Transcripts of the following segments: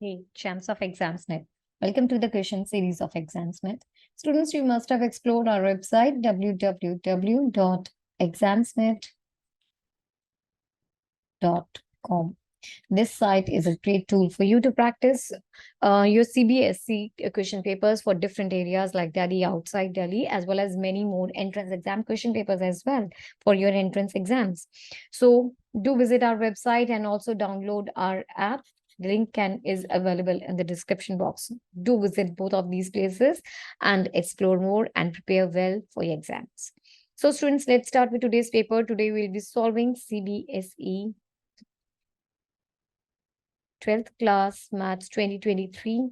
Hey, champs of Examsnet. Welcome to the question series of Examsnet. Students, you must have explored our website www.examsnet.com. This site is a great tool for you to practice your CBSE question papers for different areas like Delhi, outside Delhi, as well as many more entrance exam question papers as well for your entrance exams. So do visit our website and also download our app. The link is available in the description box. Do visit both of these places and explore more and prepare well for your exams. So students, let's start with today's paper. Today we'll be solving CBSE 12th class maths 2023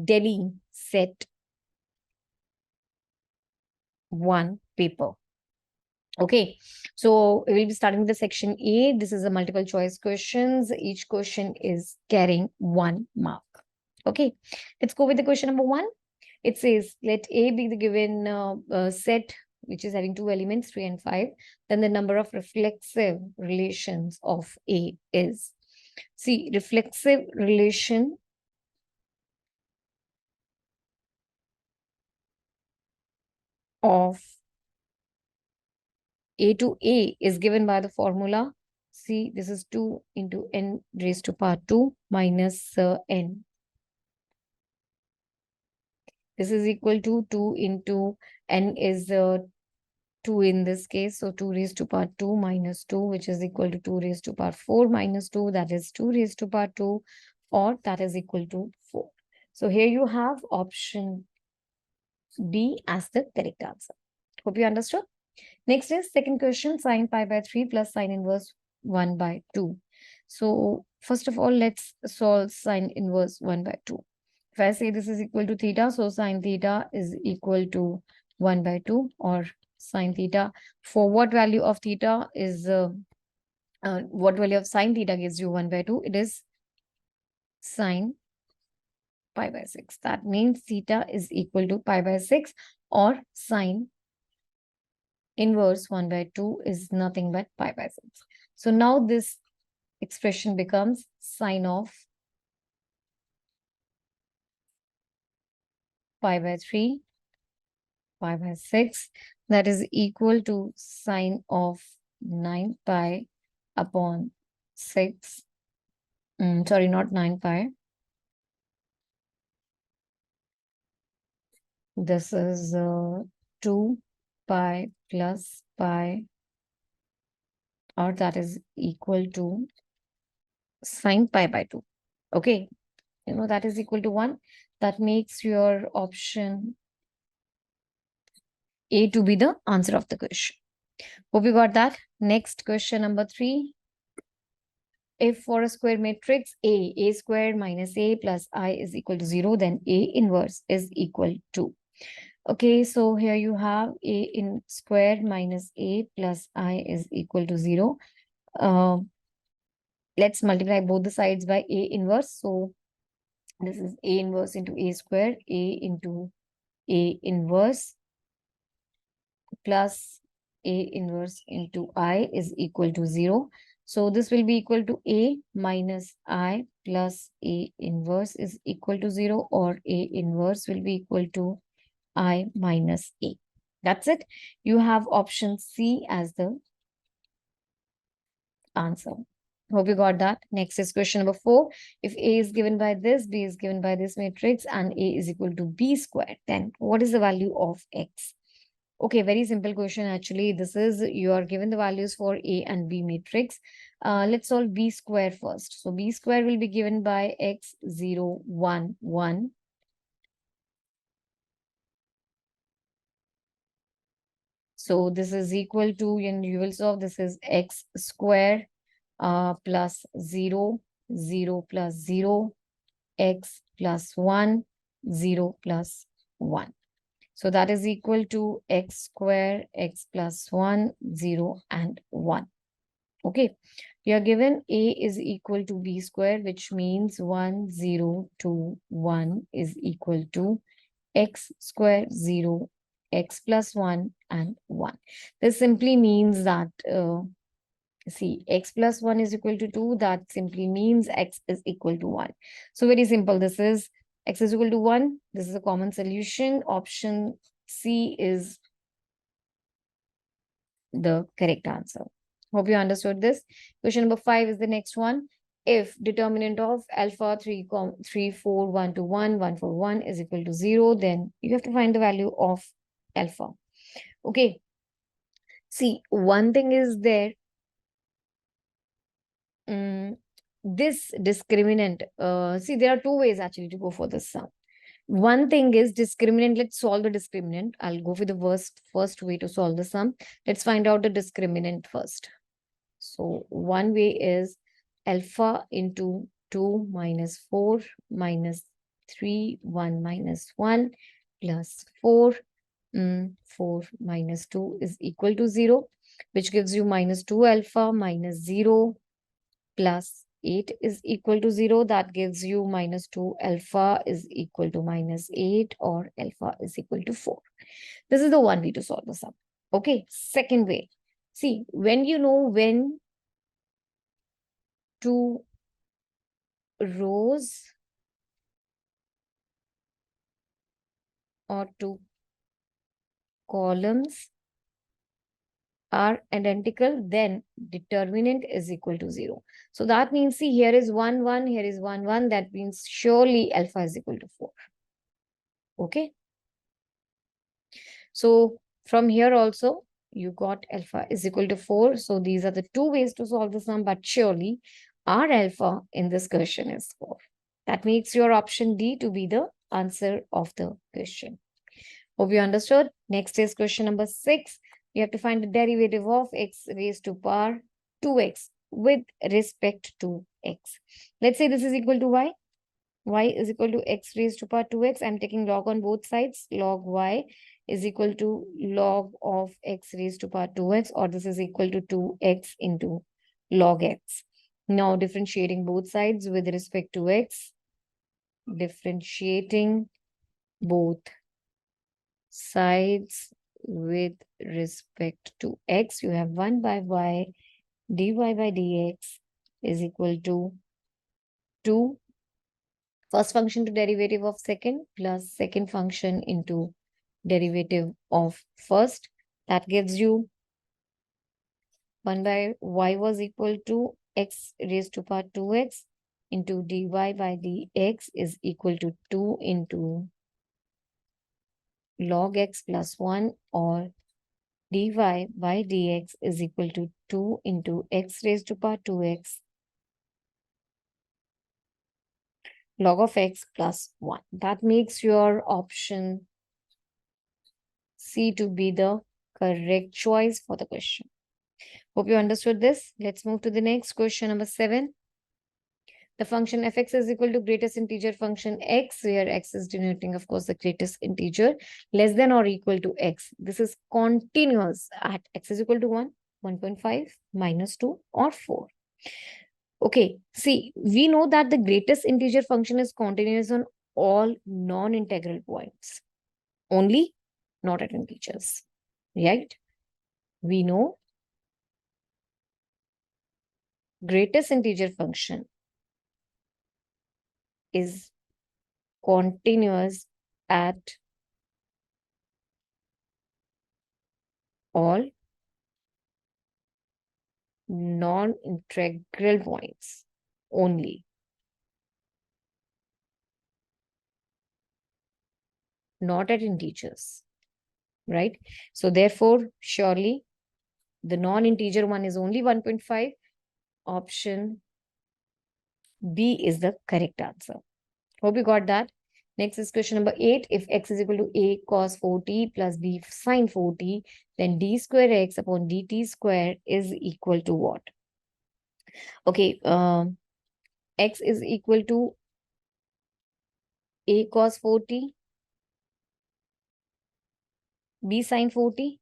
Delhi set 1 paper. Okay, so we'll be starting with the section A. This is a multiple choice questions. Each question is carrying 1 mark. Okay, let's go with the question number 1. It says, let A be the given set which is having 2 elements, 3 and 5. Then the number of reflexive relations of A is. See, reflexive relation of A to A is given by the formula. See, this is 2 into n raised to power 2 minus n. This is equal to 2 into n is 2 in this case. So 2 raised to power 2 minus 2, which is equal to 2 raised to power 4 minus 2. That is 2 raised to power 2, or that is equal to 4. So here you have option B as the correct answer. Hope you understood. Next is second question, sine pi by 3 plus sine inverse 1 by 2. So first of all, let's solve sine inverse 1 by 2. If I say this is equal to theta, so sine theta is equal to 1 by 2, or sine theta. For what value of theta is, what value of sine theta gives you 1 by 2? It is sine pi by 6. That means theta is equal to pi by 6, or sine inverse 1 by 2 is nothing but pi by 6. So now this expression becomes sine of pi by 3, pi by 6. That is equal to sine of 9 pi upon 6. Sorry, not 9 pi. This is 2 pi plus pi, or that is equal to sine pi by 2. Okay, you know that is equal to 1. That makes your option A to be the answer of the question. Hope you got that. Next, question number 3. If for a square matrix A squared minus A plus I is equal to 0, then A inverse is equal to. Okay, so here you have A in square minus A plus I is equal to 0. Let's multiply both the sides by A inverse. So this is A inverse into A square, A into A inverse plus A inverse into I is equal to 0. So this will be equal to A minus I plus A inverse is equal to 0, or A inverse will be equal to I minus A. That's it. You have option C as the answer. Hope you got that. Next is question number 4. If A is given by this, B is given by this matrix, and A is equal to B squared, then what is the value of X? Okay, very simple question actually. This is, you are given the values for A and B matrix. Let's solve B square first. So B square will be given by X 0, 1, 1. So this is equal to, and you will solve, this is X square plus 0, 0 plus 0, X plus 1, 0 plus 1. So that is equal to X square, X plus 1, 0 and 1. Okay, we are given A is equal to B square, which means 1, 0, 2, 1 is equal to X square, 0, X plus 1 and 1. This simply means that See, x plus 1 is equal to 2. That simply means x is equal to 1. So very simple. This is x is equal to 1. This is a common solution. Option C is the correct answer. Hope you understood this. Question number 5 is the next one. If determinant of alpha 3, 4, 1 to 1, 1, 4, 1 is equal to 0, then you have to find the value of alpha. Okay. See, one thing is there. This discriminant, see, there are two ways actually to go for this sum. One thing is discriminant. Let's solve the discriminant. I'll go for the first way to solve the sum. Let's find out the discriminant first. So one way is alpha into 2 minus 4 minus 3, 1 minus 1 plus 4. 4 minus 2 is equal to 0, which gives you minus 2 alpha minus 0 plus 8 is equal to 0. That gives you minus 2 alpha is equal to minus 8, or alpha is equal to 4. This is the one way to solve the sum. Okay, second way. See, when you know when two rows or two columns are identical, then determinant is equal to 0. So that means, see, here is 1, 1, here is 1, 1. That means surely alpha is equal to 4. Okay. So from here also, you got alpha is equal to 4. So these are the two ways to solve the sum, but surely our alpha in this question is 4. That makes your option D to be the answer of the question. Hope you understood. Next is question number 6. You have to find the derivative of x raised to power 2x with respect to x. Let's say this is equal to y. Y is equal to x raised to power 2x. I'm taking log on both sides. Log y is equal to log of x raised to power 2x, or this is equal to 2x into log x. Now differentiating both sides with respect to x. Differentiating both sides with respect to x, you have 1 by y dy by dx is equal to 2 first function to derivative of second plus second function into derivative of first. That gives you 1 by y was equal to x raised to power 2x into dy by dx is equal to 2 into log x plus 1, or dy by dx is equal to 2 into x raised to power 2x log of x plus 1. That makes your option C to be the correct choice for the question. Hope you understood this. Let's move to the next question, number 7. The function fx is equal to greatest integer function x, where x is denoting, of course, the greatest integer, less than or equal to x. This is continuous at x is equal to 1, 1.5, minus 2, or 4. Okay, see, we know that the greatest integer function is continuous on all non-integral points, only not at integers, right? We know greatest integer function is continuous at all non-integral points only, not at integers, right? So therefore, surely the non-integer one is only 1.5. Option B is the correct answer. Hope you got that. Next is question number 8. If x is equal to a cos 4t plus b sin 4t, then d square x upon dt square is equal to what? Okay, x is equal to a cos 4t, b sin 4t,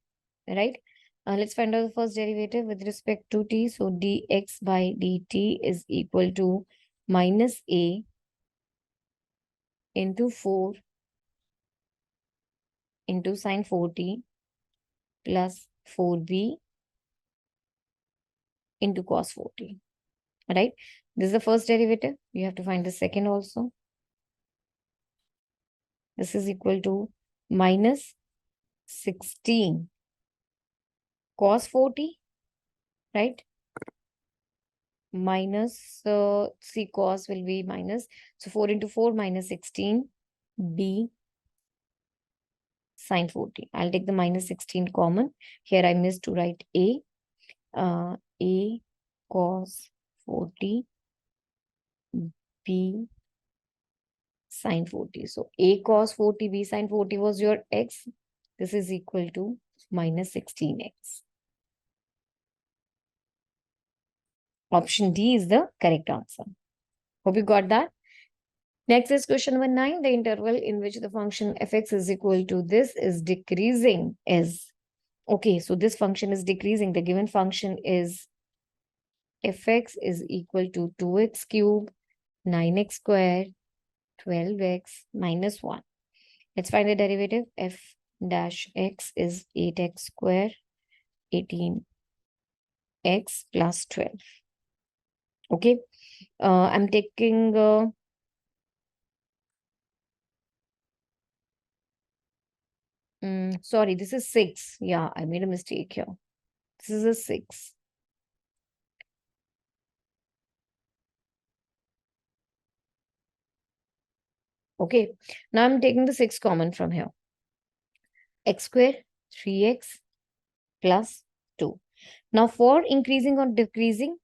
right? Let's find out the first derivative with respect to t. So dx by dt is equal to minus a into 4 into sin 4t plus 4b into cos 40. Right? This is the first derivative. You have to find the second also. This is equal to minus 16 cos 40, right? Minus, see, cos will be minus. So 4 into 4 minus 16 b sine 40. I'll take the minus 16 common. Here I missed to write a cos 40 b sine 40. So a cos 40 b sine 40 was your x. This is equal to minus 16x. Option D is the correct answer. Hope you got that. Next is question number 9. The interval in which the function fx is equal to this is decreasing is. Okay, so this function is decreasing. The given function is fx is equal to 2x cube, 9x square, 12x minus 1. Let's find the derivative. F dash x is 8x square, 18x plus 12. Okay, I'm taking sorry, this is 6. Yeah, I made a mistake here. This is a 6. Okay, now I'm taking the 6 common from here. X square, 3x plus 2. Now for increasing or decreasing,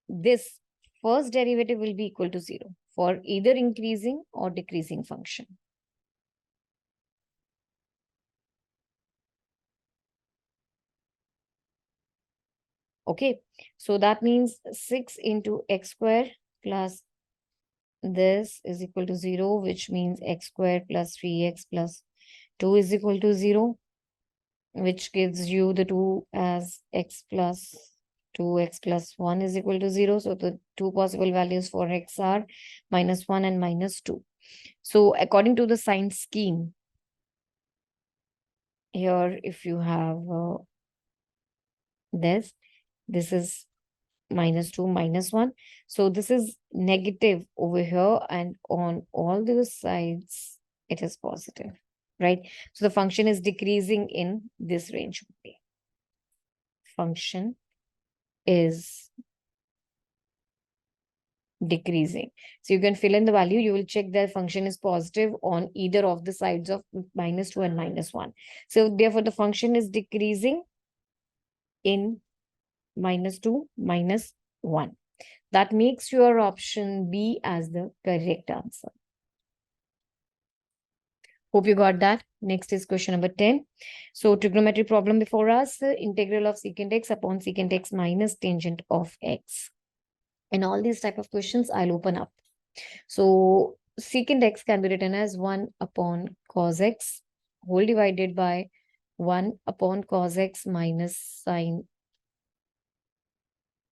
this first derivative will be equal to 0 for either increasing or decreasing function. Okay, so that means 6 into x square plus this is equal to 0, which means x square plus 3x plus 2 is equal to 0, which gives you the 2 as x plus 2x plus 1 is equal to 0. So the two possible values for x are minus 1 and minus 2. So according to the sign scheme, here if you have this is minus 2 minus 1. So this is negative over here, and on all the sides it is positive, right? So the function is decreasing in this range. Function is decreasing. So you can fill in the value. You will check that function is positive on either of the sides of minus 2 and minus 1. So therefore the function is decreasing in minus 2 minus 1. That makes your option B as the correct answer. Hope you got that. Next is question number 10. So trigonometry problem before us, integral of secant x upon secant x minus tangent of x. And all these type of questions I'll open up. So secant x can be written as 1 upon cos x whole divided by 1 upon cos x minus sine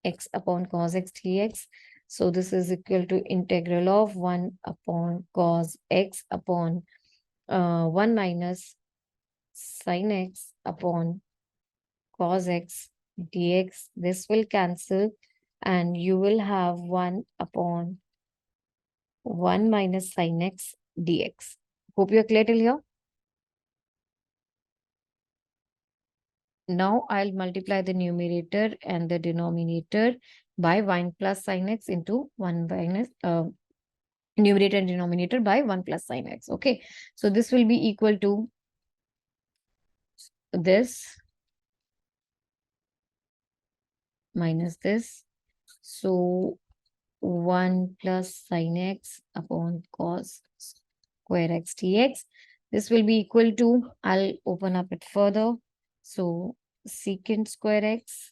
x upon cos x dx. So this is equal to integral of 1 upon cos x upon 1 minus sin x upon cos x dx. This will cancel and you will have 1 upon 1 minus sin x dx. Hope you're clear till here. Now I'll multiply the numerator and the denominator by 1 plus sin x into 1 minus numerator and denominator by 1 plus sin x. Okay, so this will be equal to this minus this. So 1 plus sin x upon cos square x dx. This will be equal to, I'll open up it further. So secant square x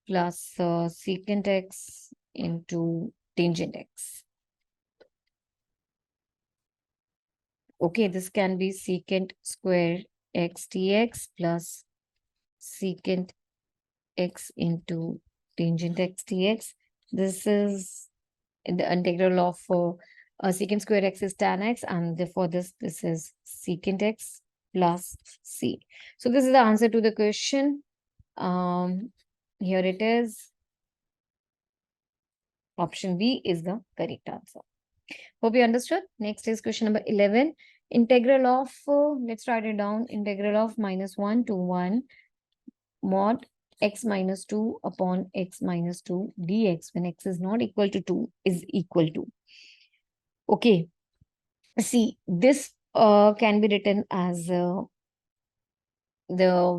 plus secant x into tangent x. Okay, this can be secant square x dx plus secant x into tangent x dx. This is the integral of secant square x is tan x, and therefore this is secant x plus c. So this is the answer to the question. Here it is. Option B is the correct answer. Hope you understood. Next is question number 11. Integral of, let's write it down, integral of -1 to 1 mod x minus 2 upon x minus 2 dx when x is not equal to 2 is equal to. Okay. See, this can be written as the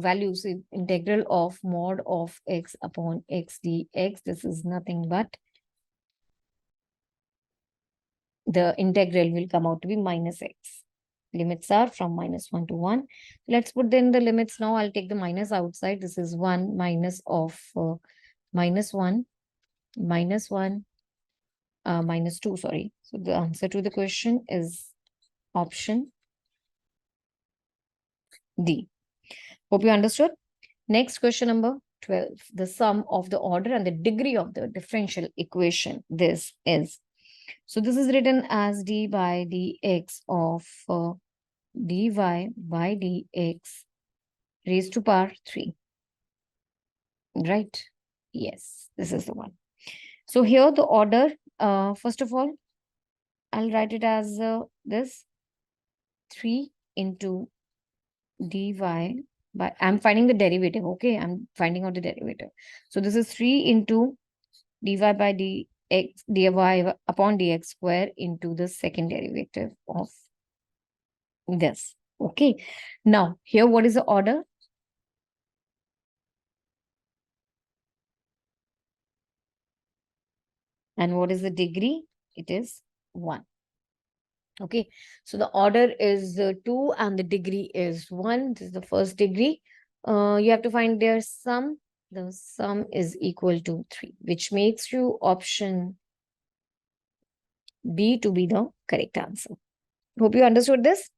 values integral of mod of x upon x dx. This is nothing but the integral will come out to be minus x. Limits are from -1 to 1. Let's put in the limits now. I'll take the minus outside. This is 1 minus of -1, -1, -2, sorry. So the answer to the question is option D. Hope you understood. Next question number 12. The sum of the order and the degree of the differential equation. This is. So this is written as d by dx of dy by dx raised to power 3. Right? Yes, this is the one. So here the order, first of all, I'll write it as this 3 into dy by, I'm finding the derivative, okay? I'm finding out the derivative. So this is 3 into dy by dx, dy upon dx square into the second derivative of this. Okay. Now, here what is the order? And what is the degree? It is 1. Okay. So the order is 2 and the degree is 1. This is the first degree. You have to find their sum. The sum is equal to 3, which makes you option B to be the correct answer. Hope you understood this.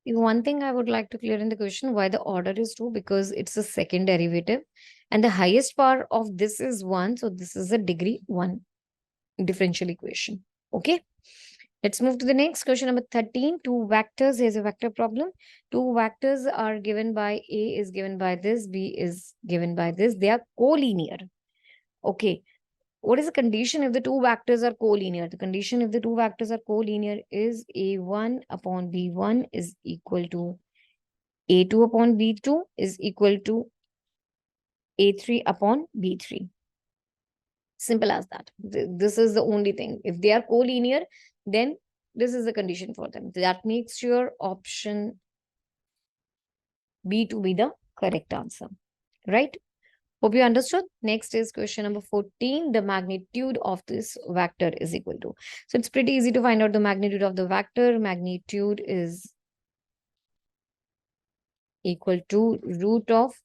One thing I would like to clear in the question, why the order is 2, because it's a second derivative and the highest power of this is 1. So this is a degree 1 differential equation. Okay. Let's move to the next question number 13. Two vectors. Here's a vector problem. Two vectors are given by A is given by this, B is given by this. They are collinear. Okay. What is the condition if the two vectors are collinear? The condition if the two vectors are collinear is A1 upon B1 is equal to A2 upon B2 is equal to A3 upon B3. Simple as that. This is the only thing. If they are collinear, then this is the condition for them. That makes your option B to be the correct answer. Right? Hope you understood. Next is question number 14. The magnitude of this vector is equal to. So it's pretty easy to find out the magnitude of the vector. Magnitude is equal to root of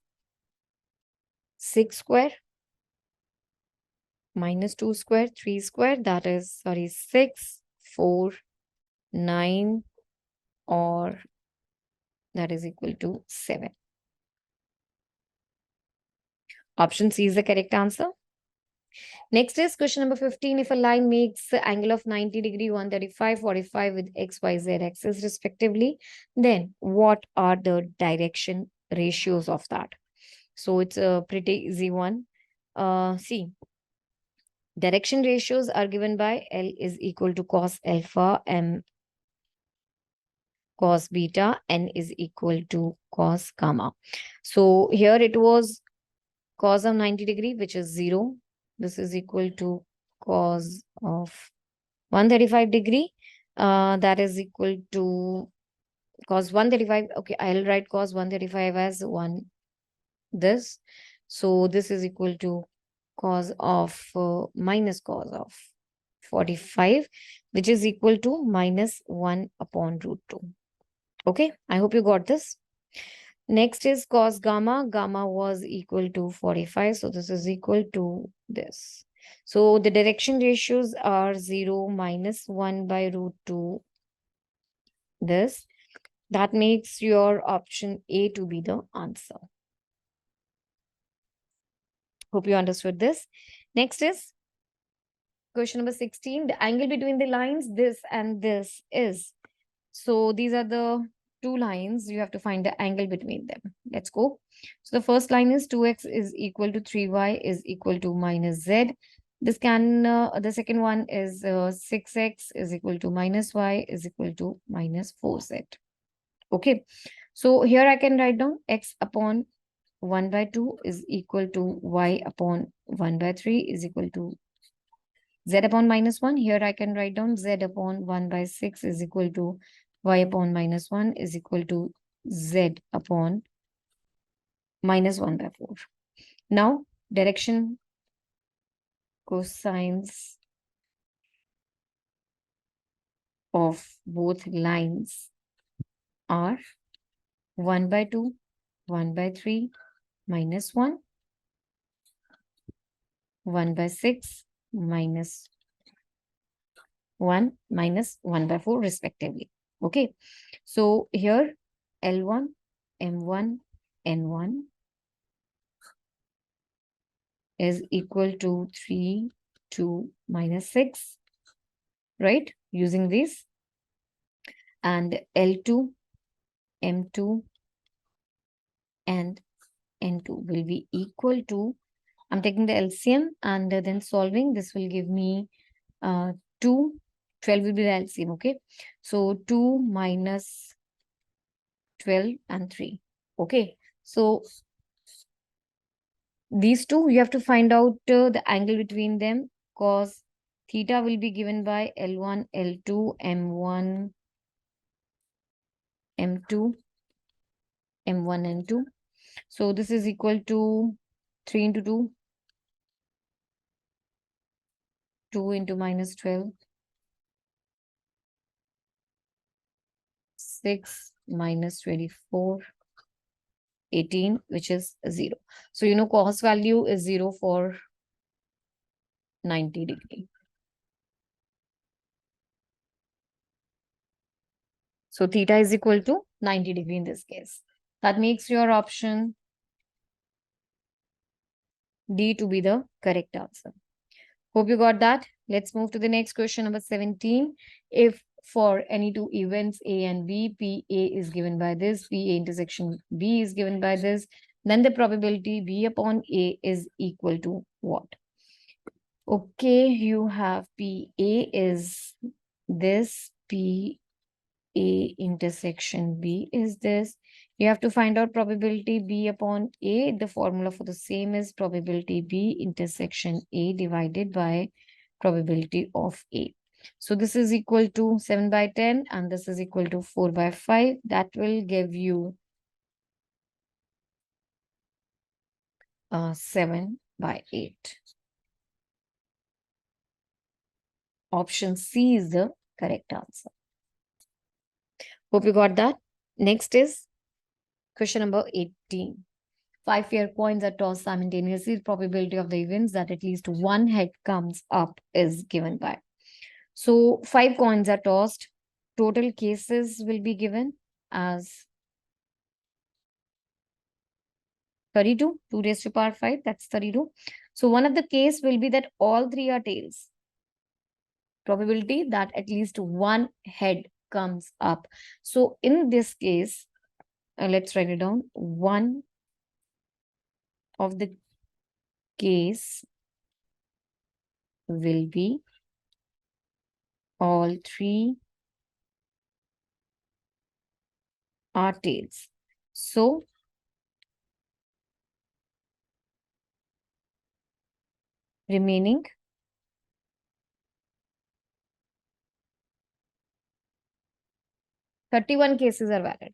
6 square minus 2 square, 3 square. That is, sorry, 6, 4, 9, or that is equal to 7. Option C is the correct answer. Next is question number 15. If a line makes the angle of 90 degree, 135, 45 with x, y, z axis respectively, then what are the direction ratios of that? So it's a pretty easy one. See, direction ratios are given by L is equal to cos alpha, M cos beta, N is equal to cos gamma. So here it was cos of 90 degree, which is 0. This is equal to cos of 135 degree. That is equal to cos 135. Okay, I'll write cos 135 as 1. This. So this is equal to cos of minus cos of 45, which is equal to minus 1 upon root 2. Okay, I hope you got this. Next is cos gamma. Gamma was equal to 45. So this is equal to this. So the direction ratios are 0 minus 1 by root 2. This. That makes your option A to be the answer. Hope you understood this. Next is question number 16. The angle between the lines, this and this is. So these are the two lines, you have to find the angle between them. Let's go. So the first line is 2x is equal to 3y is equal to minus z. The second one is 6x is equal to minus y is equal to minus 4z. Okay. So here I can write down x upon 1 by 2 is equal to y upon 1 by 3 is equal to z upon minus 1. Here I can write down z upon 1 by 6 is equal to y upon minus 1 is equal to z upon minus 1 by 4. Now, direction cosines of both lines are 1 by 2, 1 by 3, minus 1, 1 by 6, minus 1, minus 1 by 4 respectively. Okay. So here L1, M1, N1 is equal to 3, 2, minus 6, right? Using this. And L2, M2, and N2 will be equal to, I'm taking the LCM and then solving, this will give me 2, 12 will be the LCM, okay? So 2 minus 12 and 3, okay? So these two, you have to find out the angle between them, cos theta will be given by L1, L2, M1, M2, M1, and 2. So this is equal to 3 into 2, 2 into minus 12, 6 minus 24, 18, which is 0. So, you know, cos value is 0 for 90 degree. So, theta is equal to 90 degree in this case. That makes your option D to be the correct answer. Hope you got that. Let's move to the next question, number 17. If for any two events A and B, PA is given by this, PA intersection B is given by this, then the probability B upon A is equal to what? Okay, you have PA is this, PA intersection B is this. You have to find out probability B upon A. The formula for the same is probability B intersection A divided by probability of A. So this is equal to 7 by 10 and this is equal to 4 by 5. That will give you 7 by 8. Option C is the correct answer. Hope you got that. Next is question number 18. 5 fair coins are tossed simultaneously. The probability of the events that at least one head comes up is given by. So 5 coins are tossed. Total cases will be given as 32, 2 raised to power 5, that's 32. So one of the case will be that all three are tails. Probability that at least one head comes up. So in this case, let's write it down. One of the case will be all three are tails. So remaining 31 cases are valid.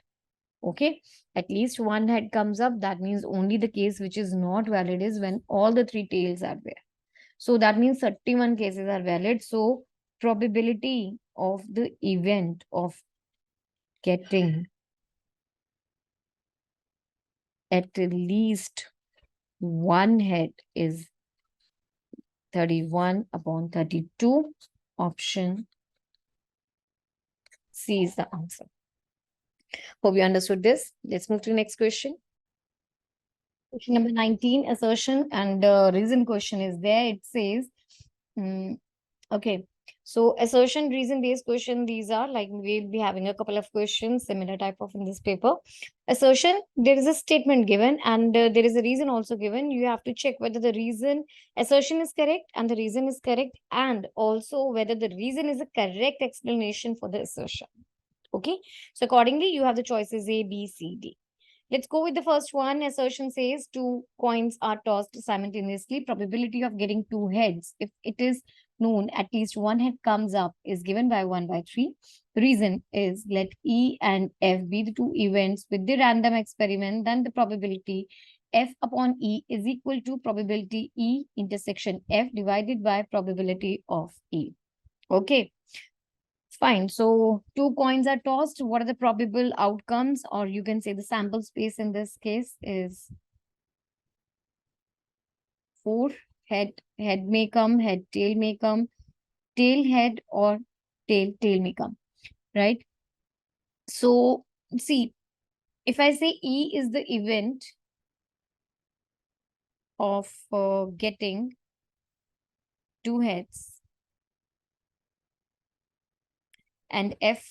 Okay, at least one head comes up. That means only the case which is not valid is when all the three tails are there. So that means 31 cases are valid. So probability of the event of getting at least one head is 31 upon 32. Option C is the answer. Hope you understood this. Let's move to the next question. Question number 19, assertion and reason question is there. It says, okay, So assertion, reason based question, these are like we'll be having a couple of questions similar type of in this paper. Assertion, there is a statement given and there is a reason also given. You have to check whether the reason assertion is correct and the reason is correct, and also whether the reason is a correct explanation for the assertion. Okay, so accordingly you have the choices A, B, C, D. Let's go with the first one. Assertion says two coins are tossed simultaneously. Probability of getting two heads, if it is known at least one head comes up, is given by 1 by 3. Reason is let E and F be the two events with the random experiment. Then the probability F upon E is equal to probability E intersection F divided by probability of E. Okay. Fine. So two coins are tossed. What are the probable outcomes? Or you can say the sample space in this case is 4. Head may come, head tail may come, tail head, or tail may come. Right? So see, if I say E is the event of getting two heads and F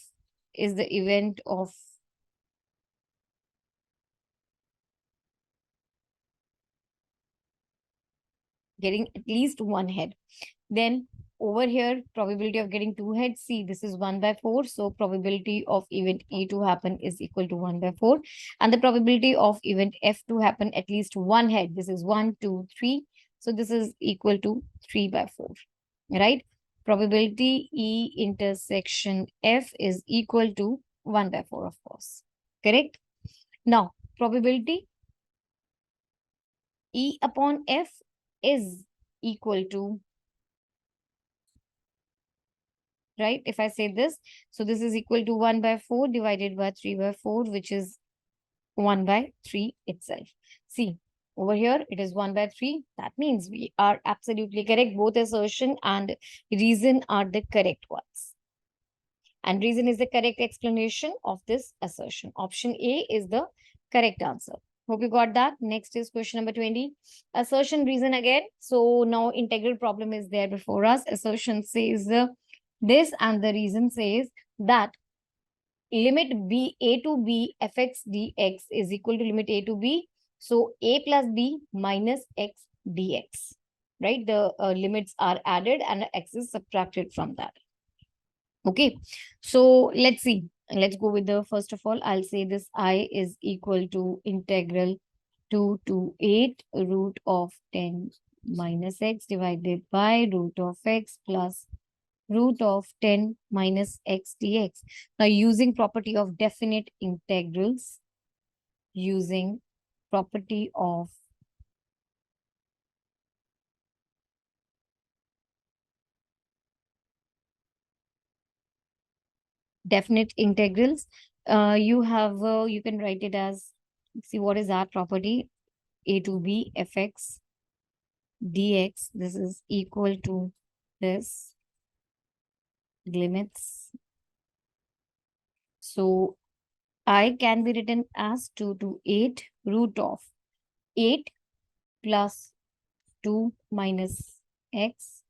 is the event of getting at least one head, then over here, probability of getting two heads, see, this is 1 by 4. So probability of event A to happen is equal to 1 by 4. And the probability of event F to happen at least one head, this is 1, 2, 3. So this is equal to 3 by 4, right? Probability E intersection F is equal to 1 by 4, of course. Correct? Now, probability E upon F is equal to, right? If I say this, so this is equal to 1 by 4 divided by 3 by 4, which is 1 by 3 itself. See, over here, it is 1 by 3. That means we are absolutely correct. Both assertion and reason are the correct ones. And reason is the correct explanation of this assertion. Option A is the correct answer. Hope you got that. Next is question number 20. Assertion, reason again. So now integral problem is there before us. Assertion says this and the reason says that limit b a to b fx dx is equal to limit a to b. So a plus b minus x dx, right? The limits are added and x is subtracted from that. Okay, so let's see. Let's go with the first of all. I'll say this I is equal to integral 2 to 8 root of 10 minus x divided by root of x plus root of 10 minus x dx. Now, using property of definite integrals, using property of definite integrals, you can write it as, see what is that property, a to b fx dx. This is equal to this limits. So I can be written as 2 to 8 root of 8 plus 2 minus x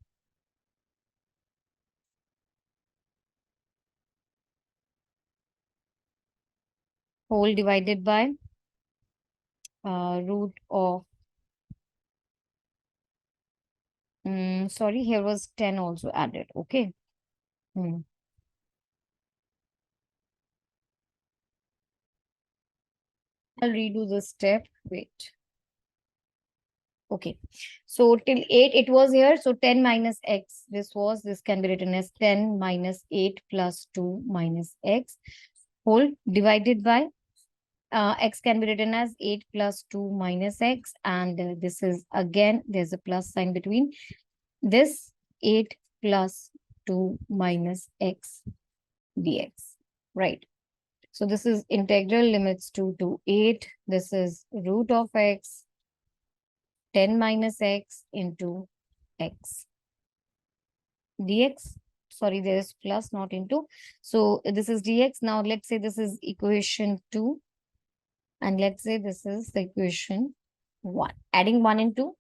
whole divided by root of, sorry, here was 10 also added. Okay. I'll redo the step. Wait. Okay. So till 8 it was here. So 10 minus x. This can be written as 10 minus 8 plus 2 minus x whole divided by x can be written as 8 plus 2 minus x. And this is again, there's a plus sign between this 8 plus 2 minus x dx. Right. So this is integral limits 2 to 8. This is root of x 10 minus x into x dx. Sorry, there is plus, not into. So this is dx. Now let's say this is equation 2. And let's say this is the equation 1. Adding 1 into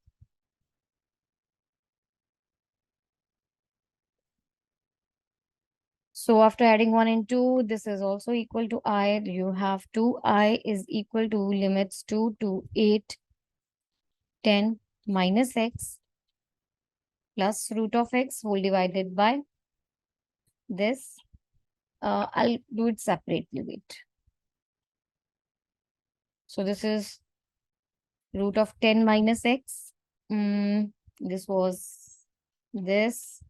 So after adding 1 and 2, this is also equal to I. You have 2I is equal to limits 2 to 8, 10 minus x plus root of x whole divided by this. I'll do it separately. Wait. So this is root of 10 minus x. This was this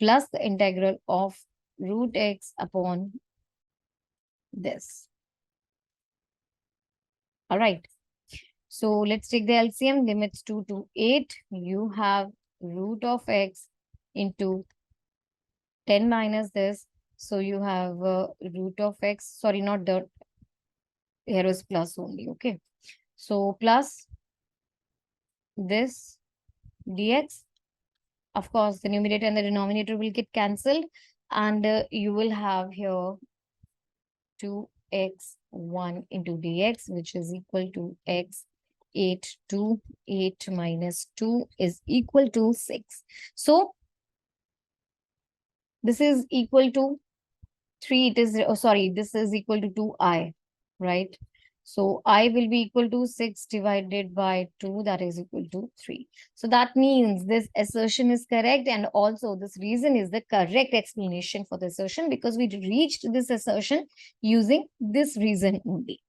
plus the integral of root x upon this. All right. So let's take the LCM, limits 2 to 8. You have root of x into 10 minus this. So you have root of x, sorry, not the, here is plus only, okay. So plus this dx. Of course, the numerator and the denominator will get cancelled, and you will have here 2x1 into dx, which is equal to x 8 to 8 minus 2 is equal to 6. So this is equal to 3. It is, oh, sorry, this is equal to 2i, right? So I will be equal to 6 divided by 2, that is equal to 3. So that means this assertion is correct, and also this reason is the correct explanation for the assertion, because we reached this assertion using this reason only.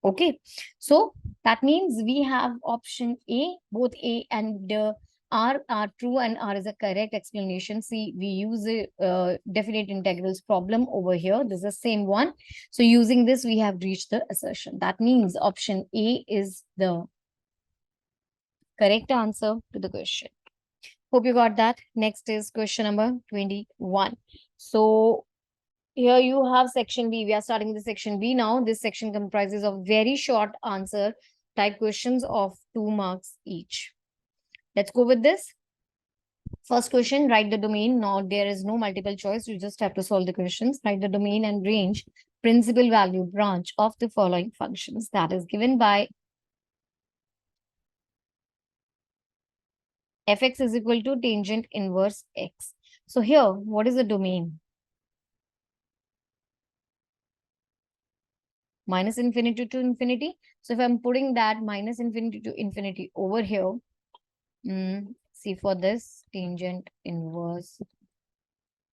Okay, so that means we have option A, both A and R are true, and R is a correct explanation. See, we use a definite integrals problem over here. This is the same one. So using this, we have reached the assertion. That means option A is the correct answer to the question. Hope you got that. Next is question number 21. So here you have section B. We are starting with section B now. This section comprises of very short answer type questions of 2 marks each. Let's go with this. First question, write the domain. Now there is no multiple choice. You just have to solve the questions. Write the domain and range principal value branch of the following functions. That is given by fx is equal to tangent inverse x. So here, what is the domain? Minus infinity to infinity. So if I'm putting that minus infinity to infinity over here, see for this tangent inverse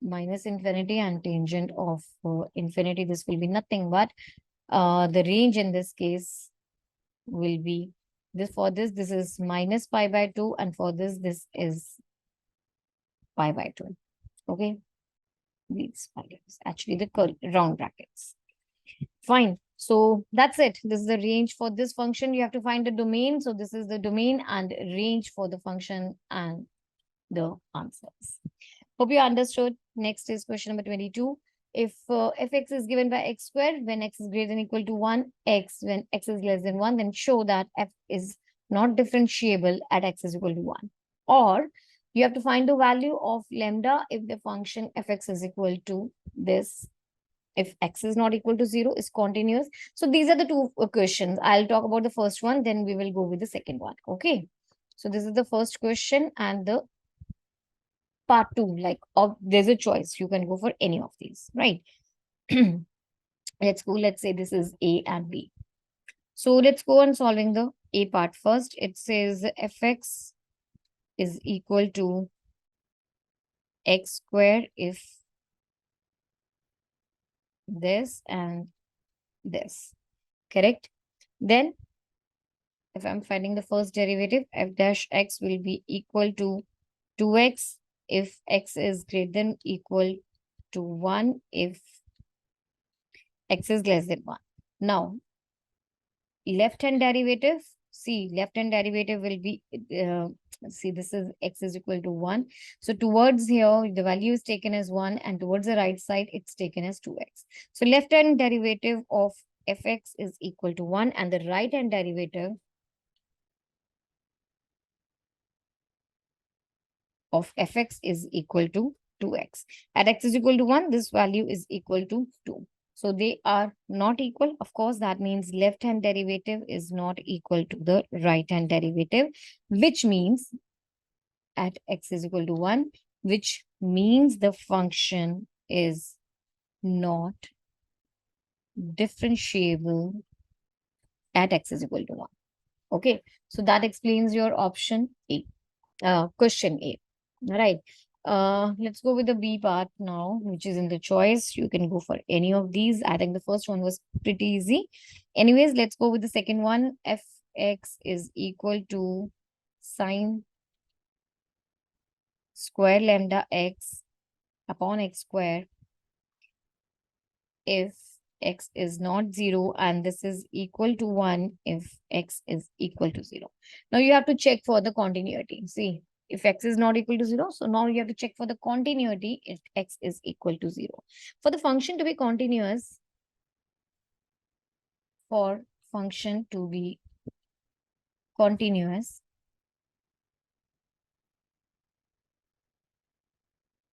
minus infinity and tangent of infinity, this will be nothing but the range in this case will be this. For this is minus pi by 2, and for this is pi by 2. Okay, these values actually the round brackets. Fine. So that's it. This is the range for this function. You have to find the domain. So this is the domain and range for the function and the answers. Hope you understood. Next is question number 22. If fx is given by x squared when x is greater than or equal to 1, x when x is less than 1, then show that f is not differentiable at x is equal to 1. Or you have to find the value of lambda if the function fx is equal to this. If x is not equal to 0, is continuous. So these are the two questions. I'll talk about the first one, then we will go with the second one. Okay. So this is the first question, and the part 2, like there's a choice. You can go for any of these, right? Let's go. Let's say this is A and B. So let's go on solving the A part first. It says fx is equal to x squared if this and this, correct? Then if I'm finding the first derivative, f dash x will be equal to 2x if x is greater than or equal to 1 if x is less than 1. Now, left-hand derivative, see, left-hand derivative will be, see, this is x is equal to 1. So towards here, the value is taken as 1, and towards the right side, it's taken as 2x. So left-hand derivative of fx is equal to 1, and the right-hand derivative of fx is equal to 2x. At x is equal to 1, this value is equal to 2. So they are not equal. Of course, that means left-hand derivative is not equal to the right-hand derivative, which means at x is equal to 1, which means the function is not differentiable at x is equal to 1. Okay, so that explains your option A, question A. Right. Let's go with the B part now, which is in the choice. You can go for any of these. I think the first one was pretty easy. Anyways, let's go with the second one. Fx is equal to sine square lambda x upon x square if x is not 0, and this is equal to 1 if x is equal to 0. Now you have to check for the continuity. See, if x is not equal to 0, so now you have to check for the continuity if x is equal to 0. For the function to be continuous, for function to be continuous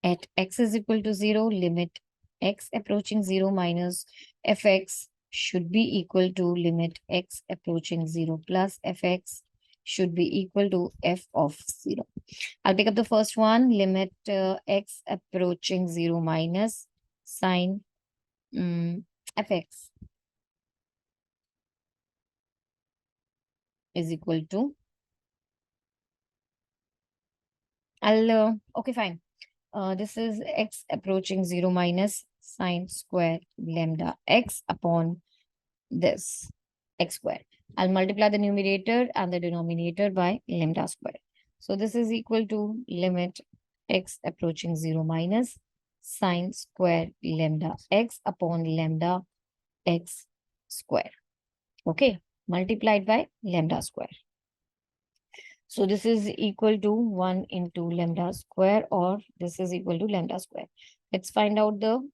at x is equal to 0, limit x approaching 0 minus fx should be equal to limit x approaching 0 plus fx should be equal to f of 0. I'll pick up the first one, limit x approaching 0 minus sine fx is equal to, okay, fine. This is x approaching 0 minus sine square lambda x upon this x square. I'll multiply the numerator and the denominator by lambda square. So this is equal to limit x approaching 0 minus sine square lambda x upon lambda x square. Okay, multiplied by lambda square. So this is equal to 1 into lambda square, or this is equal to lambda square. Let's find out the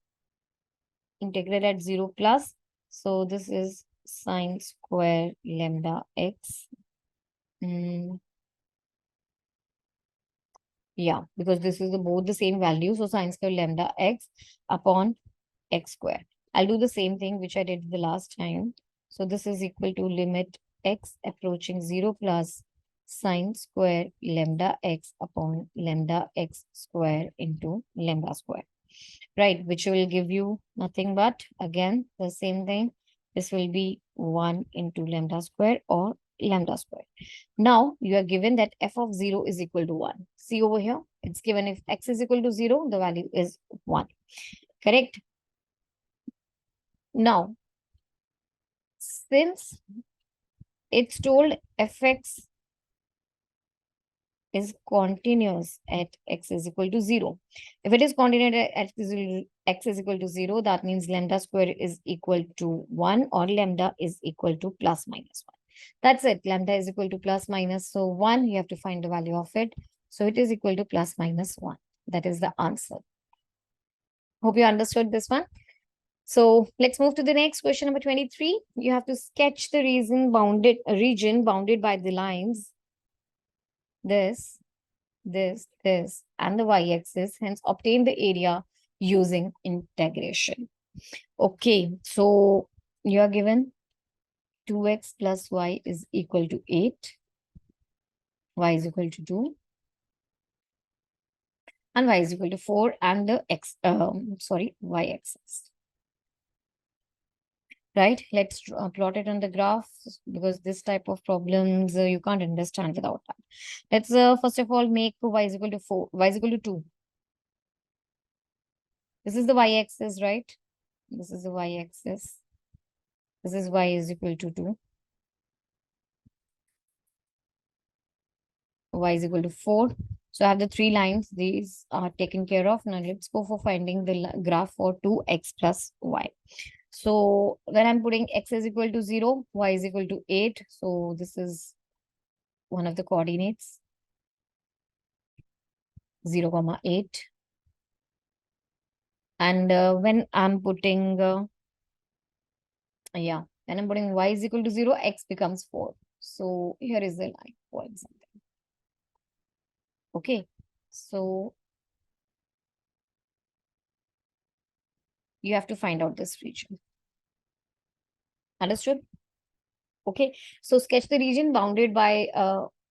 integral at 0 plus. So this is sine square lambda x. Yeah, because this is both the same value. So sine square lambda x upon x square. I'll do the same thing which I did the last time. So this is equal to limit x approaching 0 plus sine square lambda x upon lambda x square into lambda square. Right, which will give you nothing but, again, the same thing. This will be 1 into lambda square or lambda square. Now, you are given that f of 0 is equal to 1. See over here, it's given if x is equal to 0, the value is 1. Correct? Now, since it's told fx is continuous at x is equal to 0. If it is continuous at x is equal to 0, that means lambda square is equal to 1 or lambda is equal to plus minus 1. That's it. Lambda is equal to plus minus. So 1, you have to find the value of it. So it is equal to plus minus 1. That is the answer. Hope you understood this one. So let's move to the next question, number 23. You have to sketch the region bounded by the lines this, and the y-axis, hence obtain the area using integration. Okay, so you are given 2x plus y is equal to 8, y is equal to 2, and y is equal to 4, and the y-axis. Right, let's plot it on the graph, because this type of problems you can't understand without that. Let's first of all make y is equal to 4, y is equal to 2. This is the y-axis, right? This is the y-axis. This is y is equal to 2. Y is equal to 4. So I have the 3 lines. These are taken care of. Now let's go for finding the graph for 2x plus y. So when I'm putting x is equal to 0, y is equal to 8. So this is one of the coordinates, 0, 8. And when I'm putting, when I'm putting y is equal to 0, x becomes 4. So here is the line, for example. Okay, so you have to find out this region. Understood? Okay, so sketch the region bounded by,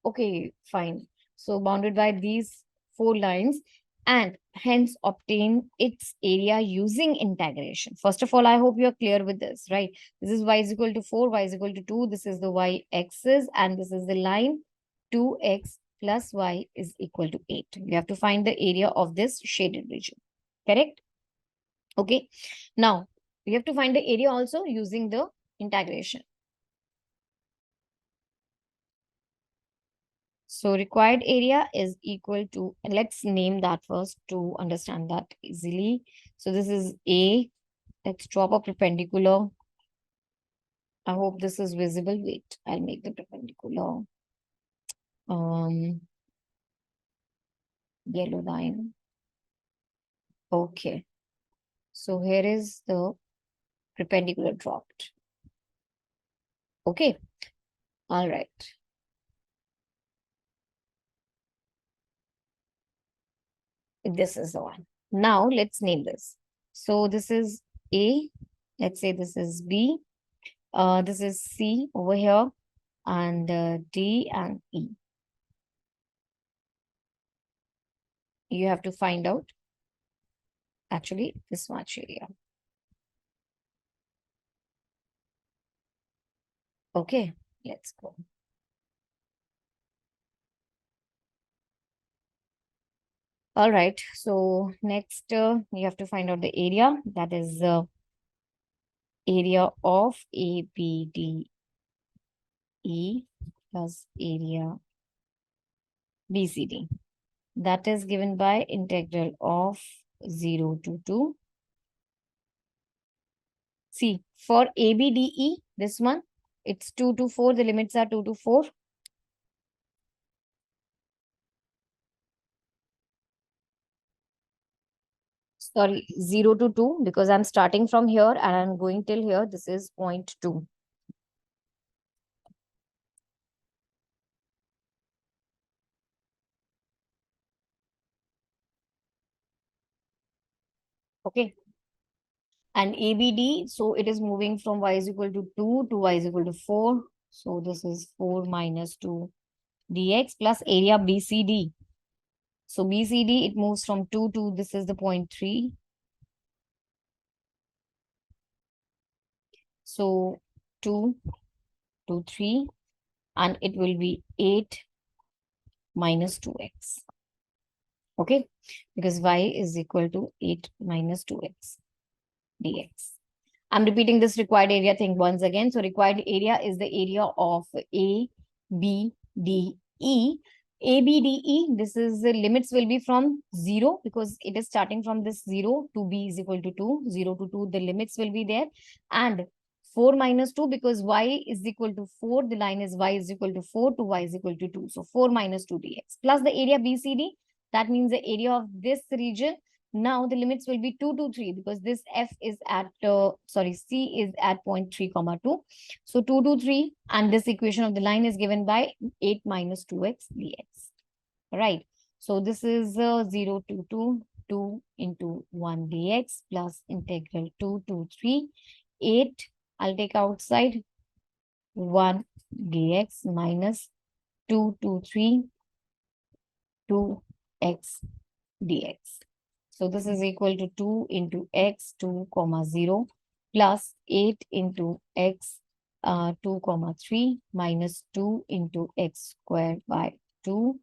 okay, fine. So bounded by these 4 lines, and hence obtain its area using integration. First of all, I hope you are clear with this, right? This is y is equal to 4, y is equal to 2. This is the y-axis, and this is the line 2x plus y is equal to 8. You have to find the area of this shaded region, correct? Okay. Now, we have to find the area also using the integration. So required area is equal to, and let's name that first to understand that easily. So this is A. Let's drop a perpendicular. I hope this is visible. Wait, I'll make the perpendicular yellow line. Okay. So here is the perpendicular dropped. Okay. All right. This is the one. Now let's name this. So this is A. Let's say this is B. This is C over here, and D and E. You have to find out actually this much area. Okay, let's go. All right, so next you have to find out the area, that is area of ABDE plus area BCD. That is given by integral of 0 to 2. See, for ABDE, this one, it's 2 to 4. The limits are 2 to 4. Sorry, 0 to 2, because I'm starting from here and I'm going till here. This is 0.2. Okay. And ABD, so it is moving from y is equal to 2 to y is equal to 4. So this is 4 minus 2 dx plus area BCD. So BCD, it moves from 2 to, this is the 0.3. So 2 to 3, and it will be 8 minus 2x. Okay, because y is equal to 8 minus 2x dx. I'm repeating this required area thing once again. So required area is the area of A, B, D, E. A, B, D, E, this is the limits will be from 0 because it is starting from this 0 to B is equal to 2. 0 to 2, the limits will be there. And 4 minus 2 because y is equal to 4. The line is y is equal to 4 to y is equal to 2. So 4 minus 2 dx plus the area BCD. That means the area of this region. Now the limits will be 2 to 3 because this F is at, C is at 0.3 comma 2. So 2 to 3, and this equation of the line is given by 8 minus 2x dx. Right. So this is 0 to 2, 2 into 1 dx plus integral 2 to 3, 8. I'll take outside 1 dx minus 2 to 3, 2x dx. So this is equal to 2 into x 2 comma 0 plus 8 into x 2 comma 3 minus 2 into x squared by 2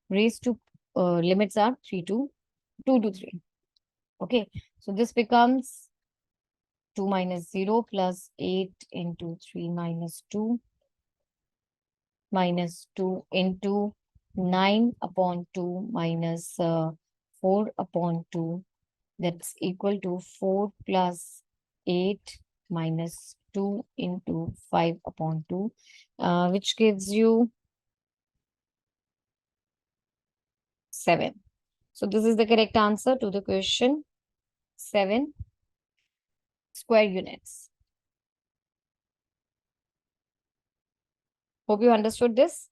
raised to limits are 3 to 2 to 3. Okay, so this becomes 2 minus 0 plus 8 into 3 minus 2 minus 2 into 9 upon 2 minus 4 upon 2. That's equal to 4 plus 8 minus 2 into 5 upon 2, which gives you 7. So this is the correct answer to the question. 7 square units. Hope you understood this.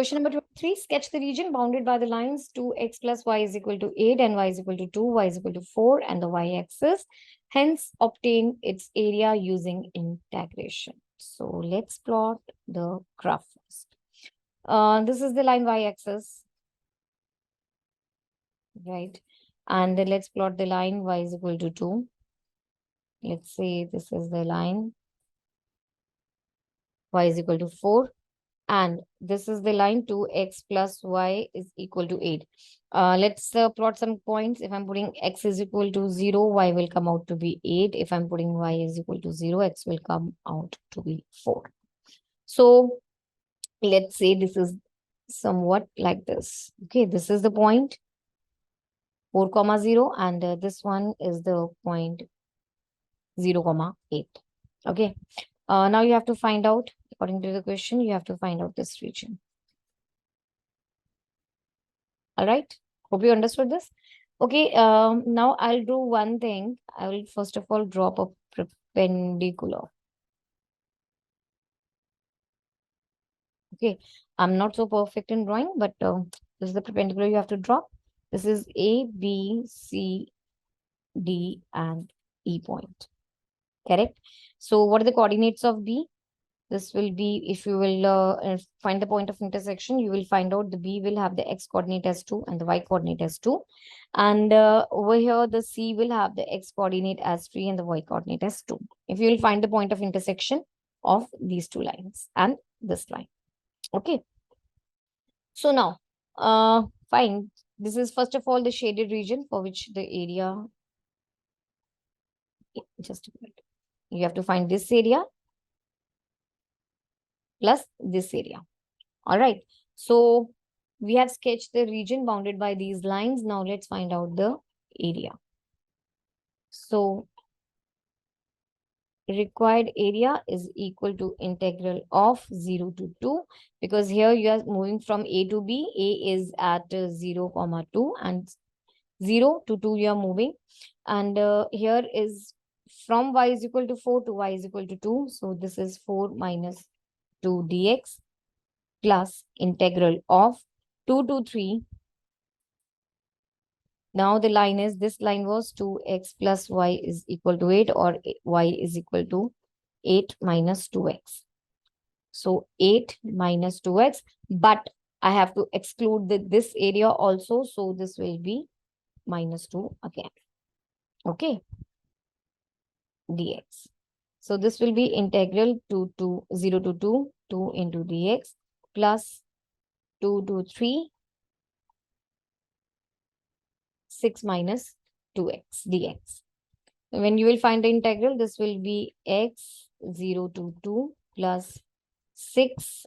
Question number 23, sketch the region bounded by the lines 2x plus y is equal to 8 and y is equal to 2, y is equal to 4 and the y-axis. Hence, obtain its area using integration. So let's plot the graph first. This is the line y-axis, right? And then let's plot the line y is equal to 2. Let's say this is the line y is equal to 4. And this is the line 2x plus y is equal to 8. Let's plot some points. If I'm putting x is equal to 0, y will come out to be 8. If I'm putting y is equal to 0, x will come out to be 4. So let's say this is somewhat like this. Okay, this is the point 4, 0, and this one is the point 0, 8. Okay, now you have to find out, according to the question, you have to find out this region. All right. Hope you understood this. Okay. Now I'll do one thing. I will first of all drop a perpendicular. Okay. I'm not so perfect in drawing, but this is the perpendicular you have to drop. This is A, B, C, D, and E point. Correct. So what are the coordinates of B? This will be, if you will find the point of intersection, you will find out the B will have the X coordinate as 2 and the Y coordinate as 2. And over here, the C will have the X coordinate as 3 and the Y coordinate as 2. If you will find the point of intersection of these two lines and this line. Okay. So now, fine. This is first of all the shaded region for which the area, just a minute. You have to find this area plus this area. All right. So we have sketched the region bounded by these lines. Now let's find out the area. So required area is equal to integral of 0 to 2, because here you are moving from A to B. A is at 0, 2 and 0 to 2 you are moving. And here is from y is equal to 4 to y is equal to 2. So this is 4 minus 2 dx plus integral of 2 to 3. Now the line is, this line was 2x plus y is equal to 8, or y is equal to 8 minus 2x. So 8 minus 2x, but I have to exclude this area also. So this will be minus 2 again. Okay. Dx. So this will be integral 2 to 0 to 2, 2 into dx plus 2 to 3, 6 minus 2x dx. When you will find the integral, this will be x 0 to 2 plus 6x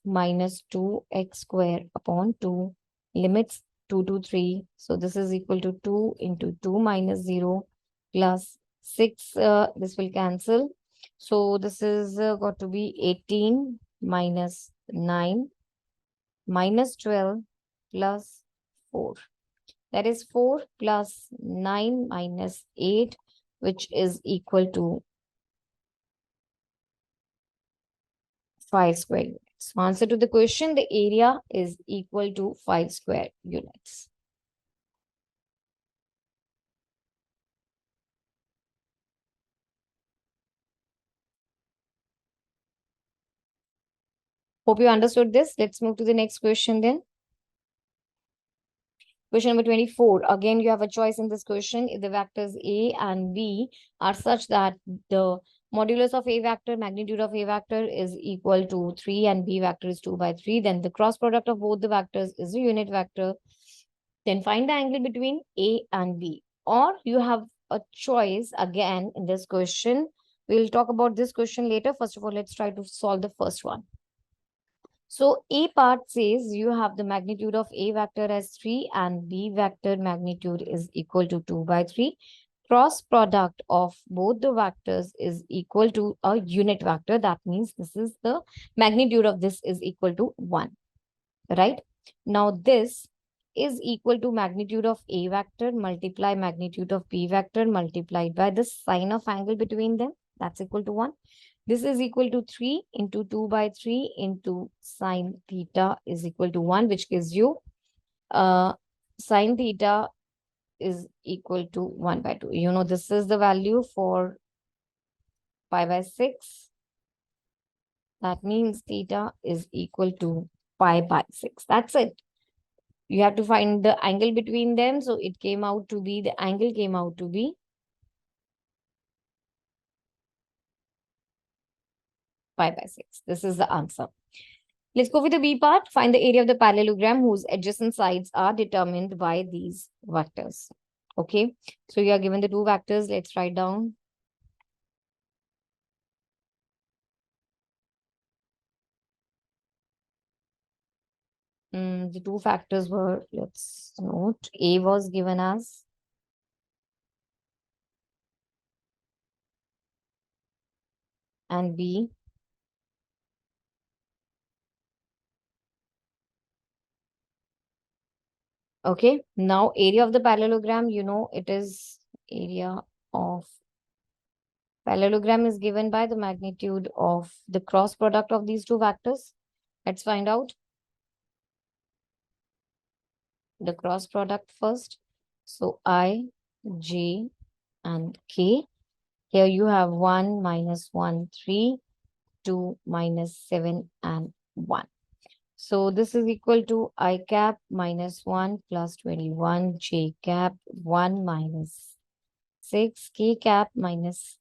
minus 2x square upon 2, limits 2 to 3. So this is equal to 2 into 2 minus 0 plus 6. This will cancel. So this is got to be 18 minus 9 minus 12 plus 4. That is 4 plus 9 minus 8, which is equal to 5 square units. So answer to the question, the area is equal to 5 square units. Hope you understood this. Let's move to the next question then. Question number 24. Again, you have a choice in this question. If the vectors A and B are such that the modulus of A vector, magnitude of A vector is equal to 3 and B vector is 2 by 3, then the cross product of both the vectors is a unit vector. Then find the angle between A and B. Or you have a choice again in this question. We'll talk about this question later. First of all, let's try to solve the first one. So A part says you have the magnitude of A vector as 3 and B vector magnitude is equal to 2 by 3. Cross product of both the vectors is equal to a unit vector. That means this is the magnitude of this is equal to 1. Right? Now this is equal to magnitude of A vector multiply magnitude of B vector multiplied by the sine of angle between them. That's equal to 1. This is equal to 3 into 2 by 3 into sine theta is equal to 1, which gives you sine theta is equal to 1 by 2. You know, this is the value for pi by 6. That means theta is equal to pi by 6. That's it. You have to find the angle between them. So it came out to be, the angle came out to be pi by 6. This is the answer. Let's go with the B part. Find the area of the parallelogram whose adjacent sides are determined by these vectors. Okay. So you are given the two vectors. Let's write down. The two factors were, let's note, A was given as and B. Okay. Now area of the parallelogram, you know, it is area of parallelogram is given by the magnitude of the cross product of these two vectors. Let's find out the cross product first. So I, J, and K. Here you have 1, minus 1, 3, 2, minus 7, and 1. So this is equal to I cap minus 1 plus 21, J cap 1 minus 6, K cap minus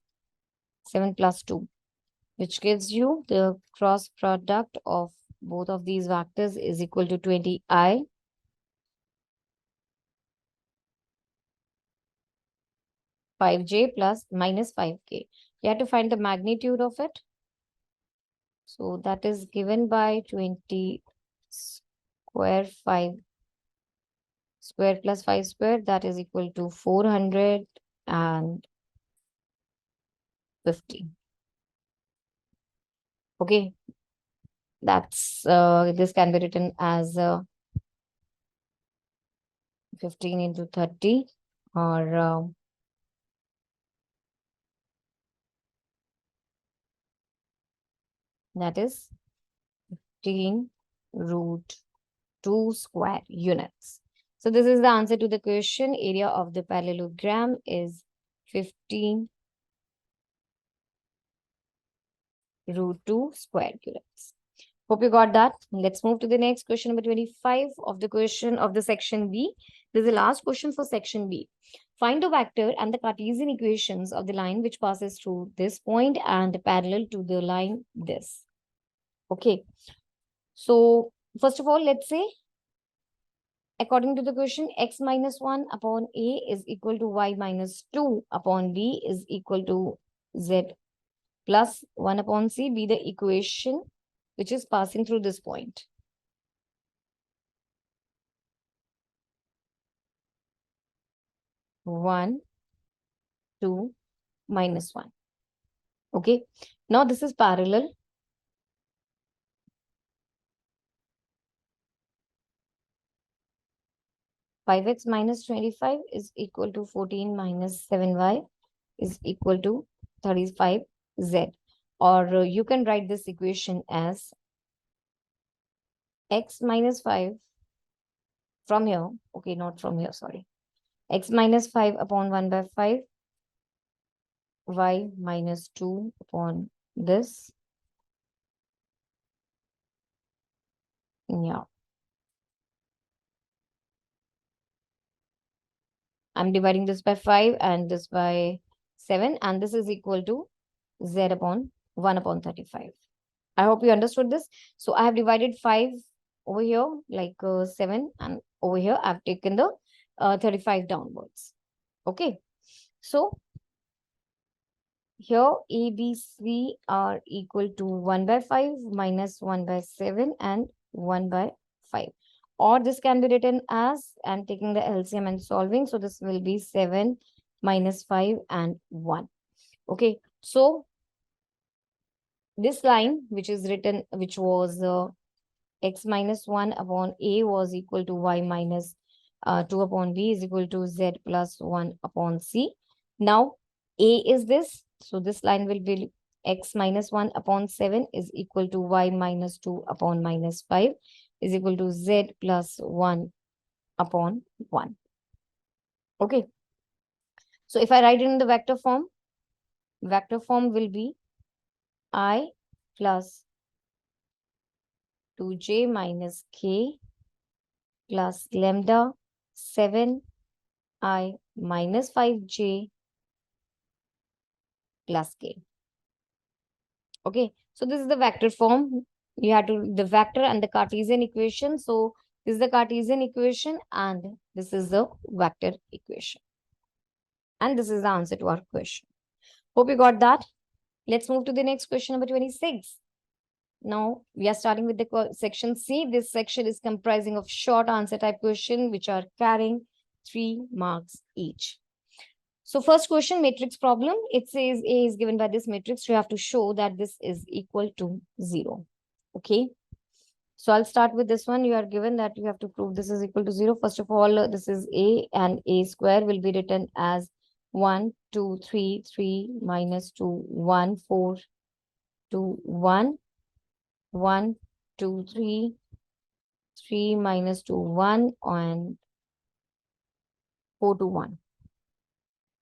7 plus 2, which gives you the cross product of both of these vectors is equal to 20I 5J plus minus 5K. You have to find the magnitude of it. So that is given by 20 square 5 square plus 5 square. That is equal to 450. Okay. That's this can be written as 15 into 30 or that is 15 root 2 square units. So this is the answer to the question. Area of the parallelogram is 15 root 2 square units. Hope you got that. Let's move to the next question, number 25 of the question of the section B. This is the last question for section B. Find the vector and the Cartesian equations of the line which passes through this point and parallel to the line this. Okay. So first of all, let's say, according to the question, x minus 1 upon a is equal to y minus 2 upon b is equal to z plus 1 upon c be the equation which is passing through this point. One, 2, minus 1. Okay. Now this is parallel. 5x minus 25 is equal to 14 minus 7y is equal to 35z. Or you can write this equation as x minus 5 from here. Okay, not from here, sorry. X minus 5 upon 1 by 5. Y minus 2 upon this. Yeah. I'm dividing this by 5 and this by 7. And this is equal to z upon 1 upon 35. I hope you understood this. So I have divided 5 over here, like 7. And over here, I've taken the 35 downwards. Okay. So here A, B, C are equal to 1 by 5 minus 1 by 7 and 1 by 5. Or this can be written as, I'm taking the LCM and solving. So this will be 7 minus 5 and 1. Okay. So this line, which is written, which was x minus 1 upon a was equal to y minus 2 upon b is equal to z plus 1 upon c. Now, a is this. So this line will be x minus 1 upon 7 is equal to y minus 2 upon minus 5 is equal to z plus 1 upon 1. Okay. So if I write it in the vector form will be I plus 2j minus k plus lambda 7I minus 5j plus k. Okay, so this is the vector form. You have to the vector and the Cartesian equation. So this is the Cartesian equation and this is the vector equation. And this is the answer to our question. Hope you got that. Let's move to the next question, number 26. Now we are starting with the section C. This section is comprising of short answer type question which are carrying 3 marks each. So first question, matrix problem. It says A is given by this matrix. You have to show that this is equal to 0. Okay. So I'll start with this one. You are given that you have to prove this is equal to 0. First of all, this is A and A square will be written as 1, 2, 3, 3 minus 2, 1, 4, 2, 1, 1, 2, 3, 3 minus 2, 1 and 4 to 1.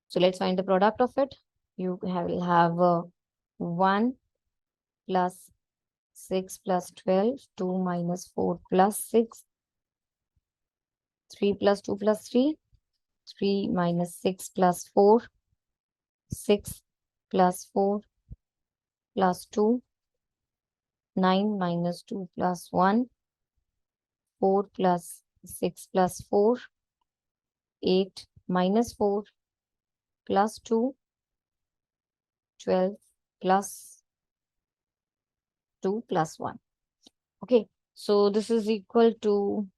So let's find the product of it. You will have 1 plus 6 plus 12, 2 minus 4 plus 6, 3 plus 2 plus 3, 3 minus 6 plus 4, 6 plus 4 plus 2, 9 minus 2 plus 1, 4 plus 6 plus 4, 8 minus 4 plus 2, 12 plus 2 plus 1. Okay, so this is equal to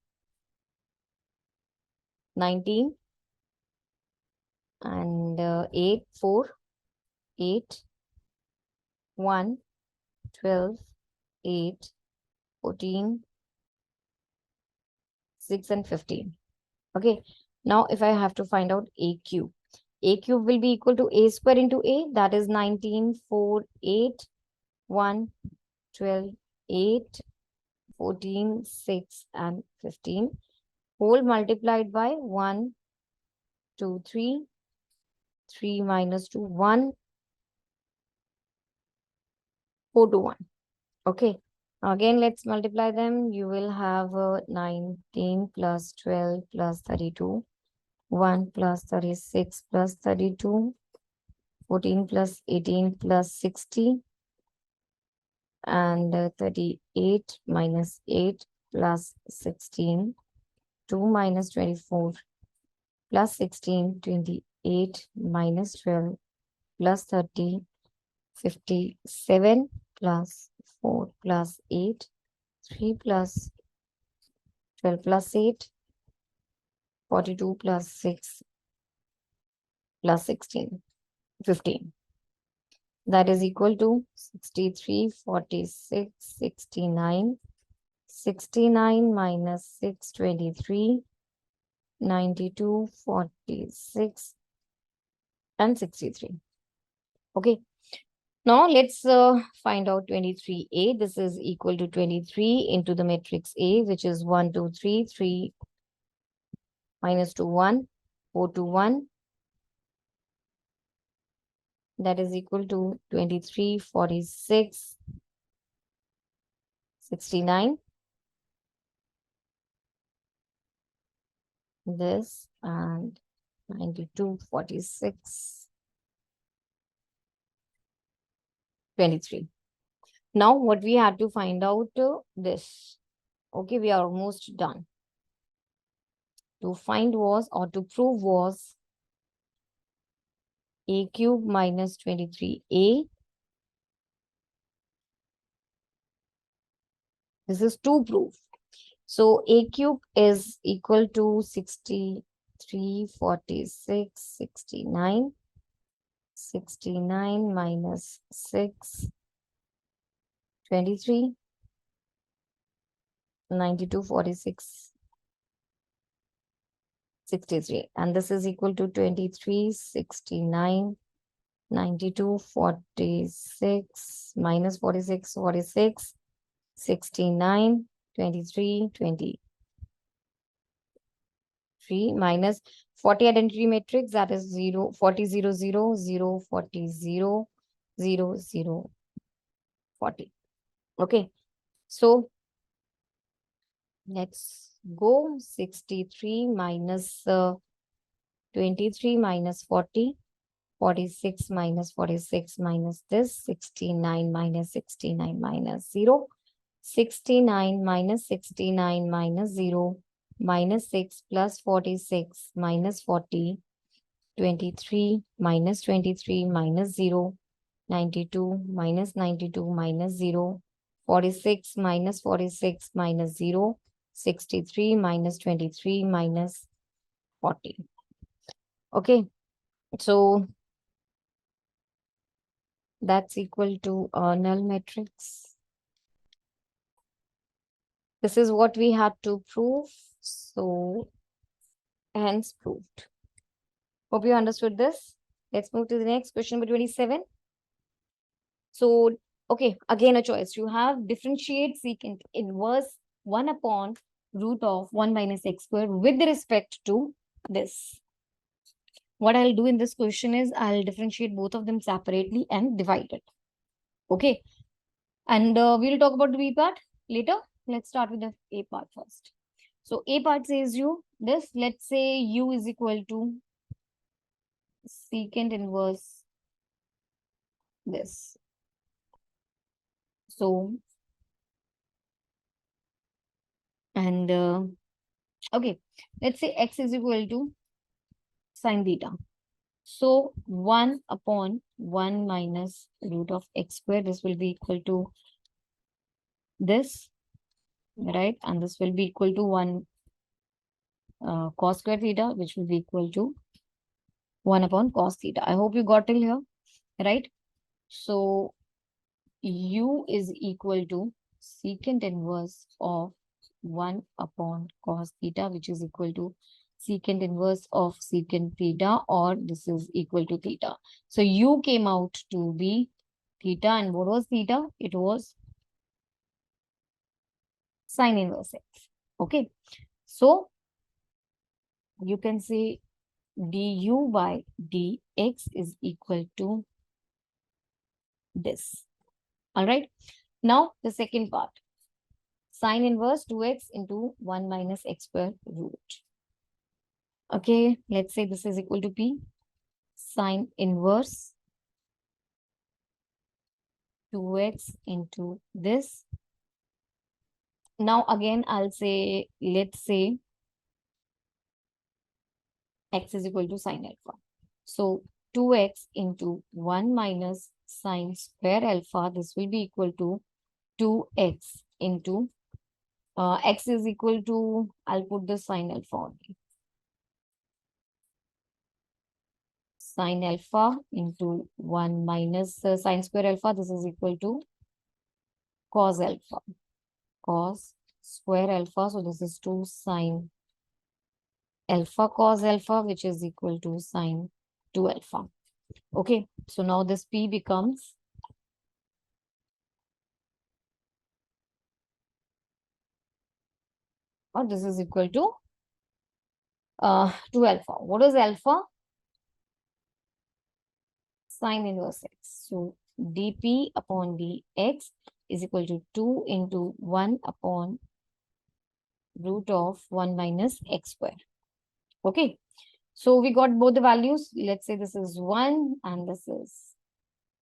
19 and 8, 4, 8, 1, 12, 8, 14, 6 and 15. Okay, now if I have to find out a cube will be equal to a square into a, that is 19, 4, 8, 1, 12, 8, 14, 6 and 15 whole multiplied by 1, 2, 3, 3 minus 2, 1, 4 to 1. Okay, again let's multiply them. You will have 19 plus 12 plus 32, 1 plus 36 plus 32, 14 plus 18 plus 60, and 38 minus 8 plus 16, 2 minus 24 plus 16, 28 minus 12 plus 30, 57 plus 4 plus 8, 3 plus 12 plus 8, 42 plus 6 plus 16, 15. That is equal to 63, 46, 69, 69 minus 6, 23, 92, 46, and 63. Okay. Now let's find out 23A. This is equal to 23 into the matrix A, which is 1, 2, 3, 3 minus 2, 1, 4 to 1. That is equal to 23, 46, 69. This and 92, 46, 23. Now what we had to find out this. Okay, we are almost done. To find was or to prove was a cube minus 23a. This is to prove. So a cube is equal to 63, 46, 69. 69 minus 6, 23, 92, 46, 63. And this is equal to 23, 69, 92, 46, minus 46, 46, 69, 23, 23, minus 40 identity matrix, that is 0, 40, 0, 0, 0, 40, 0, 0, 0, 40. Okay, so let's go. 63 minus 23 minus 40. 46 minus 46 minus this, 69 minus 69 minus 0, 69 minus 69 minus 0, minus 6 plus 46 minus 40, 23 minus 23 minus 0, 92 minus 92 minus 0, 46 minus 46 minus 0, 63 minus 23 minus 40. Okay, so that's equal to null matrix. This is what we had to prove. So hence proved. Hope you understood this. Let's move to the next question number 27. So, okay, again a choice. You have differentiate secant inverse 1 upon root of 1 minus x squared with respect to this. What I'll do in this question is I'll differentiate both of them separately and divide it. Okay. And we'll talk about the B part later. Let's start with the A part first. So A part says you this, let's say u is equal to secant inverse this. So, and okay, let's say x is equal to sine theta. So 1 upon 1 minus root of x squared, this will be equal to this, right? And this will be equal to 1 cos square theta, which will be equal to 1 upon cos theta. I hope you got till here, right? So u is equal to secant inverse of 1 upon cos theta, which is equal to secant inverse of secant theta, or this is equal to theta. So u came out to be theta, and what was theta? It was sine inverse x. Okay, so you can say du by dx is equal to this. All right, now the second part. Sine inverse 2x into 1 minus x square root. Okay, let's say this is equal to P. Sine inverse 2x into this. Now again, I'll say, let's say x is equal to sine alpha. So 2x into 1 minus sine square alpha, this will be equal to 2x into x is equal to, I'll put the sine alpha only. Sine alpha into 1 minus sine square alpha, this is equal to cos alpha. Cos square alpha, so this is 2 sine alpha cos alpha, which is equal to sine 2 alpha. Okay, so now this P becomes this is equal to 2 alpha. What is alpha? Sine inverse x. So dp upon dx is equal to 2 into 1 upon root of 1 minus x square. Okay, so we got both the values. Let's say this is 1 and this is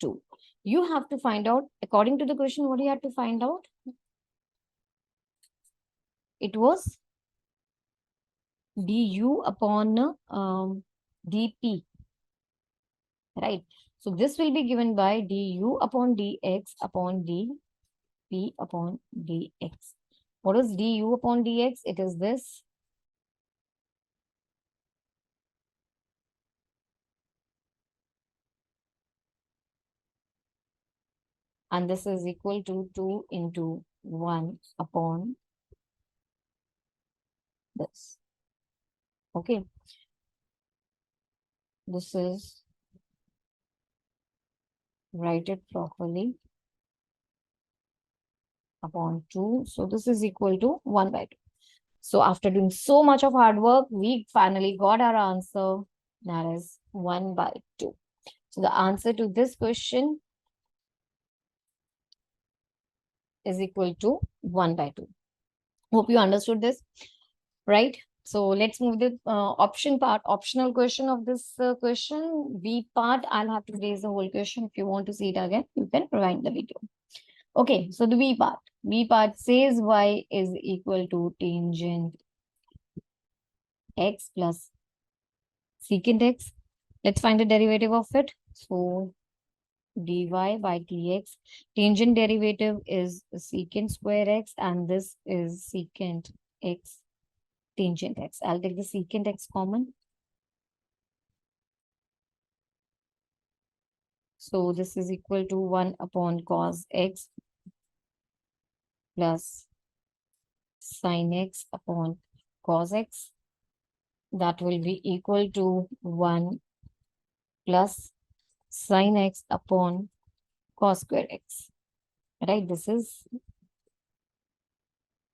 2. You have to find out, according to the question, what you had to find out? It was du upon dp, right? So this will be given by du upon dx upon dp upon dx. What is du upon dx? It is this. And this is equal to 2 into 1 upon this. Okay. This is write it properly, upon 2. So this is equal to 1 by 2. So after doing so much of hard work, we finally got our answer. That is 1 by 2. So the answer to this question is equal to 1 by 2. Hope you understood this, right? So let's move the optional question of this question. B part, I'll have to raise the whole question. If you want to see it again, you can rewind the video. Okay, so the B part. B part says y is equal to tangent x plus secant x. Let's find the derivative of it. So dy by dx. Tangent derivative is secant square x, and this is secant x tangent x. I'll take the secant x common. So this is equal to 1 upon cos x plus sin x upon cos x. That will be equal to 1 plus sin x upon cos square x. Right? This is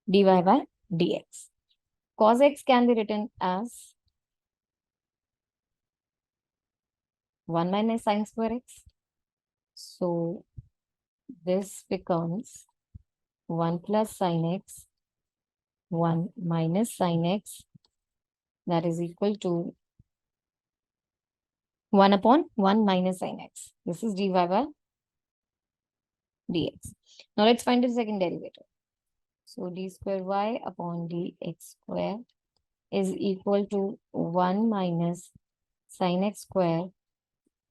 dy by dx. Cos x can be written as 1 minus sin square x. So this becomes 1 plus sin x, 1 minus sin x, that is equal to 1 upon 1 minus sin x. This is dy by dx. Now let's find the second derivative. So d square y upon dx square is equal to 1 minus sin x square,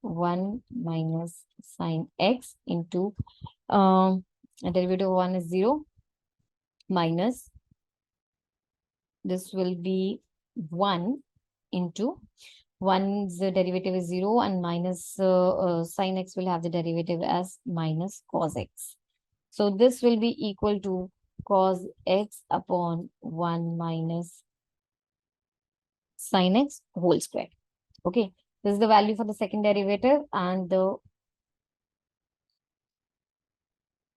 1 minus sin x into a derivative of 1 is 0 minus this will be 1 into 1's derivative is 0 and minus sin x will have the derivative as minus cos x. So this will be equal to cos x upon 1 minus sin x whole square. Okay, this is the value for the second derivative and the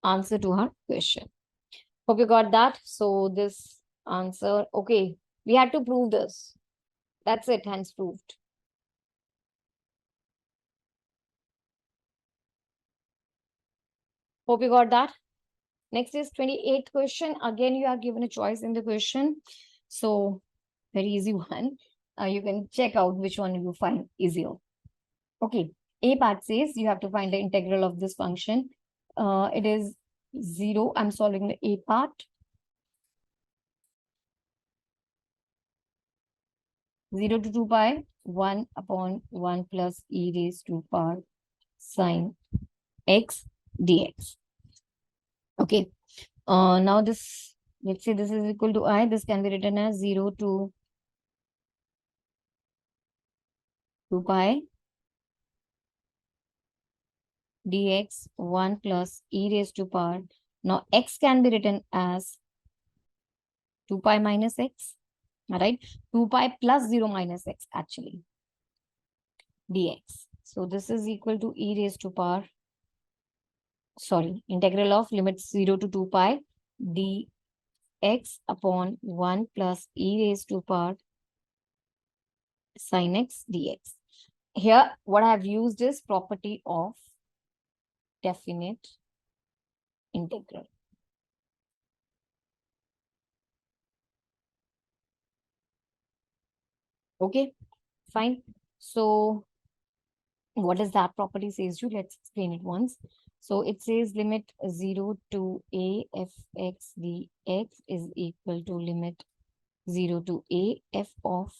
answer to her question. Hope you got that. So this answer, okay, we had to prove this. That's it, hence proved. Hope you got that. Next is 28th question. Again, you are given a choice in the question. So very easy one. You can check out which one you find easier. Okay, A part says you have to find the integral of this function. It is 0. I'm solving the A part. 0 to 2 pi, 1 upon 1 plus e raised to power sine x dx. Okay, now this, let's say this is equal to I. This can be written as 0 to 2 pi dx 1 plus e raised to power. Now x can be written as 2 pi minus x. All right, 2 pi plus 0 minus x actually dx. So this is equal to e raised to power, sorry, integral of limits 0 to 2 pi dx upon 1 plus e raised to power sin x dx. Here, what I have used is property of definite integral. Okay, fine. So what does that property says you? Let's explain it once. So it says limit 0 to a f x dx is equal to limit 0 to a f of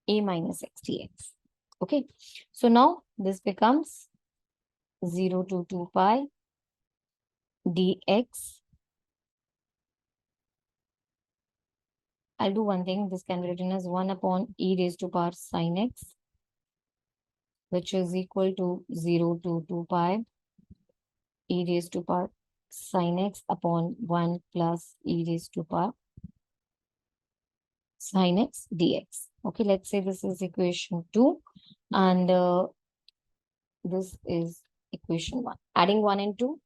a minus x dx. Okay, so now this becomes 0 to 2 pi dx. I'll do one thing. This can be written as 1 upon e raised to power sin x, which is equal to 0 to 2 pi e raised to power sin x upon 1 plus e raised to power sin x dx. Okay, let's say this is equation 2 and This is equation 1. Adding 1 and 2.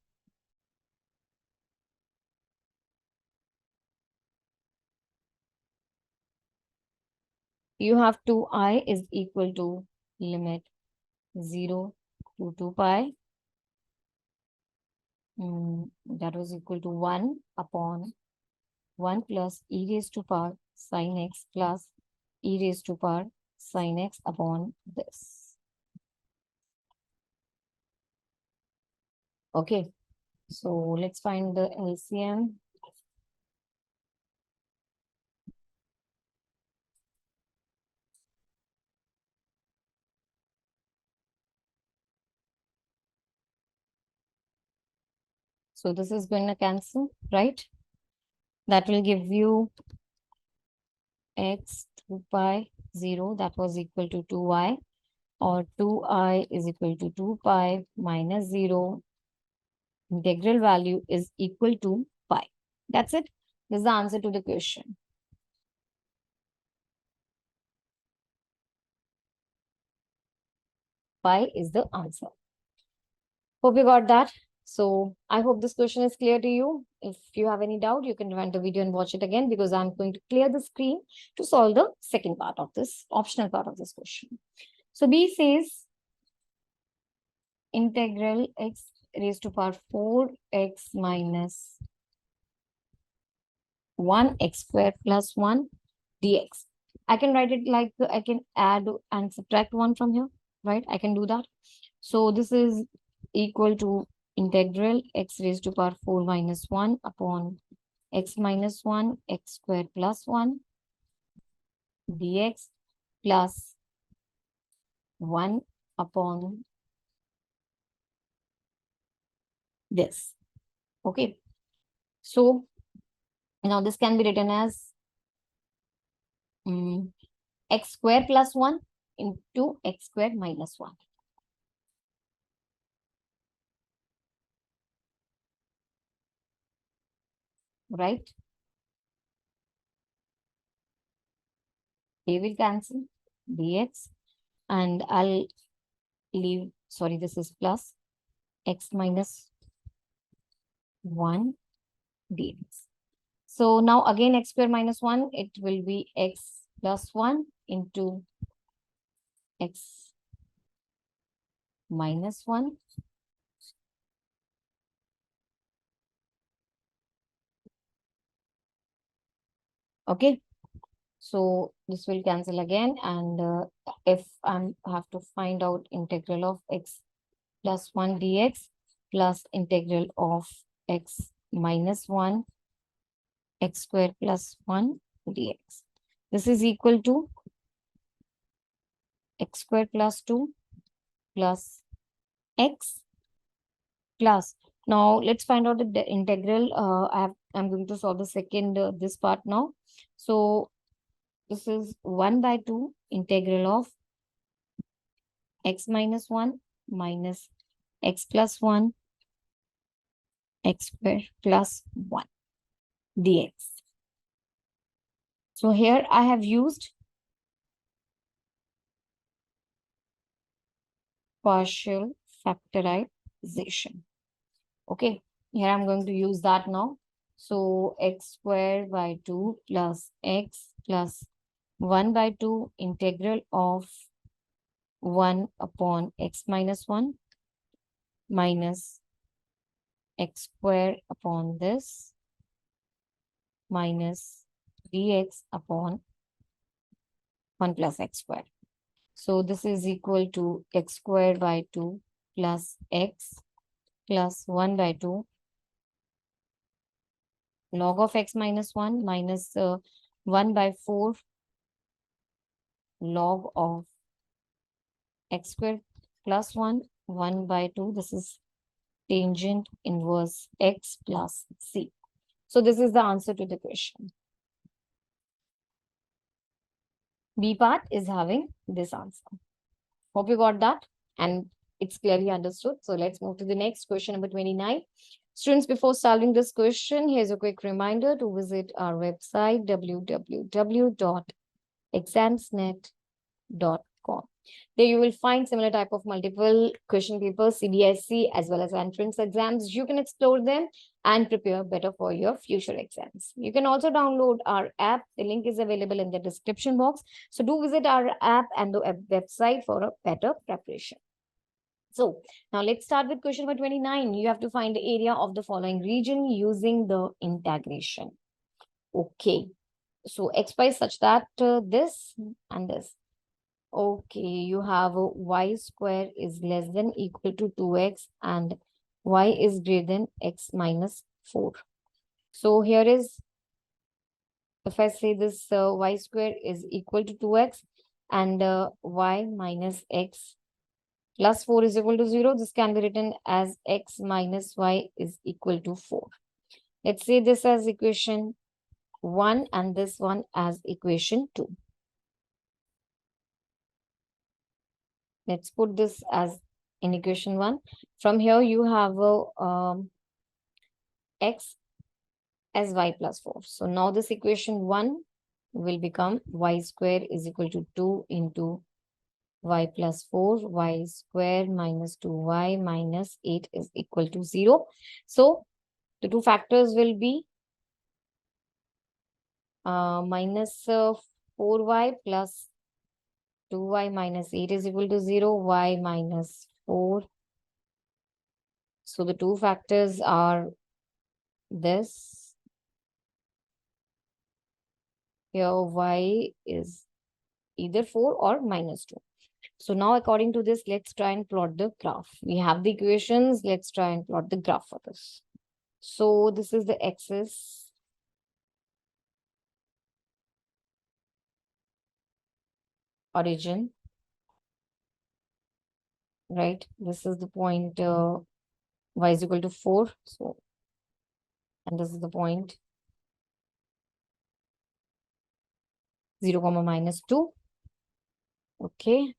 You have 2I is equal to limit 0 to 2 pi. That was equal to 1 upon 1 plus e raised to power sin x plus e raised to power sin x upon this. Okay, so let's find the LCM. So this is going to cancel, right? That will give you x 2 pi 0, that was equal to 2y, or 2I is equal to 2 pi minus 0. Integral value is equal to pi. That's it. This is the answer to the question. Pi is the answer. Hope you got that. So I hope this question is clear to you. If you have any doubt, you can rewind the video and watch it again, because I'm going to clear the screen to solve the second part of this, optional part of this question. So B says integral x raised to power 4x minus 1x square plus 1 dx. I can write it like I can add and subtract 1 from here, right? I can do that. So this is equal to integral x raised to power 4 minus 1 upon x minus 1 x square plus 1 dx plus 1 upon this. Okay. So now this can be written as x square plus 1 into x square minus 1. Right? They will cancel dx, and I'll leave, sorry, this is plus x minus 1 dx. So now again x square minus 1, it will be x plus 1 into x minus 1. Okay. So this will cancel again, and if I have to find out integral of x plus 1 dx plus integral of x minus 1 x square plus 1 dx. This is equal to x square plus 2 plus x plus. Now let's find out the integral. I'm going to solve the second, this part now. So this is 1 by 2 integral of x minus 1 minus x plus 1 x square plus 1 dx. So here I have used partial factorization. Okay, here I'm going to use that now. So x square by 2 plus x plus 1 by 2 integral of 1 upon x minus 1 minus x square upon this minus dx upon 1 plus x square. So this is equal to x square by 2 plus x plus 1 by 2 log of x minus 1 minus 1 by 4 log of x square plus 1, 1 by 2. This is tangent inverse x plus c. So this is the answer to the question. B part is having this answer. Hope you got that and it's clearly understood. So let's move to the next question, number 29. Students, before solving this question, here's a quick reminder to visit our website www.examsnet.com. There you will find similar type of multiple question papers, CBSE as well as entrance exams. You can explore them and prepare better for your future exams. You can also download our app. The link is available in the description box. So do visit our app and the website for a better preparation. So now let's start with question number 29. You have to find the area of the following region using the integration. Okay. So x y such that this and this. Okay, you have y square is less than equal to 2x and y is greater than x minus 4. So here is, if I say this y square is equal to 2x and y minus x plus 4 is equal to 0, this can be written as x minus y is equal to 4. Let's say this as equation 1 and this one as equation 2. Let's put this as in equation 1. From here, you have x as y plus 4. So now this equation 1 will become y square is equal to 2 into y plus 4, y square minus 2y minus 8 is equal to 0. So the two factors will be minus 4y plus 2y minus 8 is equal to 0, y minus 4. So the two factors are this. Here y is either 4 or minus 2. So now according to this, let's try and plot the graph. We have the equations. Let's try and plot the graph for this. So this is the axis. Origin. Right. This is the point y is equal to 4. So, and this is the point 0 comma minus 2. Okay.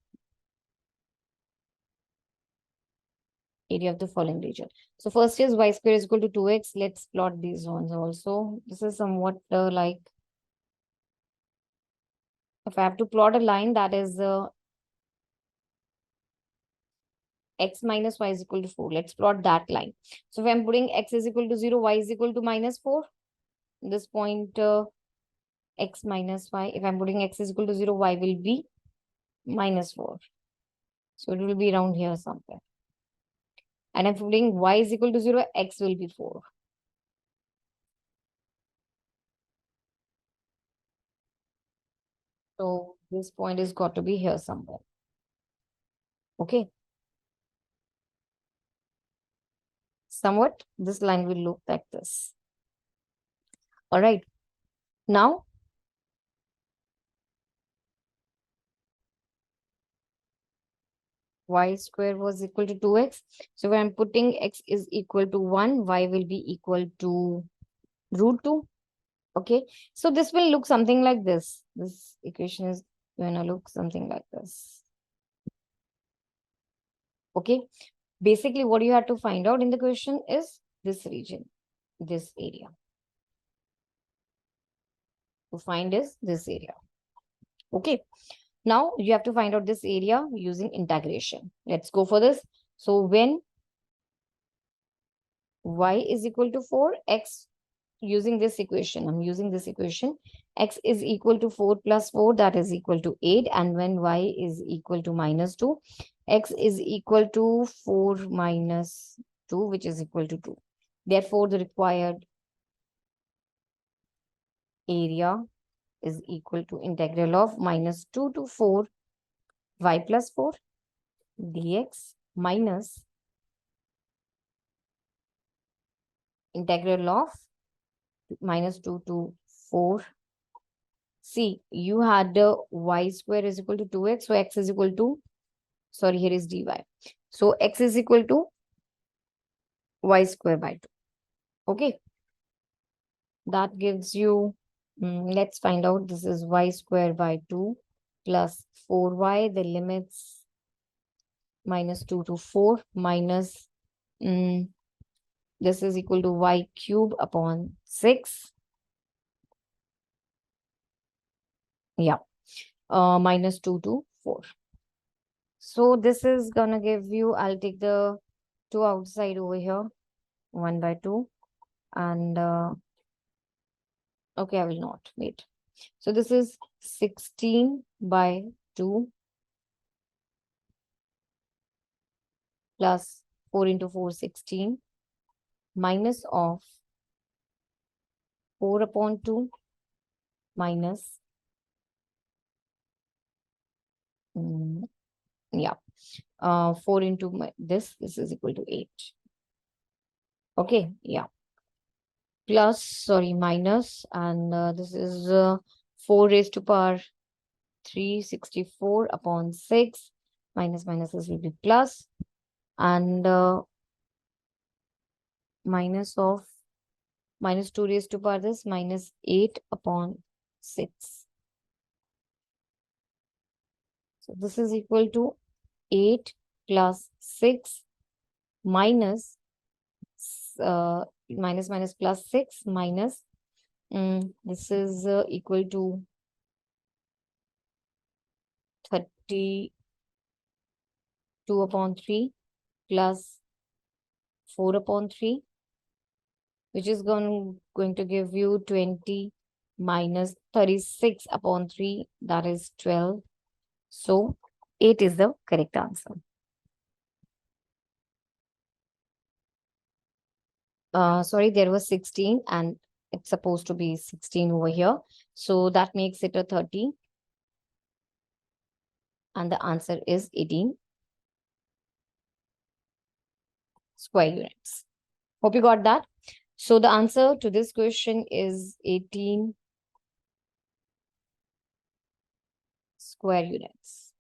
Area of the following region. So first is y square is equal to 2x. Let's plot these ones also. This is somewhat like, if I have to plot a line that is x minus y is equal to 4. Let's plot that line. So if I'm putting x is equal to 0, y is equal to minus 4. This point x minus y. If I'm putting x is equal to 0, y will be minus 4. So it will be around here somewhere. And if I'm putting y is equal to 0, x will be 4. So this point is got to be here somewhere. Okay. Somewhat this line will look like this. All right. Now, y square was equal to 2x. So when I'm putting x is equal to 1, y will be equal to root 2. Okay. So this will look something like this. This equation is going to look something like this. Okay. Basically, what you have to find out in the question is this region, this area. To find is this area. Okay. Now you have to find out this area using integration. Let's go for this. So when y is equal to 4, x using this equation, I'm using this equation, x is equal to 4 plus 4, that is equal to 8. And when y is equal to minus 2, x is equal to 4 minus 2, which is equal to 2. Therefore, the required area is equal to integral of minus 2 to 4 y plus 4 dx minus integral of minus 2 to 4. See, you had y square is equal to 2x. So x is equal to, sorry, here is dy. So x is equal to y square by 2. Okay. That gives you, let's find out. This is y square by 2 plus 4y. The limits minus 2 to 4 minus, this is equal to y cube upon 6. Yeah. Minus 2 to 4. So this is gonna give you, I'll take the 2 outside over here, 1 by 2. And okay, I will not. Wait. So this is 16 by 2 plus 4 into 4, 16, minus of 4 upon 2 minus, mm, yeah, 4 into this is equal to 8. Okay, yeah. Plus, sorry, minus, and this is 4 raised to power 364 upon 6. Minus this will be plus, and minus of minus 2 raised to power this minus 8 upon 6. So this is equal to 8 plus 6 minus minus plus 6 minus, this is equal to 32 upon 3 plus 4 upon 3, which is going to give you 20 minus 36 upon 3, that is 12. So 8 is the correct answer. Sorry, there was 16 and it's supposed to be 16 over here. So that makes it a 30. And the answer is 18 square units. Hope you got that. So the answer to this question is 18 square units.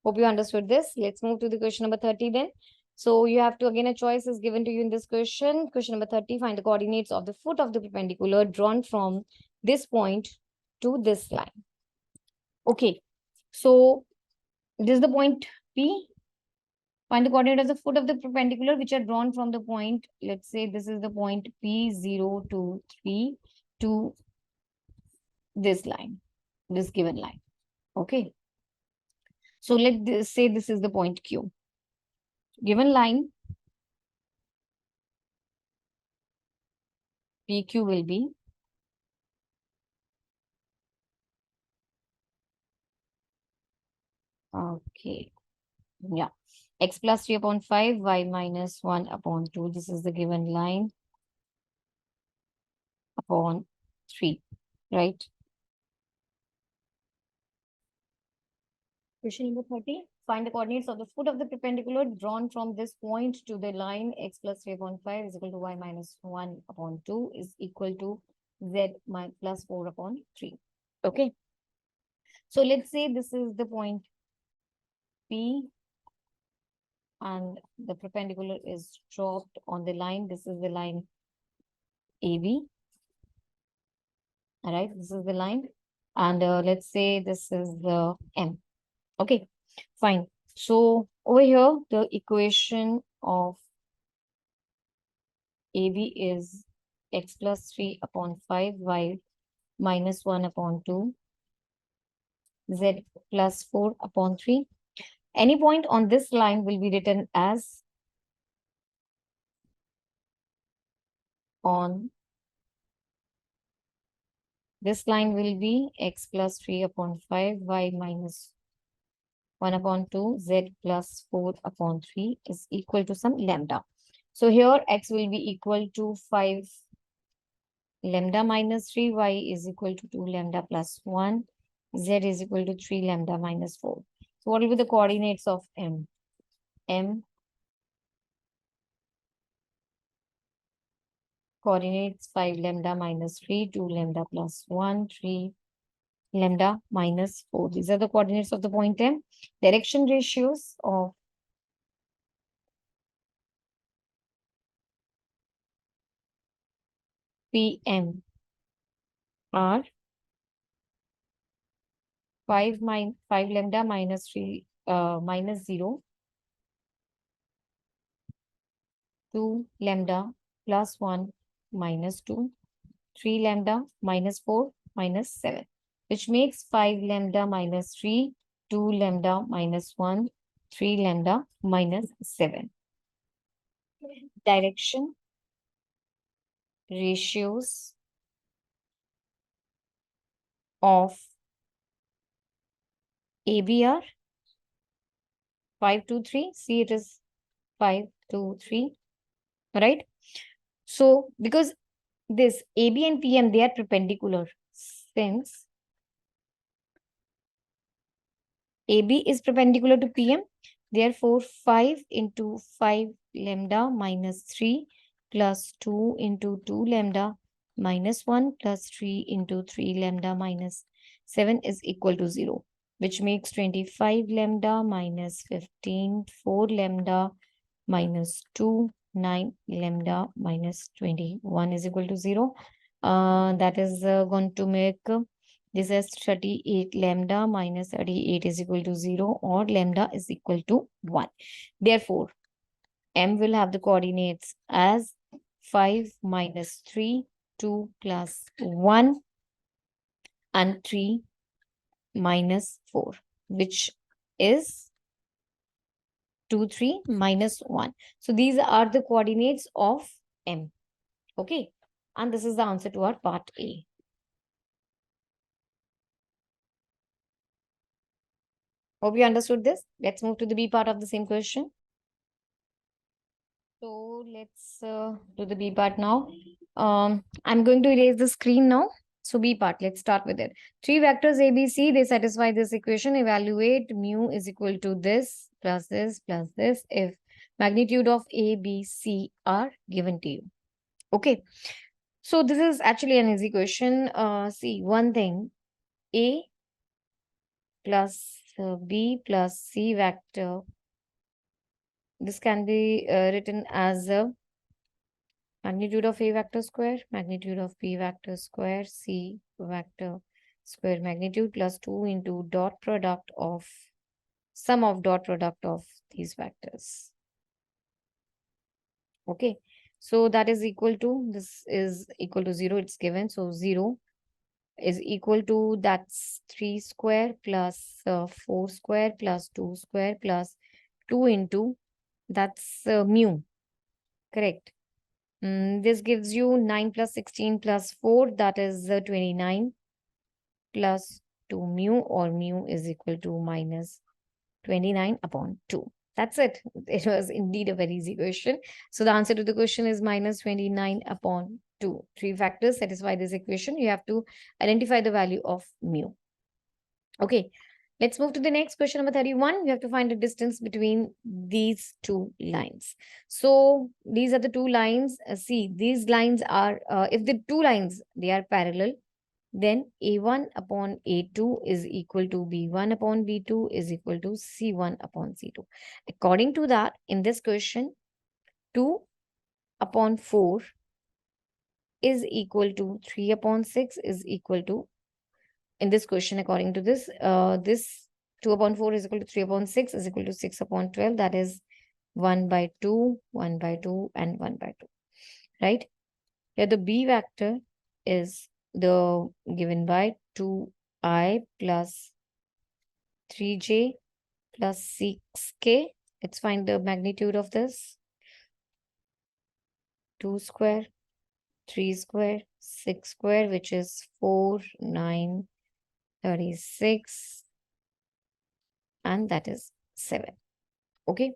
Hope you understood this. Let's move to the question number 30 then. So you have to, again, a choice is given to you in this question. Question number 30, find the coordinates of the foot of the perpendicular drawn from this point to this line. Okay, so this is the point P. Find the coordinate of the foot of the perpendicular which are drawn from the point, let's say this is the point P0 to 3 to this line, this given line. Okay. So let's say this is the point Q. Given line PQ will be okay. Yeah. X plus 3 upon 5, y minus 1 upon 2. This is the given line upon 3, right? Question number 30. Find the coordinates of the foot of the perpendicular drawn from this point to the line x plus 3 upon 5 is equal to y minus 1 upon 2 is equal to z plus 4 upon 3. Okay. So let's say this is the point P and the perpendicular is dropped on the line. This is the line AB. All right, this is the line. And let's say this is the M. Okay, fine. So over here, the equation of AB is x plus 3 upon 5, y minus 1 upon 2, z plus 4 upon 3. Any point on this line will be written as on this line will be x plus 3 upon 5, y minus 1 upon 2, z plus 4 upon 3 is equal to some lambda. So here x will be equal to 5 lambda minus 3, y is equal to 2 lambda plus 1, z is equal to 3 lambda minus 4. So what will be the coordinates of M? M coordinates 5 lambda minus 3, 2 lambda plus 1, 3 lambda minus 4. These are the coordinates of the point M. Direction ratios of PM are 5 lambda minus 3 minus 0, 2 lambda plus 1 minus 2, 3 lambda minus 4 minus 7, which makes 5 lambda minus 3 2 lambda minus 1, 3 lambda minus 7. Direction, ratios of ABR 5 to 3. See, it is 5 to 3, right? So, because this AB and PM, they are perpendicular. Since AB is perpendicular to PM, therefore 5 into 5 lambda minus 3 plus 2 into 2 lambda minus 1 plus 3 into 3 lambda minus 7 is equal to 0, which makes 25 lambda minus 15, 4 lambda minus 2, 9 lambda minus 21 is equal to 0. That is going to make this as 38 lambda minus 38 is equal to 0, or lambda is equal to 1. Therefore, M will have the coordinates as 5 minus 3, 2 plus 1, and 3 minus 4, which is 2, 3 minus 1. So these are the coordinates of M. Okay. And this is the answer to our part A. Hope you understood this. Let's move to the B part of the same question. So let's do the B part now. I'm going to erase the screen now. So B part, let's start with it. Three vectors A, B, C, they satisfy this equation. Evaluate mu is equal to this plus this plus this if magnitude of A, B, C are given to you. Okay. So this is actually an easy question. See, one thing, A plus B plus C vector. This can be written as a magnitude of A vector square, magnitude of B vector square, C vector square magnitude plus 2 into dot product of sum of dot product of these vectors. Okay. So that is equal to, this is equal to 0. It's given. So 0 is equal to, that's 3 square plus 4 square plus 2 square plus 2 into, that's mu. Correct. This gives you 9 plus 16 plus 4, that is 29 plus 2 mu, or mu is equal to minus 29 upon 2. That's it. It was indeed a very easy question. So the answer to the question is minus 29 upon 2. Three factors satisfy this equation. You have to identify the value of mu. Okay. Let's move to the next question, number 31. We have to find the distance between these two lines. So these are the two lines. See, these lines are, if the two lines, they are parallel, then A1 upon A2 is equal to B1 upon B2 is equal to C1 upon C2. According to that, in this question, 2 upon 4 is equal to 3 upon 6 is equal to, in this question, according to this, this 2 upon 4 is equal to 3 upon 6 is equal to 6 upon 12. That is 1 by 2, 1 by 2, and 1 by 2, right? Here the B vector is the given by 2I plus 3J plus 6K. Let's find the magnitude of this. 2 square, 3 square, 6 square, which is 4, 9, 36, and that is 7. Okay.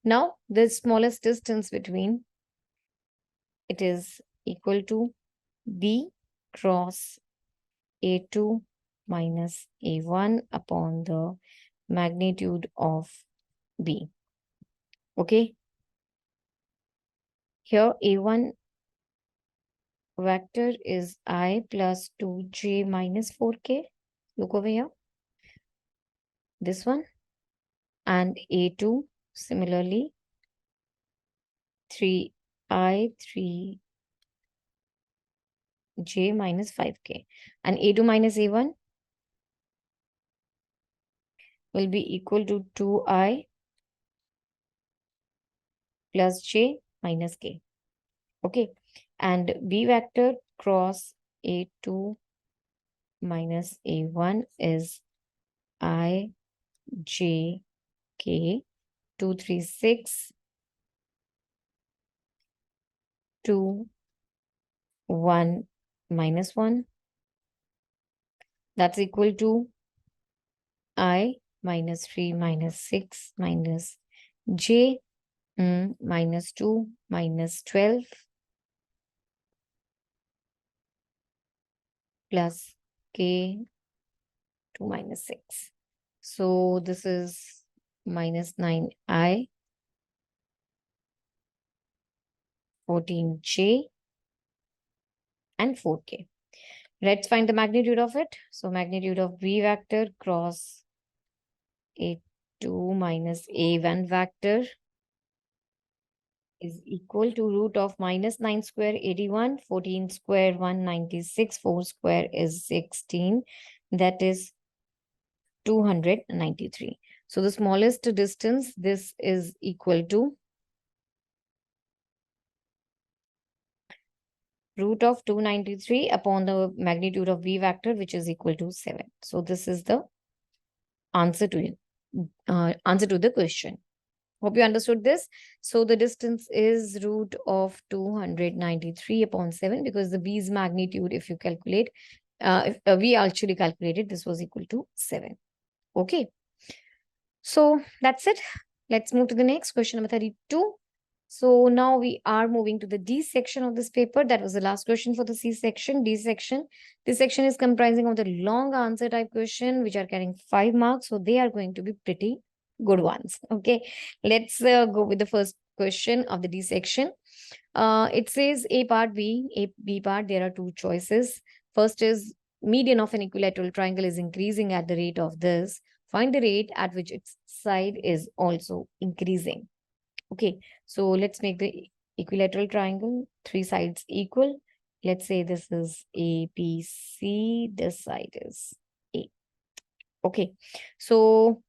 Now, the smallest distance between, it is equal to B cross A2 minus A1 upon the magnitude of B. Okay. Here A1 vector is I plus 2J minus 4K. Look over here. This one. And A2 similarly 3I 3J minus 5K. And A2 minus A1 will be equal to 2I plus J minus K. Okay. And B vector cross A2 minus A1 is I j k 236 2 1 minus 1. That's equal to I minus 3 minus 6 minus j minus 2 minus 12 plus k 2 minus 6. So this is minus 9i 14j and 4k. Let's find the magnitude of it. So magnitude of b vector cross a2 minus a1 vector is equal to root of minus 9 square 81, 14 square 196, 4 square is 16. That is 293. So the smallest distance, this is equal to root of 293 upon the magnitude of v vector, which is equal to 7. So this is the answer to it. Answer to the question. Hope you understood this. So the distance is root of 293 upon 7 because the b's magnitude, if you calculate, if we actually calculated, this was equal to 7. Okay. So that's it. Let's move to the next question, number 32. So now we are moving to the D section of this paper. That was the last question for the C section. D section. This section is comprising of the long answer type question, which are carrying 5 marks. So they are going to be pretty good ones. Okay. Let's go with the first question of the D section. It says A part B, A B part. There are two choices. First is median of an equilateral triangle is increasing at the rate of this. Find the rate at which its side is also increasing. Okay, so let's make the equilateral triangle, 3 sides equal. Let's say this is A, B, C, this side is A. Okay, so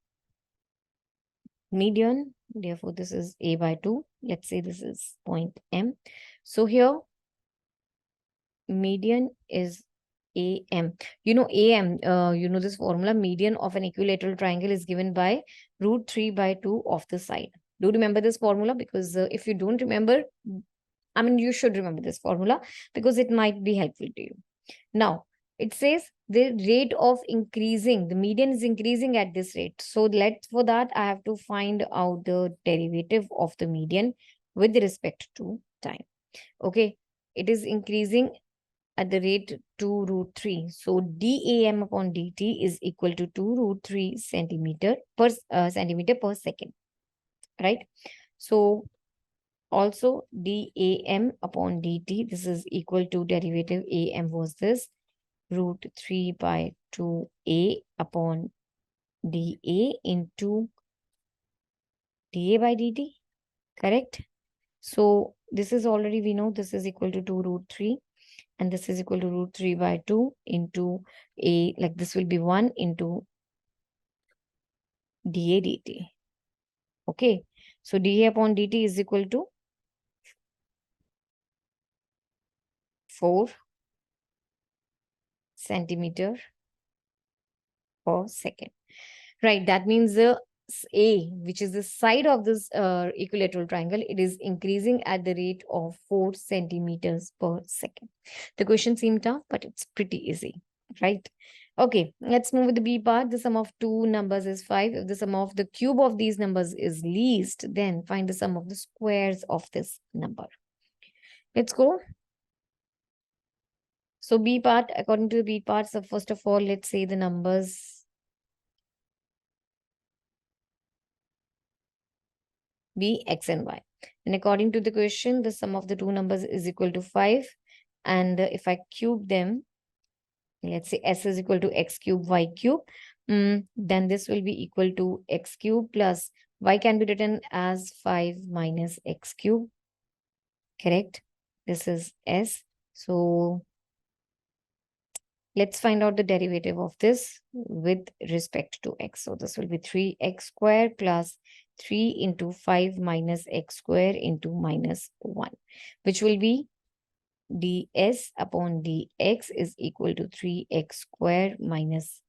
median, therefore this is A by 2. Let's say this is point M. So here, median is AM. AM, this formula, median of an equilateral triangle is given by root 3 by 2 of the side. Do remember this formula, because if you don't remember, I mean, you should remember this formula because it might be helpful to you. Now, it says the rate of increasing, the median is increasing at this rate. So for that, I have to find out the derivative of the median with respect to time. Okay, it is increasing at the rate 2 root 3. So dAm upon dt is equal to 2 root 3 centimeter per second, right? So also dAm upon dt, this is equal to derivative am was this root 3 by 2a upon dA into dA by dt, correct? So this is already, we know this is equal to 2 root 3 and this is equal to root 3 by 2 into a, like this will be 1 into dA dt. Okay, so dA upon dt is equal to 4 centimeter per second. Right, that means the A, which is the side of this equilateral triangle, it is increasing at the rate of 4 centimeters per second. The question seemed tough, but it's pretty easy, right? Okay, let's move with the B part. The sum of two numbers is 5. If the sum of the cube of these numbers is least, then find the sum of the squares of this number. Let's go. So B part, according to the B part, so first of all, let's say the numbers B, X and Y. And according to the question, the sum of the two numbers is equal to 5. And if I cube them, let's say S is equal to X cube, Y cube, then this will be equal to X cube plus Y can be written as 5 minus X cube, correct? This is S. So let's find out the derivative of this with respect to X. So this will be 3x squared plus 3 into 5 minus x square into minus 1, which will be ds upon dx is equal to 3x square minus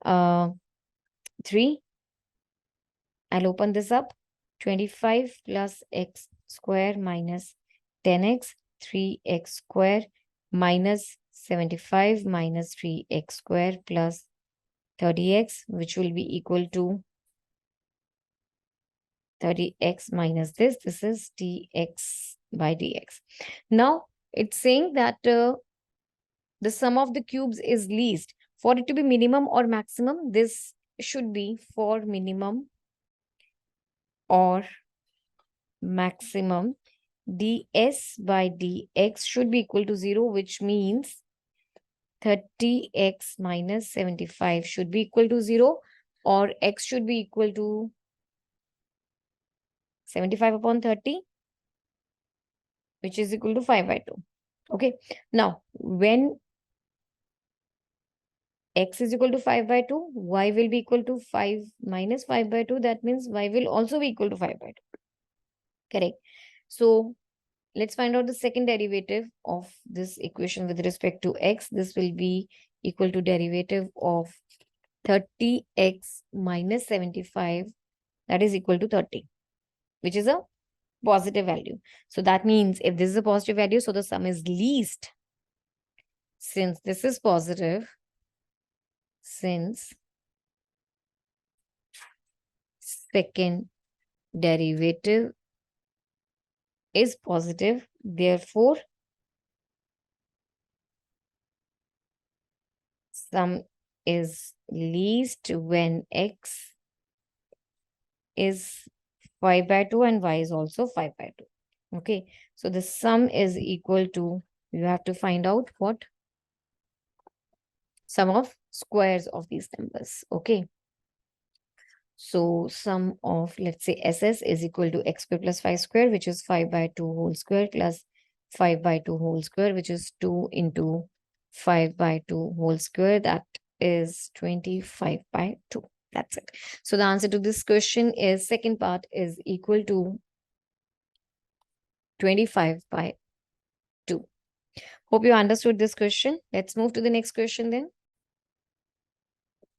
3 I'll open this up. 25 plus x square minus 10x, 3x square minus 75 minus 3x square plus 30x, which will be equal to 30x minus this. This is dx by dx. Now, it's saying that the sum of the cubes is least. For it to be minimum or maximum, this should be for minimum or maximum. ds by dx should be equal to 0, which means 30x minus 75 should be equal to 0, or x should be equal to 75 upon 30, which is equal to 5 by 2. Okay. Now, when x is equal to 5 by 2, y will be equal to 5 minus 5 by 2. That means y will also be equal to 5 by 2. Correct. So, let's find out the second derivative of this equation with respect to x. This will be equal to derivative of 30x minus 75, that is equal to 30, which is a positive value. So that means if this is a positive value, so the sum is least. Since this is positive, since second derivative is positive, therefore sum is least when x is 5 by 2 and y is also 5 by 2. Okay, so the sum is equal to, you have to find out what sum of squares of these numbers. Okay, so sum of, let's say, SS is equal to x square plus 5 square, which is 5 by 2 whole square, plus 5 by 2 whole square, which is 2 into 5 by 2 whole square. That is 25 by 2. That's it. So the answer to this question is, second part is equal to 25 by 2. Hope you understood this question. Let's move to the next question then.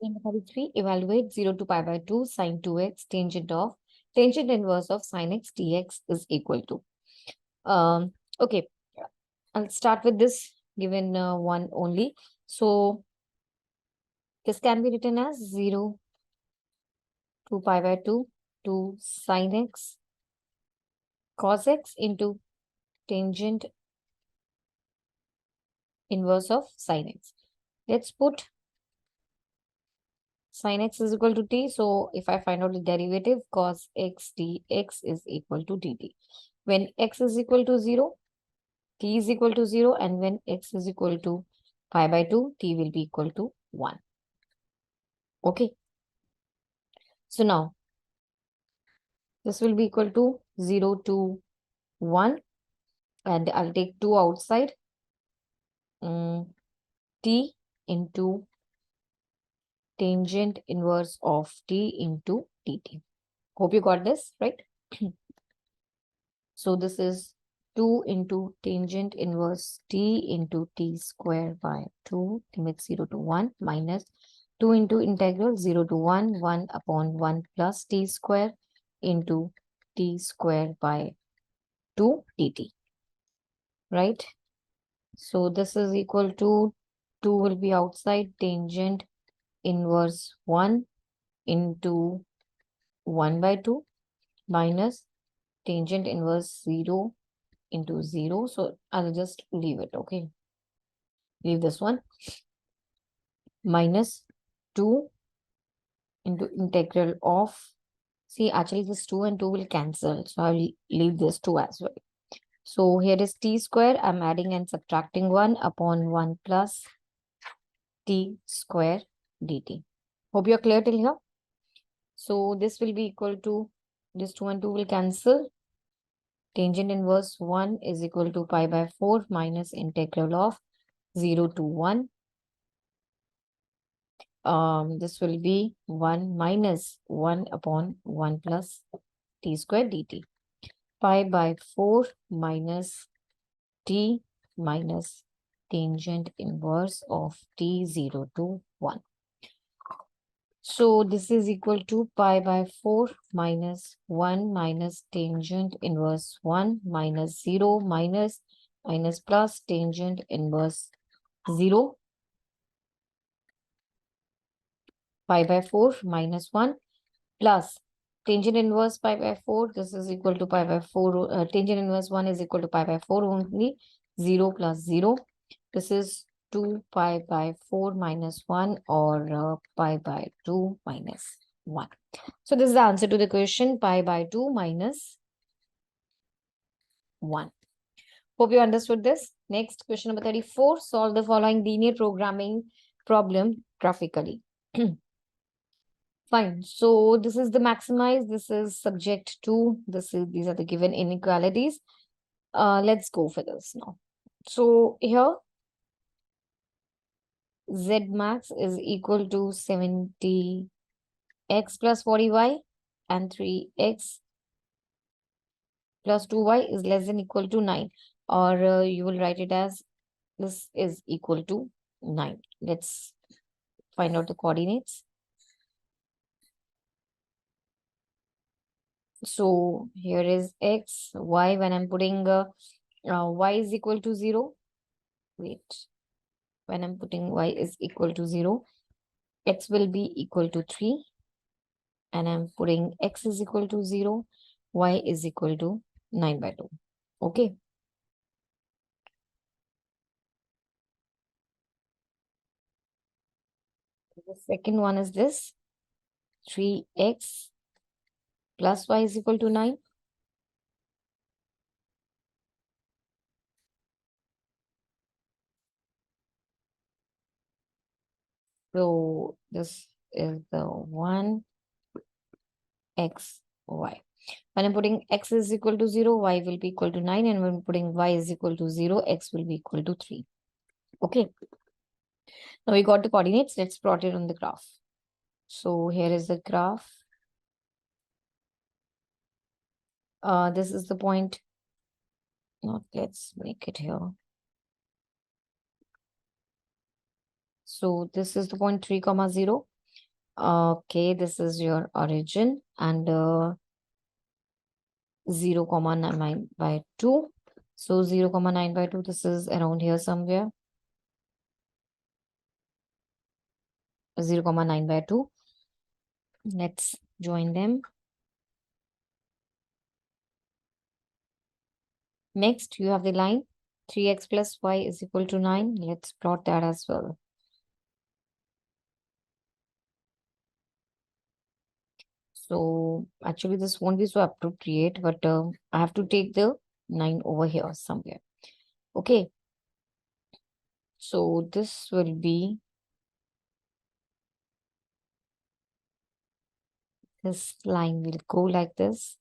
Number 33, evaluate 0 to pi by 2 sine 2x tangent inverse of sine x dx is equal to. Okay, I'll start with this given one only. So this can be written as 0 to pi by 2 to sine x cos x into tangent inverse of sine x. Let's put sin x is equal to t. So if I find out the derivative, cos x dx is equal to dt. When x is equal to 0, t is equal to 0. And when x is equal to pi by 2, t will be equal to 1. Okay. So now, this will be equal to 0 to 1. And I'll take 2 outside. T into tangent inverse of t into dt. Hope you got this, right? So this is 2 into tangent inverse t into t square by 2, limit 0 to 1, minus 2 into integral 0 to 1, 1 upon 1 plus t square into t square by 2 dt. Right? So this is equal to 2 will be outside, tangent inverse 1 into 1 by 2 minus tangent inverse 0 into 0. So I'll just leave it. Okay. Leave this one. Minus 2 into integral of, see, actually this 2 and 2 will cancel. So I'll leave this 2 as well. So here is t square. I'm adding and subtracting 1 upon 1 plus t square dt. Hope you're clear till here. So this will be equal to, this 2 and 2 will cancel. Tangent inverse 1 is equal to pi by 4 minus integral of 0 to 1. This will be 1 minus 1 upon 1 plus t square dt. Pi by 4 minus t minus tangent inverse of t 0 to 1. So this is equal to pi by 4 minus 1 minus tangent inverse 1 minus 0 minus plus tangent inverse 0. Pi by 4 minus 1 plus tangent inverse pi by 4. This is equal to pi by 4. Tangent inverse 1 is equal to pi by 4 only. 0 plus 0. This is 2 pi by 4 minus 1 or pi by 2 minus 1. So this is the answer to the question, pi by 2 minus 1. Hope you understood this. Next, question number 34. Solve the following linear programming problem graphically. Fine. So this is the maximize. This is subject to. These are the given inequalities. Let's go for this now. So here Z max is equal to 70x plus 40y and 3x plus 2y is less than equal to 9, or you will write it as this is equal to 9. Let's find out the coordinates. So here is x, y. When I'm putting y is equal to 0. Wait. When I'm putting y is equal to 0, x will be equal to 3. And I'm putting x is equal to 0, y is equal to 9 by 2. Okay. The second one is this 3x plus y is equal to 9. So this is the 1 x y. When I'm putting x is equal to 0, y will be equal to 9. And when I'm putting y is equal to 0, x will be equal to 3. Okay. Now we got the coordinates. Let's plot it on the graph. So here is the graph. This is the point. Not, let's make it here. So this is the point 3, 0. Okay, this is your origin, and 0, 9 by 2. So 0, 9 by 2, this is around here somewhere. 0, 9 by 2. Let's join them. Next, you have the line 3x plus y is equal to 9. Let's plot that as well. So actually, this won't be so appropriate, but I have to take the 9 over here somewhere. Okay. So this will be, this line will go like this.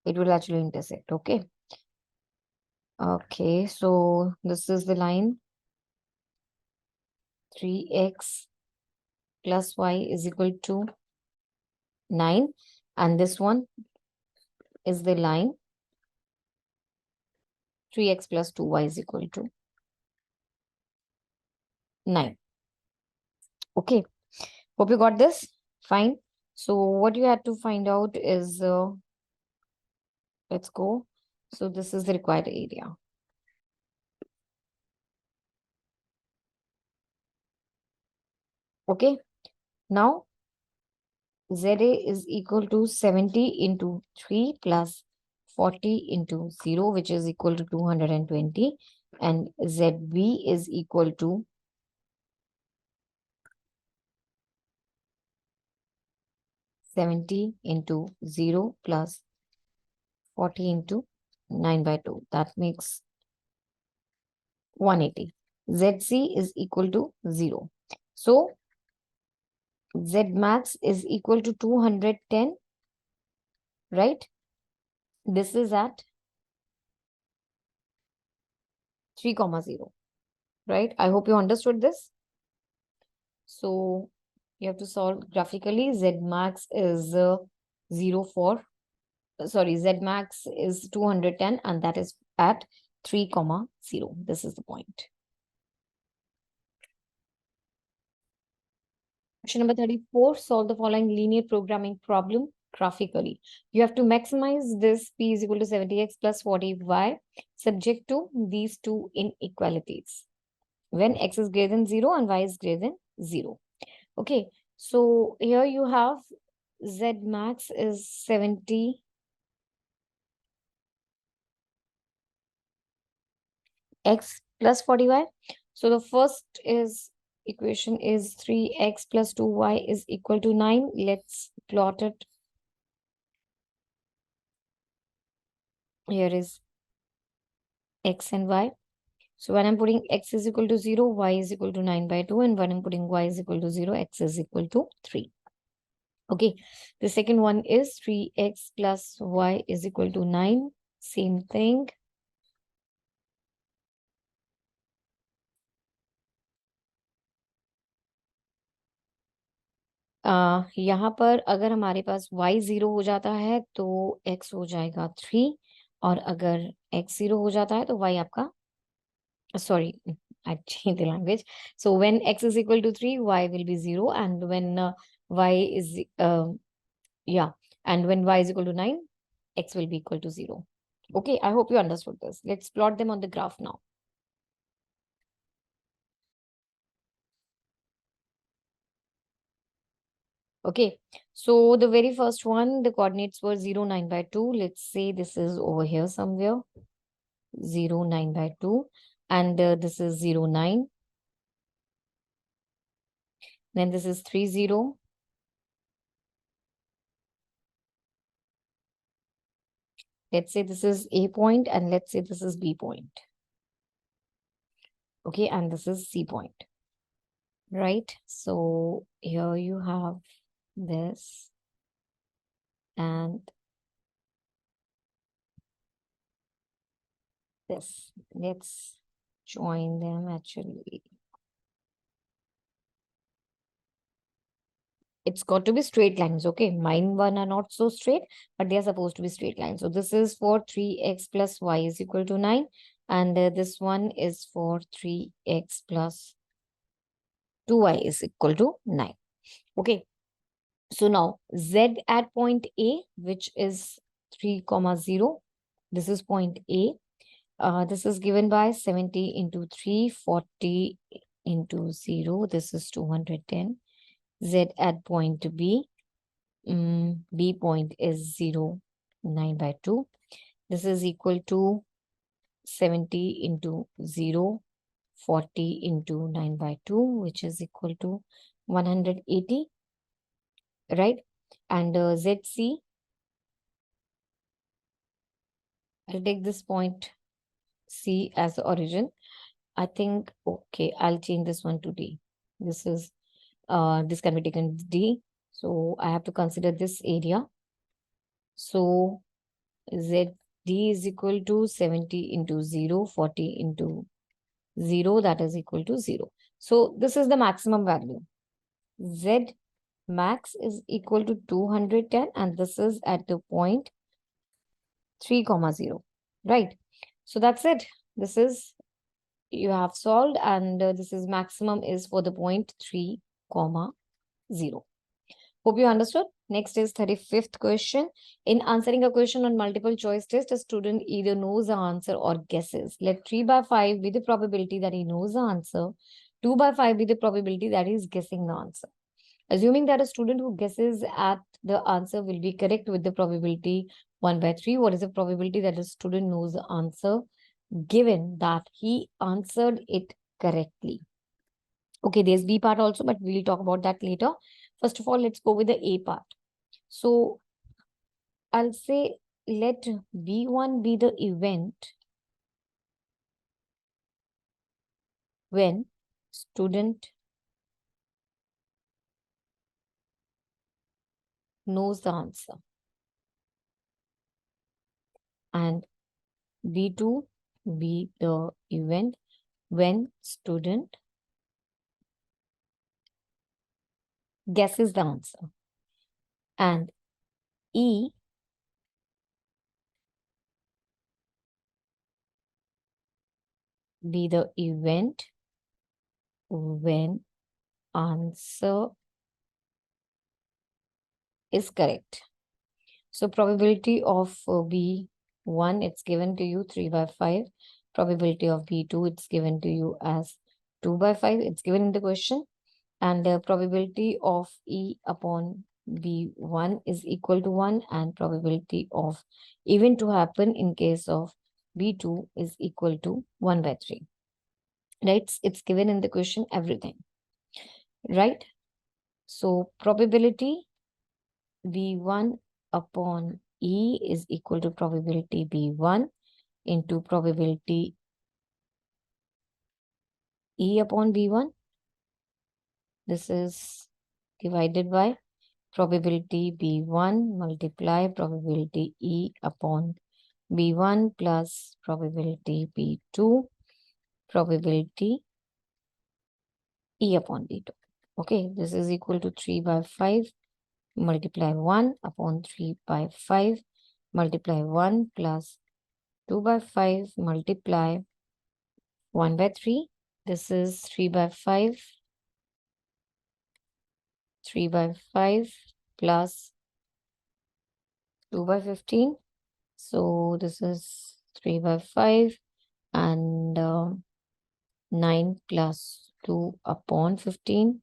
It will actually intersect. Okay. Okay. So this is the line 3x plus y is equal to 9. And this one is the line 3x plus 2y is equal to 9. Okay. Hope you got this. Fine. So what you had to find out is, let's go. So this is the required area. Okay. Now ZA is equal to 70 into 3 plus 40 into 0, which is equal to 220. And ZB is equal to 70 into 0 plus 40 into 9 by 2. That makes 180. ZC is equal to 0. So Z max is equal to 210, right? This is at 3, 0, right? I hope you understood this. So you have to solve graphically. Z max is 0 for sorry, Z max is 210 and that is at 3 comma 0. This is the point. Question number 34, solve the following linear programming problem graphically. You have to maximize this p is equal to 70x plus 40y subject to these two inequalities when x is greater than 0 and y is greater than 0. Okay, so here you have z max is 70 x plus 40y. So the first is equation is 3x plus 2y is equal to 9. Let's plot it. Here is x and y. So when I'm putting x is equal to 0, y is equal to 9 by 2. And when I'm putting y is equal to 0, x is equal to 3. Okay. The second one is 3x plus y is equal to 9. Same thing. यहाँ पर अगर हमारे पास y 0 हो जाता है तो x हो जाएगा 3 और अगर x 0 हो जाता है तो y आपका sorry, I changed the language. So when x is equal to 3, y will be 0, and when y is yeah, and when y is equal to 9, x will be equal to 0. Okay, I hope you understood this. Let's plot them on the graph now. Okay, so the very first one, the coordinates were 0, 9 by 2. Let's say this is over here somewhere, 0, 9 by 2. And this is 0, 9. Then this is 3, 0. Let's say this is A point and let's say this is B point. Okay, and this is C point. Right? So here you have this and this. Let's join them actually. It's got to be straight lines, okay? Mine one are not so straight, but they are supposed to be straight lines. So this is for 3x plus y is equal to 9. And this one is for 3x plus 2y is equal to 9. Okay. So now z at point A, which is 3 comma 0. This is point A. This is given by 70 into 3, 40 into 0. This is 210. Z at point B. B point is 0, 9 by 2. This is equal to 70 into 0, 40 into 9 by 2, which is equal to 180, right? And ZC, I'll take this point C as the origin. I think, okay, I'll change this one to D. This is, this can be taken D. So I have to consider this area. So ZD is equal to 70 into 0, 40 into 0, that is equal to 0. So this is the maximum value. Z max is equal to 210 and this is at the point 3 comma 0, right? So that's it. This is you have solved and this is maximum is for the point 3 comma 0. Hope you understood. Next is 35th question. In answering a question on multiple choice test, a student either knows the answer or guesses. Let 3 by 5 be the probability that he knows the answer. 2 by 5 be the probability that he is guessing the answer. Assuming that a student who guesses at the answer will be correct with the probability 1 by 3, what is the probability that a student knows the answer given that he answered it correctly? Okay, there's B part also, but we'll talk about that later. First of all, let's go with the A part. So I'll say let B1 be the event when student knows the answer. And B2 be the event when student guesses the answer. And E be the event when answer is correct. So probability of B1, it's given to you 3/5. Probability of B2, it's given to you as 2/5. It's given in the question. And the probability of E upon B1 is equal to 1, and probability of event to happen in case of B2 is equal to 1/3. Right? It's given in the question everything. Right? So probability B1 upon E is equal to probability B1 into probability E upon B1. This is divided by probability B1 multiply probability E upon B1 plus probability B2 probability E upon B2. Okay, this is equal to 3/5 multiply 1 upon 3/5 multiply 1 plus 2/5 multiply 1/3. This is 3/5 plus 2/15. So this is 3/5 and 9 plus 2 upon 15.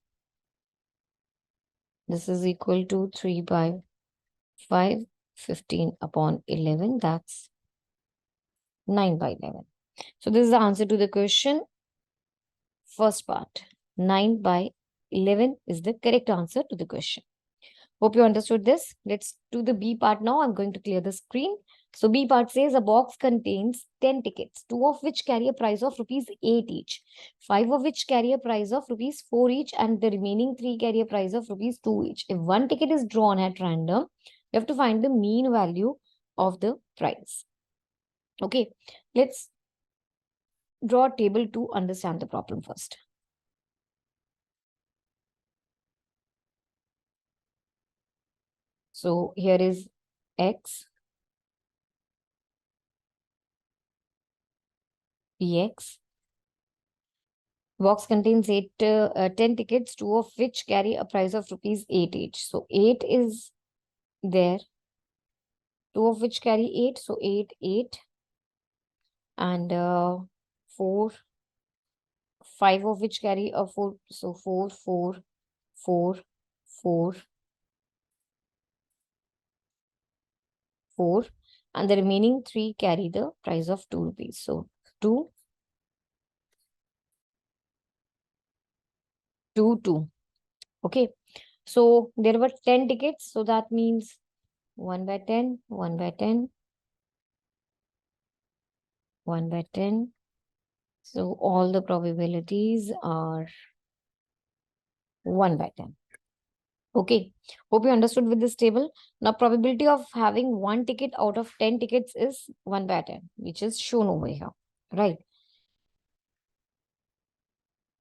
This is equal to 3/5, 15 upon 11. That's 9/11. So this is the answer to the question. First part, 9/11 is the correct answer to the question. Hope you understood this. Let's do the B part now. I'm going to clear the screen. So B part says a box contains 10 tickets, 2 of which carry a price of rupees 8 each, 5 of which carry a price of rupees 4 each, and the remaining 3 carry a price of rupees 2 each. If one ticket is drawn at random, you have to find the mean value of the price. Okay, let's draw a table to understand the problem first. So here is X, Px. Box contains 10 tickets, 2 of which carry a price of rupees 8 each. So 8 is there, 2 of which carry 8. So 8, 8. And 4, 5 of which carry a 4. So 4, 4, 4, 4, 4. And the remaining 3 carry the price of 2 rupees. So 2, 2, 2. Okay. So there were 10 tickets. So that means 1/10, 1/10, 1/10. So all the probabilities are 1/10. Okay. Hope you understood with this table. Now probability of having one ticket out of 10 tickets is 1/10, which is shown over here. Right.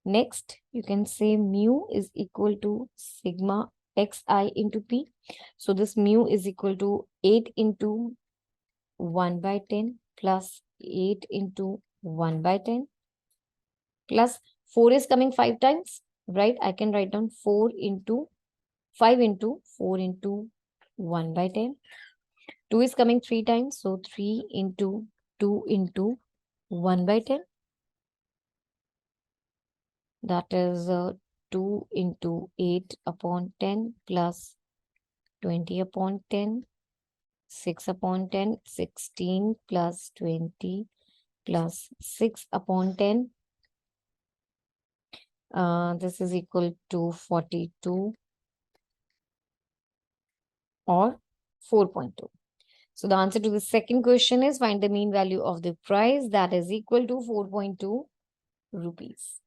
Next, you can say mu is equal to sigma xi into p. So this mu is equal to 8 into 1/10 plus 8 into 1/10 plus 4 is coming 5 times, right? I can write down 4 into 5 into 4 into 1/10. 2 is coming 3 times, so 3 into 2 into 1/10. That is 2 into 8 upon 10 plus 20 upon 10, 6 upon 10, 16 plus 20 plus 6 upon 10. This is equal to 42 or 4.2. So the answer to the second question is find the mean value of the price, that is equal to 4.2 rupees.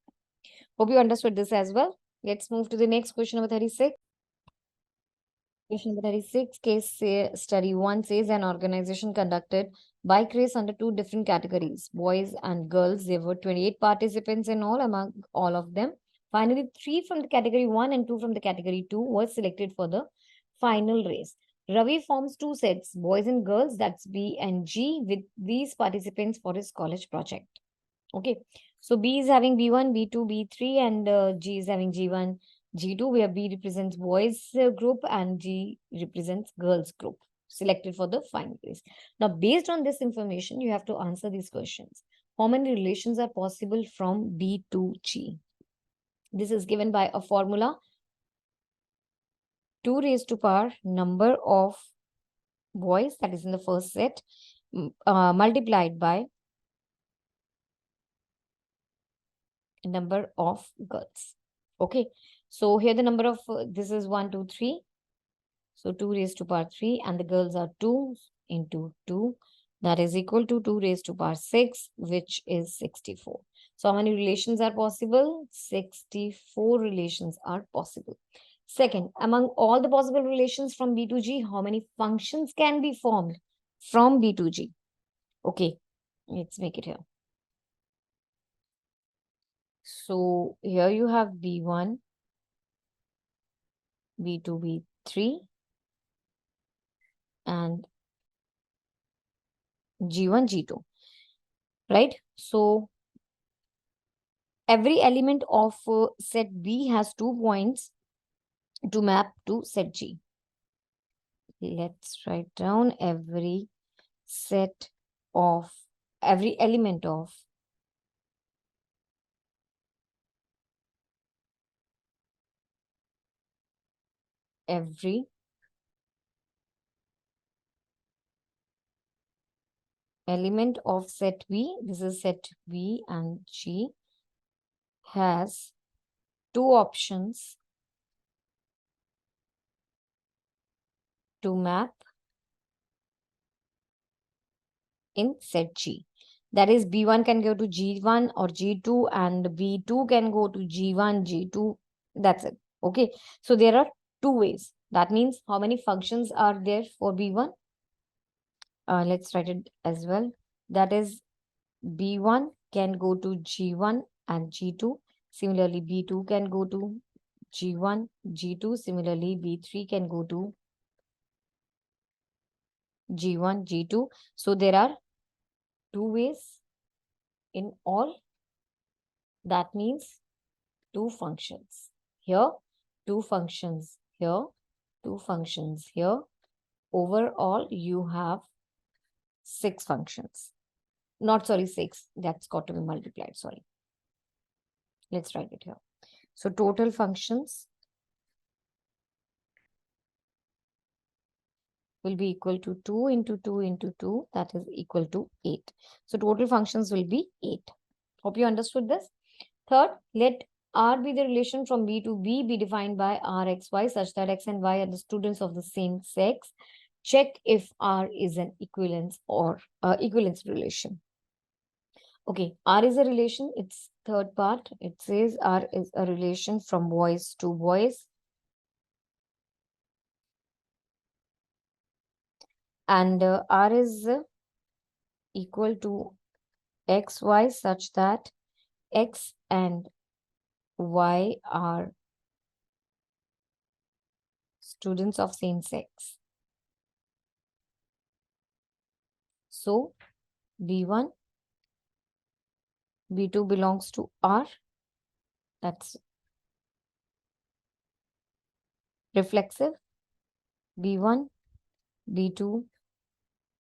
Hope you understood this as well. Let's move to the next question, number 36. Question number 36, study 1 says an organization conducted bike race under 2 different categories, boys and girls. There were 28 participants in all, among all of them. Finally, 3 from the category 1 and 2 from the category 2 were selected for the final race. Ravi forms 2 sets, boys and girls, that's B and G, with these participants for his college project. Okay, so B is having B1, B2, B3, and G is having G1, G2, where B represents boys group and G represents girls group, selected for the final place. Now, based on this information, you have to answer these questions. How many relations are possible from B to G? This is given by a formula 2 raised to power number of boys, that is in the first set, multiplied by number of girls. Okay, so here the number of this is 1, 2, 3. So 2 raised to power 3, and the girls are 2 into 2. That is equal to 2 raised to power 6, which is 64. So how many relations are possible? 64 relations are possible. Second, among all the possible relations from B to G, how many functions can be formed from B to G? Okay, let's make it here. So here you have B1, B2, B3, and G1, G2, right? So every element of set B has 2 points to map to set G. Let's write down every element of every element of set B, this is set B and G, has 2 options to map in set G. That is, B1 can go to G1 or G2, and B2 can go to G1, G2. That's it. Okay. So there are 2 ways. That means how many functions are there for B1? Let's write it as well. That is, B1 can go to G1 and G2. Similarly, B2 can go to G1, G2. Similarly, B3 can go to G1, G2. So there are 2 ways in all. That means 2 functions here, 2 functions here, 2 functions here. Overall, you have 6 functions. Not sorry, 6. That's got to be multiplied. Sorry. Let's write it here. So total functions will be equal to 2 into 2 into 2. That is equal to 8. So total functions will be 8. Hope you understood this. Third, let R be the relation from B to B be defined by RXY such that X and Y are the students of the same sex. Check if R is an equivalence or equivalence relation. Okay, R is a relation. It's third part. It says R is a relation from boys to boys. And R is equal to XY such that X and Y are students of same sex. So B1, B2 belongs to R. That's reflexive. B1, B2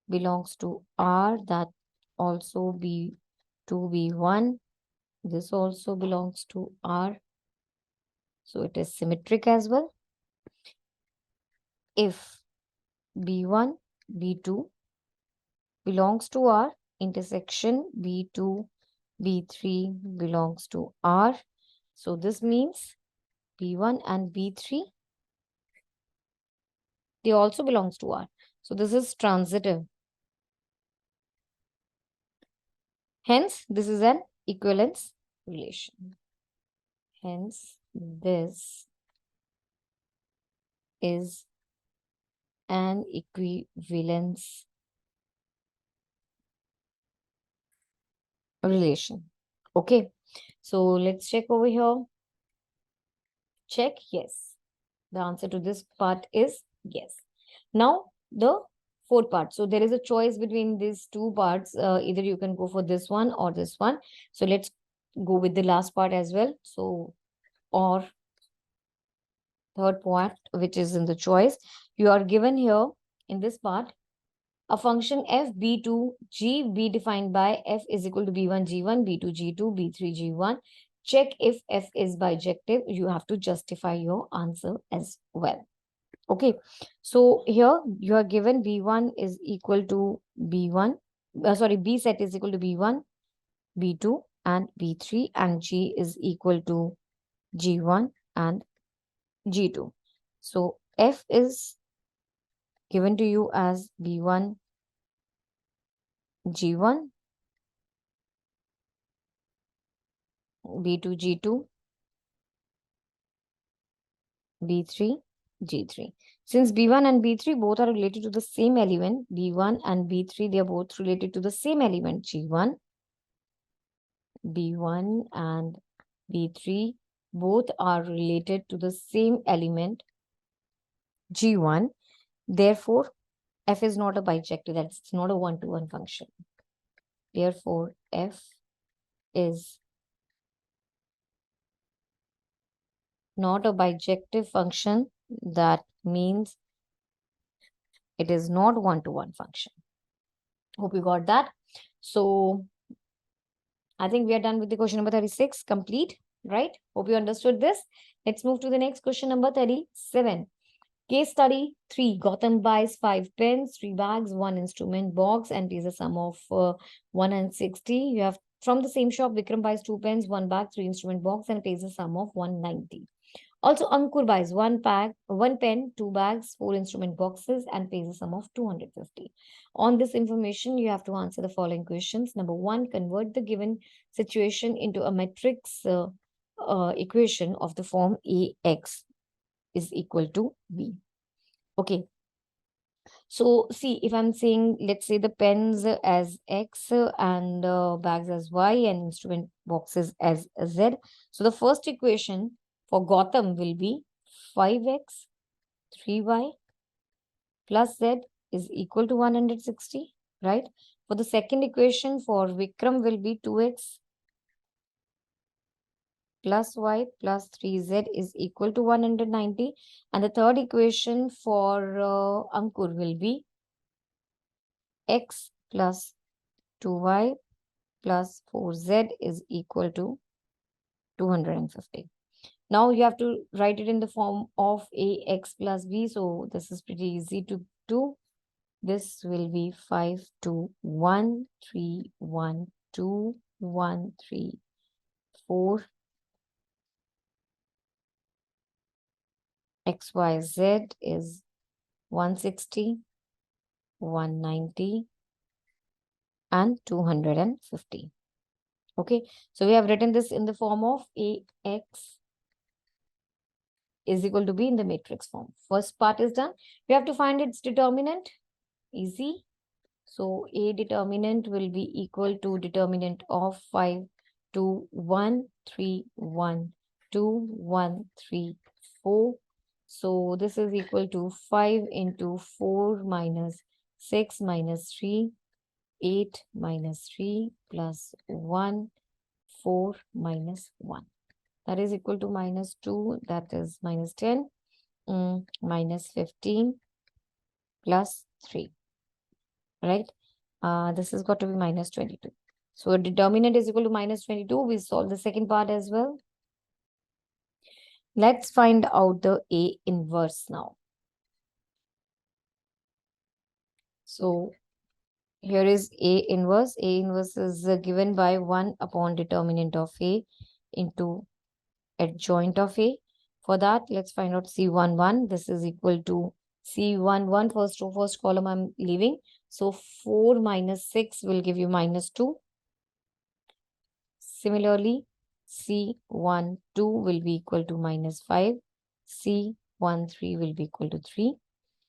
belongs to R. That also B2, B1. This also belongs to R. So it is symmetric as well. If B1, B2 belongs to R, intersection B2, B3 belongs to R. So this means B1 and B3, they also belongs to R. So this is transitive. Hence, this is an equivalence relation. Hence, this is an equivalence relation. Okay, so let's check over here. Check, yes. The answer to this part is yes. Now, the fourth part. So there is a choice between these two parts. Either you can go for this one or this one. So let's go with the last part as well. So, or third part, which is in the choice, you are given here in this part a function f b2 g be defined by f is equal to b1 g1 b2 g2 b3 g1. Check if f is bijective. You have to justify your answer as well. Okay, so here you are given b1 is equal to b1, b set is equal to b1, b2 and b3, and g is equal to g1 and g2. So f is given to you as b1 g1, b2 g2, b3 g3. Since b1 and b3 both are related to the same element, b1 and b3, they are both related to the same element g1, b1 and b3 both are related to the same element g1. Therefore, f is not a bijective. That's not a one-to-one function. Therefore, f is not a bijective function. That means it is not one-to-one function. Hope you got that. So I think we are done with the question number 36, complete, right? Hope you understood this. Let's move to the next question number 37. Case study 3. Gautam buys 5 pens, 3 bags, 1 instrument box, and pays a sum of 160. You have from the same shop, Vikram buys 2 pens, 1 bag, 3 instrument box, and pays a sum of 190. Also, Ankur buys 1 pen, 2 bags, 4 instrument boxes, and pays a sum of 250. On this information, you have to answer the following questions. Number 1, convert the given situation into a matrix equation of the form AX is equal to B. Okay. So see, if I'm saying, let's say the pens as X and bags as Y and instrument boxes as Z. So the first equation for Gautam will be 5X 3Y plus Z is equal to 160, right? For the second equation for Vikram will be 2X plus Y plus 3Z is equal to 190. And the third equation for Ankur will be X plus 2Y plus 4Z is equal to 250. Now you have to write it in the form of AX plus B. So this is pretty easy to do. This will be 5 2 1 3 1 2 1 3 4 XYZ is 160, 190 and 250. Okay, so we have written this in the form of AX is equal to B in the matrix form. First part is done. We have to find its determinant. Easy. So A determinant will be equal to determinant of 5 2 1 3 1 2 1 3 4. So this is equal to 5 into 4 minus 6 minus 3, 8 minus 3 plus 1, 4 minus 1. That is equal to minus 2, that is minus 10, minus 15 plus 3, right? This has got to be minus 22. So a determinant is equal to minus 22. We solve the second part as well. Let's find out the A inverse now. So here is A inverse. A inverse is given by 1 upon determinant of A into adjoint of A. For that, let's find out C11. This is equal to C11. First column I'm leaving. So 4 minus 6 will give you minus 2. Similarly, C12 will be equal to minus 5. C13 will be equal to 3.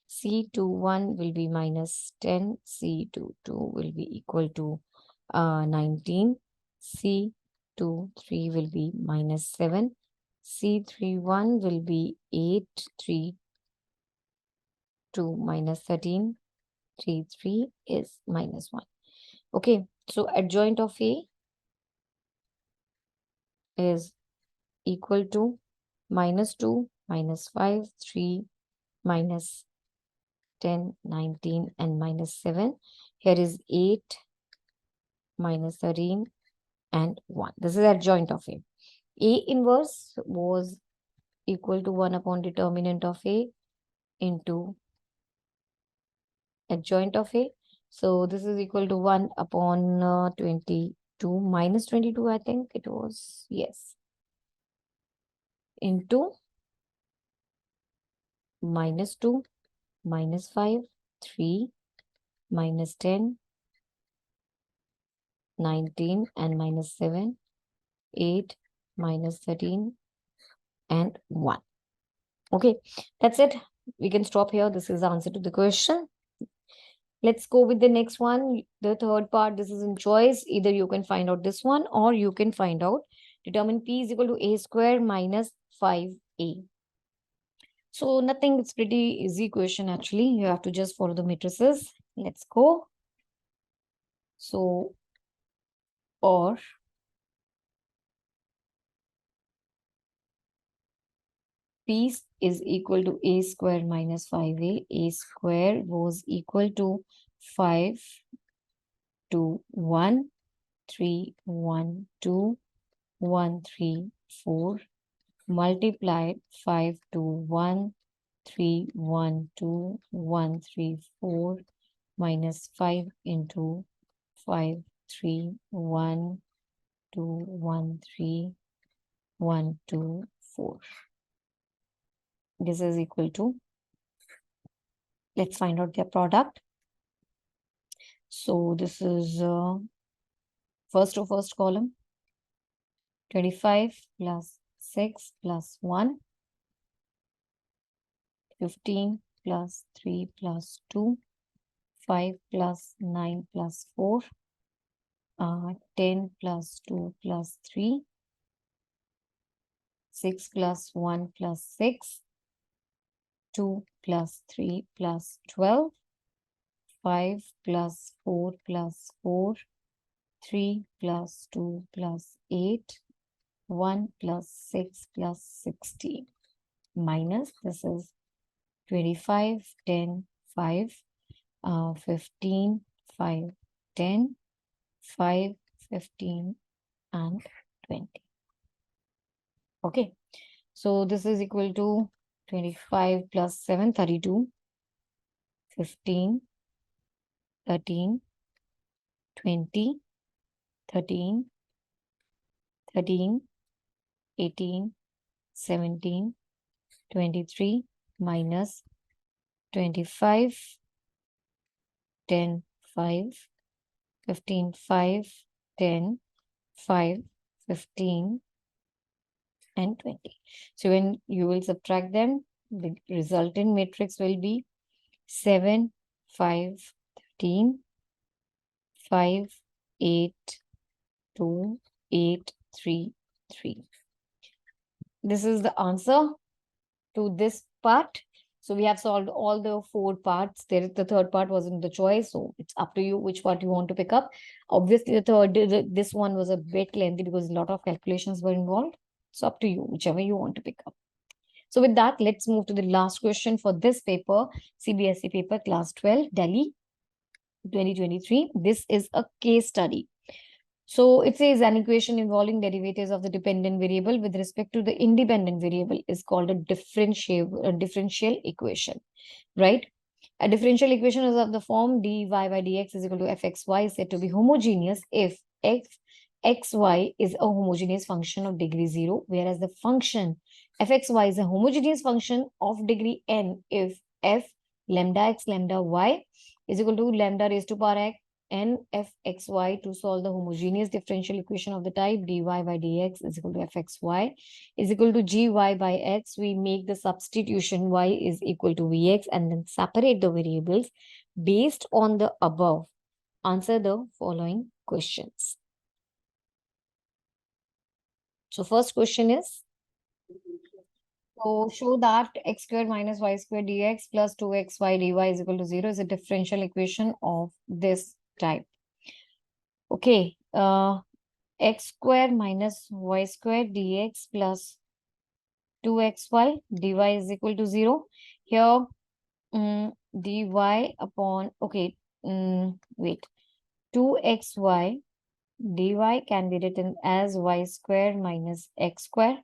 C21 will be minus 10. C22 will be equal to 19. C23 will be minus 7. C31 will be 8. 3 to minus 13. 3, 3 is minus 1. Okay, so adjoint of A is equal to minus 2, minus 5, 3, minus 10, 19, and minus 7. Here is 8, minus 13, and 1. This is adjoint of A. A inverse was equal to 1 upon determinant of A into adjoint of A. So this is equal to 1 upon 22 minus 22, I think it was. Yes. Into minus 2, minus 5, 3, minus 10, 19, and minus 7, 8, minus 13, and 1. Okay, that's it. We can stop here. This is the answer to the question. Let's go with the next one. The third part, this is in choice. Either you can find out this one or you can find out determine P is equal to A square minus 5A. So nothing, it's pretty easy question actually. You have to just follow the matrices. Let's go. So, or P is equal to A square minus 5A. A square was equal to 5 to 1, 3, 1, 2, 1, 3, 4, multiplied 5 to 1, 3, 1, 2, 1, 3, 4, minus 5 into 5, 3, 1, 2, 1, 3, 1, 2, 4. This is equal to, let's find out their product. So this is first to first column, 25 plus 6 plus 1, 15 plus 3 plus 2, 5 plus 9 plus 4, 10 plus 2 plus 3, 6 plus 1 plus 6, 2 plus 3 plus 12, 5 plus 4 plus 4, 3 plus 2 plus 8, 1 plus 6 plus 16, minus, this is 25, 10, 5, 15, 5, 10, 5, 15, and 20. Okay, so this is equal to 25 plus 7, 32, 15, 13, 20, 13, 13, 18, 17, 23, minus 25, 10, 5, 15, 5, 10, 5, 15, and 20. So when you will subtract them, the resultant matrix will be 7, 5, 13, 5, 8, 2, 8, 3, 3. This is the answer to this part. So we have solved all the 4 parts. The third part wasn't the choice, so it's up to you which part you want to pick up. Obviously, this one was a bit lengthy because a lot of calculations were involved. So up to you, whichever you want to pick up. So with that, let's move to the last question for this paper, CBSE paper, class 12, Delhi, 2023. This is a case study. So it says an equation involving derivatives of the dependent variable with respect to the independent variable is called a differential equation, right? A differential equation is of the form dy by dx is equal to fxy is said to be homogeneous if xy is a homogeneous function of degree 0, whereas the function fxy is a homogeneous function of degree n if f lambda x lambda y is equal to lambda raised to power x n fxy. To solve the homogeneous differential equation of the type dy by dx is equal to fxy is equal to gy by x, we make the substitution y is equal to vx and then separate the variables based on the above. Answer the following questions. So first question is, So show that x squared minus y squared dx plus 2xy dy is equal to 0 is a differential equation of this type. Okay. X squared minus y squared dx plus 2xy dy is equal to 0. Here, dy upon, okay, wait, 2xy dy can be written as y squared minus x squared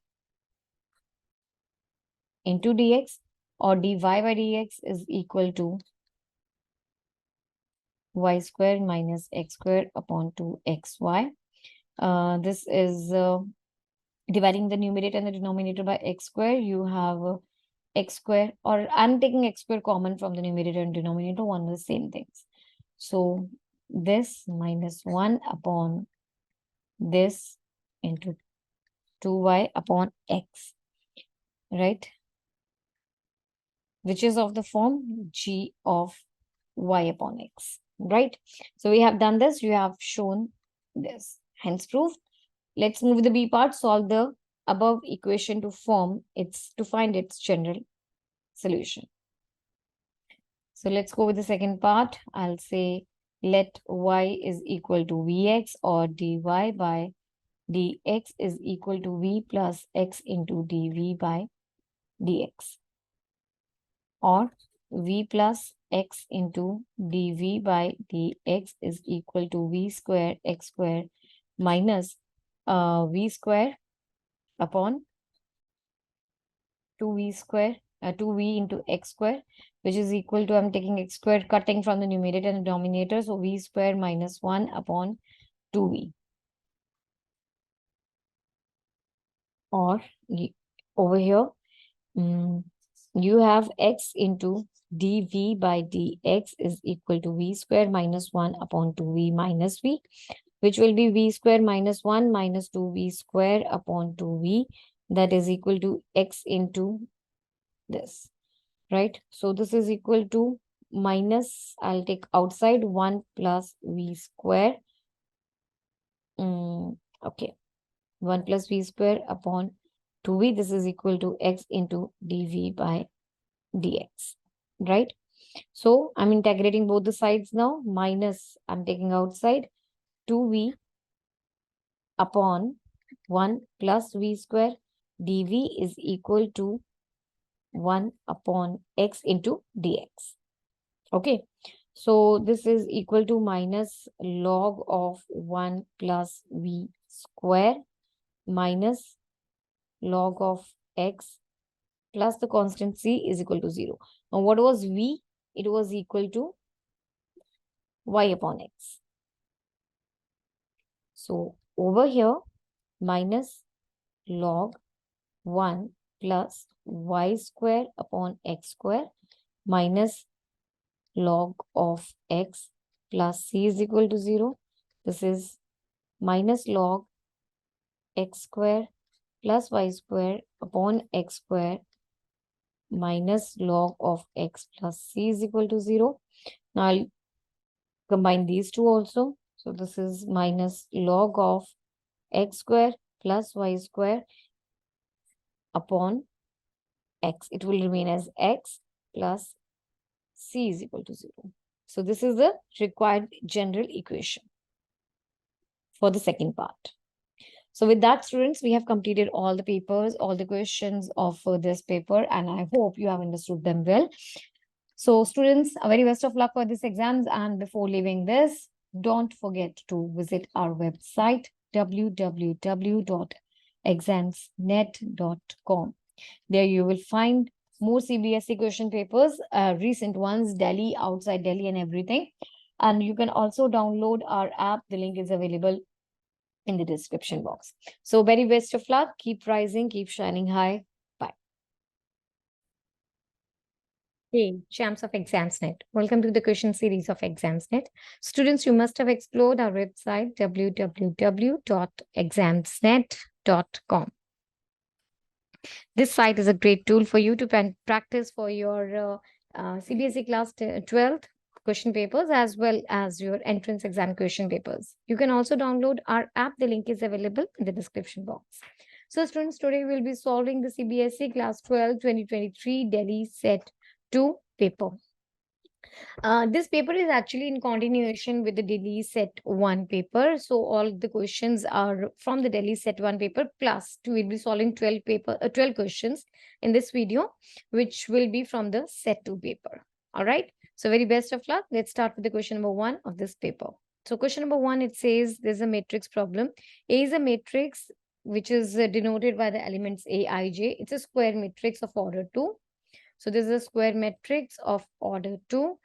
into dx, or dy by dx is equal to y squared minus x squared upon 2xy. This is dividing the numerator and the denominator by x square. You have x square, or I'm taking x square common from the numerator and denominator, one of the same things. So this minus 1 upon this into 2y upon x, right? Which is of the form g of y upon x, right? So we have done this, you have shown this, hence proved. Let's move the B part, solve the above equation to find its general solution. So let's go with the second part. I'll say let y is equal to vx, or dy by dx is equal to v plus x into dv by dx, or v plus x into dv by dx is equal to v square x square minus v square upon 2v square, 2v into x square, which is equal to, I'm taking x square cutting from the numerator and denominator, so v square minus 1 upon 2v, or over here, you have x into dv by dx is equal to v square minus 1 upon 2v minus v, which will be v square minus 1 minus 2v square upon 2v, that is equal to x into this, right? So this is equal to minus, I'll take outside 1 plus v square. Okay, 1 plus v square upon 2v. This is equal to x into dv by dx, right? So I'm integrating both the sides now. Minus, I'm taking outside 2v upon 1 plus v square dv is equal to 1 upon x into dx. Okay, so this is equal to minus log of 1 plus v square minus log of x plus the constant c is equal to 0. Now what was v? It was equal to y upon x. So over here, minus log 1 plus y square upon x square minus log of x plus c is equal to 0. This is minus log x square plus y square upon x square minus log of x plus c is equal to 0. Now I'll combine these two also. So this is minus log of x square plus y square upon x. It will remain as x plus c is equal to 0. So this is the required general equation for the second part. So with that, students, we have completed all the papers, all the questions of this paper, and I hope you have understood them well. So students, a very best of luck for these exams. And before leaving this, don't forget to visit our website, www.examsnet.com. There you will find more CBSE question papers, recent ones, Delhi, outside Delhi and everything. And you can also download our app. The link is available in the description box. So very best of luck. Keep rising, keep shining high. Bye. Hey, champs of Examsnet. Welcome to the question series of Examsnet. Students, you must have explored our website, www.examsnet.com. This site is a great tool for you to practice for your CBSE Class 12th question papers as well as your entrance exam question papers. You can also download our app. The link is available in the description box. So students, today we'll be solving the CBSE Class 12 2023 Delhi Set 2 paper. This paper is actually in continuation with the Delhi Set 1 paper. So all the questions are from the Delhi Set 1 paper plus we'll be solving 12 questions in this video, which will be from the Set 2 paper. All right. So very best of luck. Let's start with the question number 1 of this paper. So question number 1, it says there's a matrix problem. A is a matrix which is denoted by the elements A, I, J. It's a square matrix of order 2. So this is a square matrix of order 2,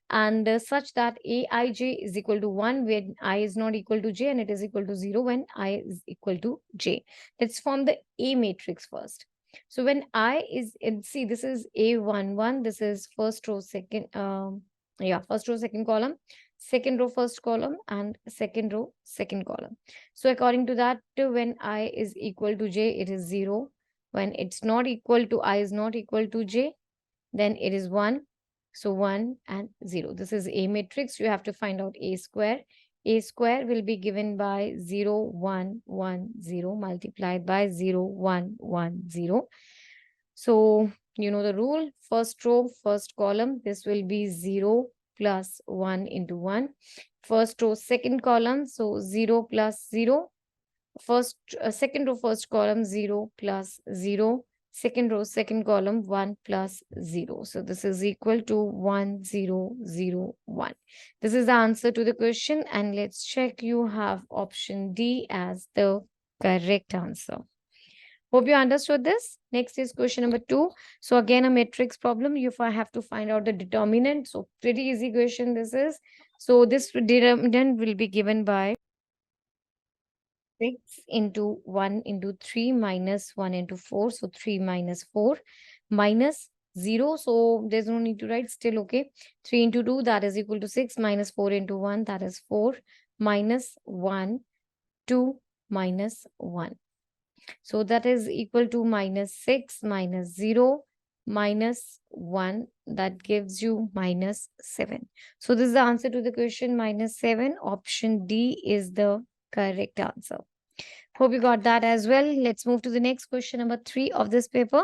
and such that Aij is equal to 1 when I is not equal to j, and it is equal to 0 when I is equal to j. Let's form the A matrix first. So when I is in, see, this is A11, this is first row, first row, second column, second row, first column, and second row, second column. So according to that, when I is equal to j, it is 0. When it's not equal to I is not equal to j, then it is 1. So 1 and 0. This is A matrix. You have to find out A square. A square will be given by 0, 1, 1, 0 multiplied by 0, 1, 1, 0. So you know the rule. First row, first column. This will be 0 plus 1 into 1. First row, second column. So 0 plus 0. Second row, first column, 0 plus 0. Second row, second column, 1 plus 0. So this is equal to 1, 0, 0, 1. This is the answer to the question. And let's check. You have option D as the correct answer. Hope you understood this. Next is question number 2. So again, a matrix problem. You have to find out the determinant. So pretty easy question this is. So this determinant will be given by 6 into 1 into 3 minus 1 into 4. So 3 minus 4 minus 0. So there's no need to write, still okay. 3 into 2, that is equal to 6, minus 4 into 1, that is 4, minus 1, 2 minus 1. So that is equal to minus 6 minus 0 minus 1, that gives you minus 7. So this is the answer to the question, minus 7. Option D is the correct answer. Hope you got that as well. Let's move to the next question, number 3 of this paper.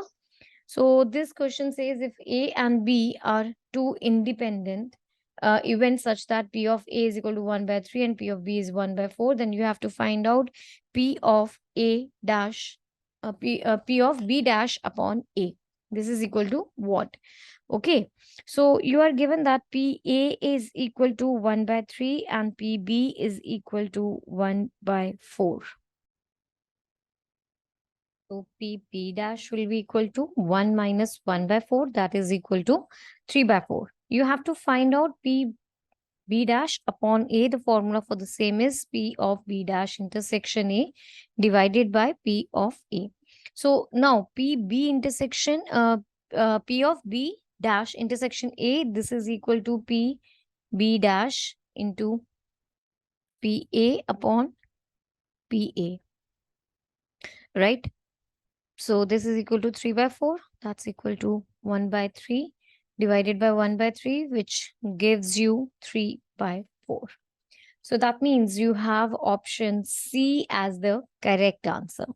So this question says if A and B are two independent events such that P of A is equal to 1 by 3 and P of B is 1 by 4, then you have to find out P of A dash, P of B dash upon A. This is equal to what? Okay, so you are given that PA is equal to 1 by 3 and PB is equal to 1 by 4. So PP dash will be equal to 1 minus 1 by 4, that is equal to 3 by 4. You have to find out PB dash upon A. The formula for the same is P of B dash intersection A divided by P of A. So now PB intersection, P of B dash intersection A, this is equal to PB dash into PA upon PA, right? So this is equal to 3 by 4. That's equal to 1 by 3 divided by 1 by 3, which gives you 3 by 4. So that means you have option C as the correct answer.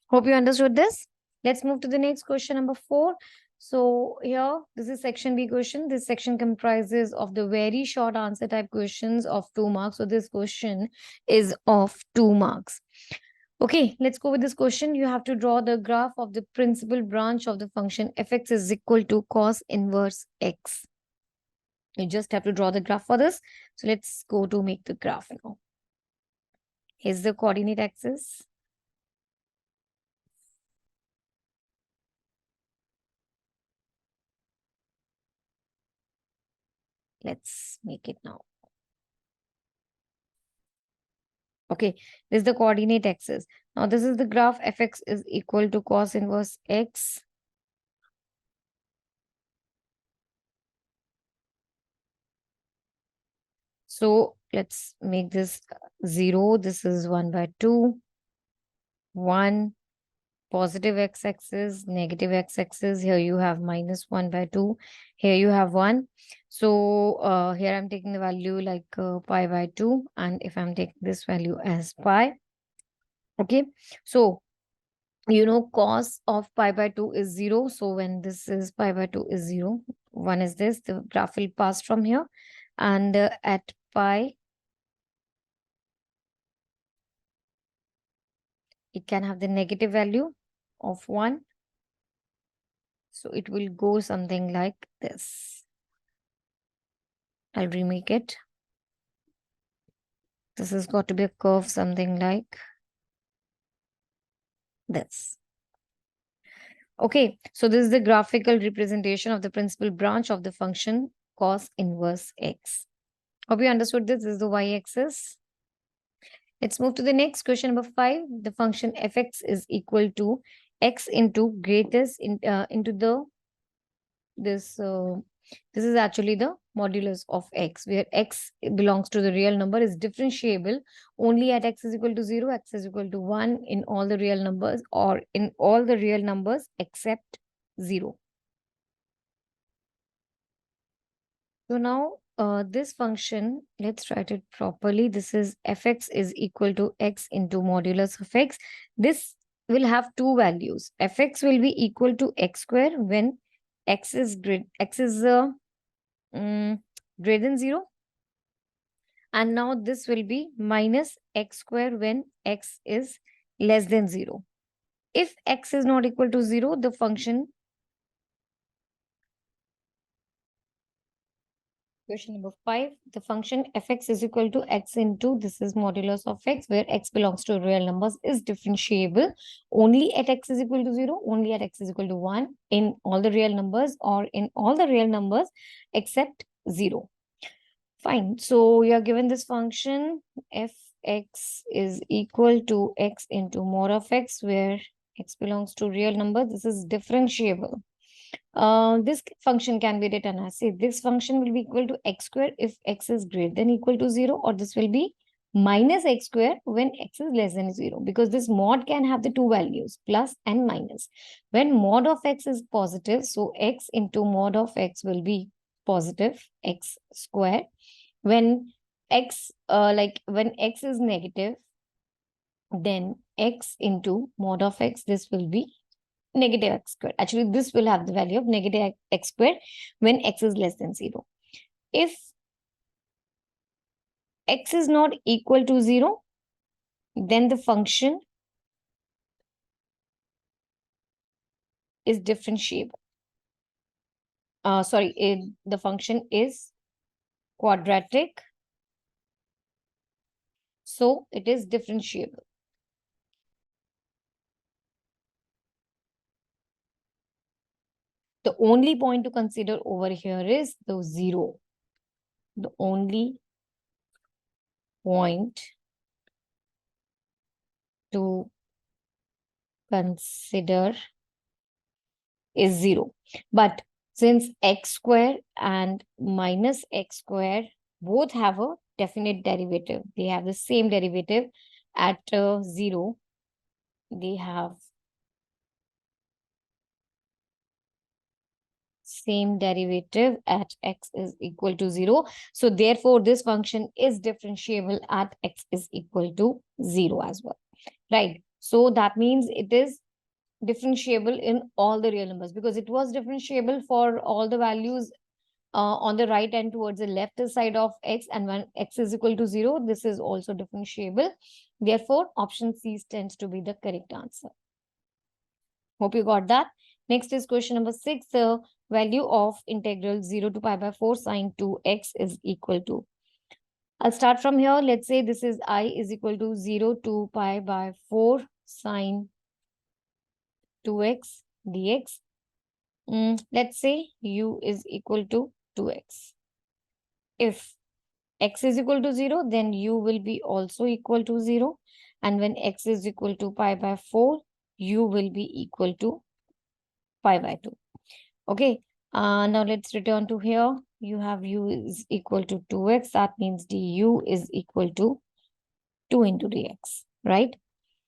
Hope you understood this. Let's move to the next question, number 4. So here, this is section B question. This section comprises of the very short answer type questions of 2 marks. So this question is of 2 marks. Okay, let's go with this question. You have to draw the graph of the principal branch of the function fx is equal to cos inverse x. You just have to draw the graph for this. So let's go to make the graph now. Here's the coordinate axis. Let's make it now. Okay, this is the coordinate axis. Now this is the graph fx is equal to cos inverse x. So let's make this 0. This is 1 by 2. 1. Positive x-axis, negative x-axis. Here you have minus 1 by 2. Here you have 1. So here I'm taking the value like pi by 2. And if I'm taking this value as pi. Okay. So you know, cos of pi by 2 is 0. So when this is pi by 2 is 0, 1 is this, the graph will pass from here. And at pi, it can have the negative value of 1. So it will go something like this. I'll remake it. This has got to be a curve something like this. Okay, so this is the graphical representation of the principal branch of the function cos inverse x. Hope you understood this. This is the y-axis. Let's move to the next question, number 5. The function fx is equal to x into greatest into the this this is actually the modulus of x, where x belongs to the real number, is differentiable only at x is equal to 0, x is equal to 1 in all the real numbers, or in all the real numbers except 0. So now this function, let's write it properly. This is fx is equal to x into modulus of x. This will have two values. Fx will be equal to x square when x is greater than 0. And now this will be minus x square when x is less than 0. If x is not equal to 0, the function, question number 5, the function fx is equal to x into, this is modulus of x, where x belongs to real numbers, is differentiable only at x is equal to 0, only at x is equal to 1 in all the real numbers, or in all the real numbers except 0. Fine. So you are given this function fx is equal to x into mod of x, where x belongs to real numbers. This is differentiable. This function can be written as, say, this function will be equal to x square if x is greater than equal to 0, or this will be minus x square when x is less than 0, because this mod can have the two values, plus and minus. When mod of x is positive, so x into mod of x will be positive x square. When when x is negative, then x into mod of x, this will be negative x squared. Actually, this will have the value of negative x squared when x is less than 0. If x is not equal to 0, then the function is differentiable. The function is quadratic, so it is differentiable. The only point to consider over here is the 0. The only point to consider is 0. But since x square and minus x square both have a definite derivative, they have the same derivative at 0. They have same derivative at x is equal to 0. So therefore, this function is differentiable at x is equal to 0 as well. Right. So that means it is differentiable in all the real numbers, because it was differentiable for all the values on the right hand towards the left side of x, and when x is equal to 0, this is also differentiable. Therefore, option C tends to be the correct answer. Hope you got that. Next is question number 6. The value of integral 0 to pi by 4 sine 2x is equal to. I'll start from here. Let's say this is I is equal to 0 to pi by 4 sine 2x dx. Let's say u is equal to 2x. If x is equal to 0, then u will be also equal to 0. And when x is equal to pi by 4, u will be equal to pi by 2. Okay. Now let's return to here. You have u is equal to 2x. That means du is equal to 2 into dx, right?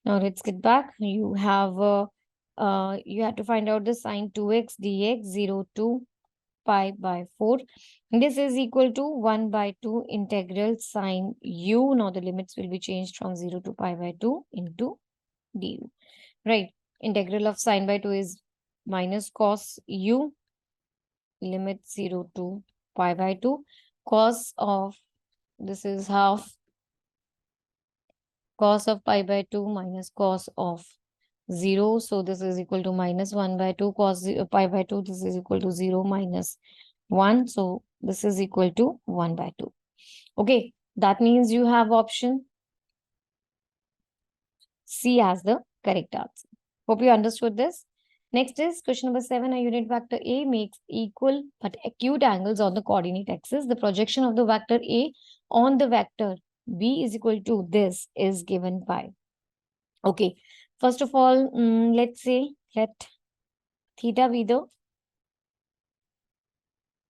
Now let's get back. You have to find out the sine 2x dx 0 to pi by 4. This is equal to 1 by 2 integral sine u. Now the limits will be changed from 0 to pi by 2 into du. Right. Integral of sine by 2 is minus cos u, limit 0 to pi by 2. Cos of, this is half cos of pi by 2 minus cos of 0. So this is equal to minus 1 by 2 pi by 2. This is equal to 0 minus 1. So this is equal to 1 by 2. Okay, that means you have option C as the correct answer. Hope you understood this. Next is question number 7. A unit vector A makes equal but acute angles on the coordinate axis. The projection of the vector A on the vector B is equal to this is given by. Okay, first of all, let's say let theta be the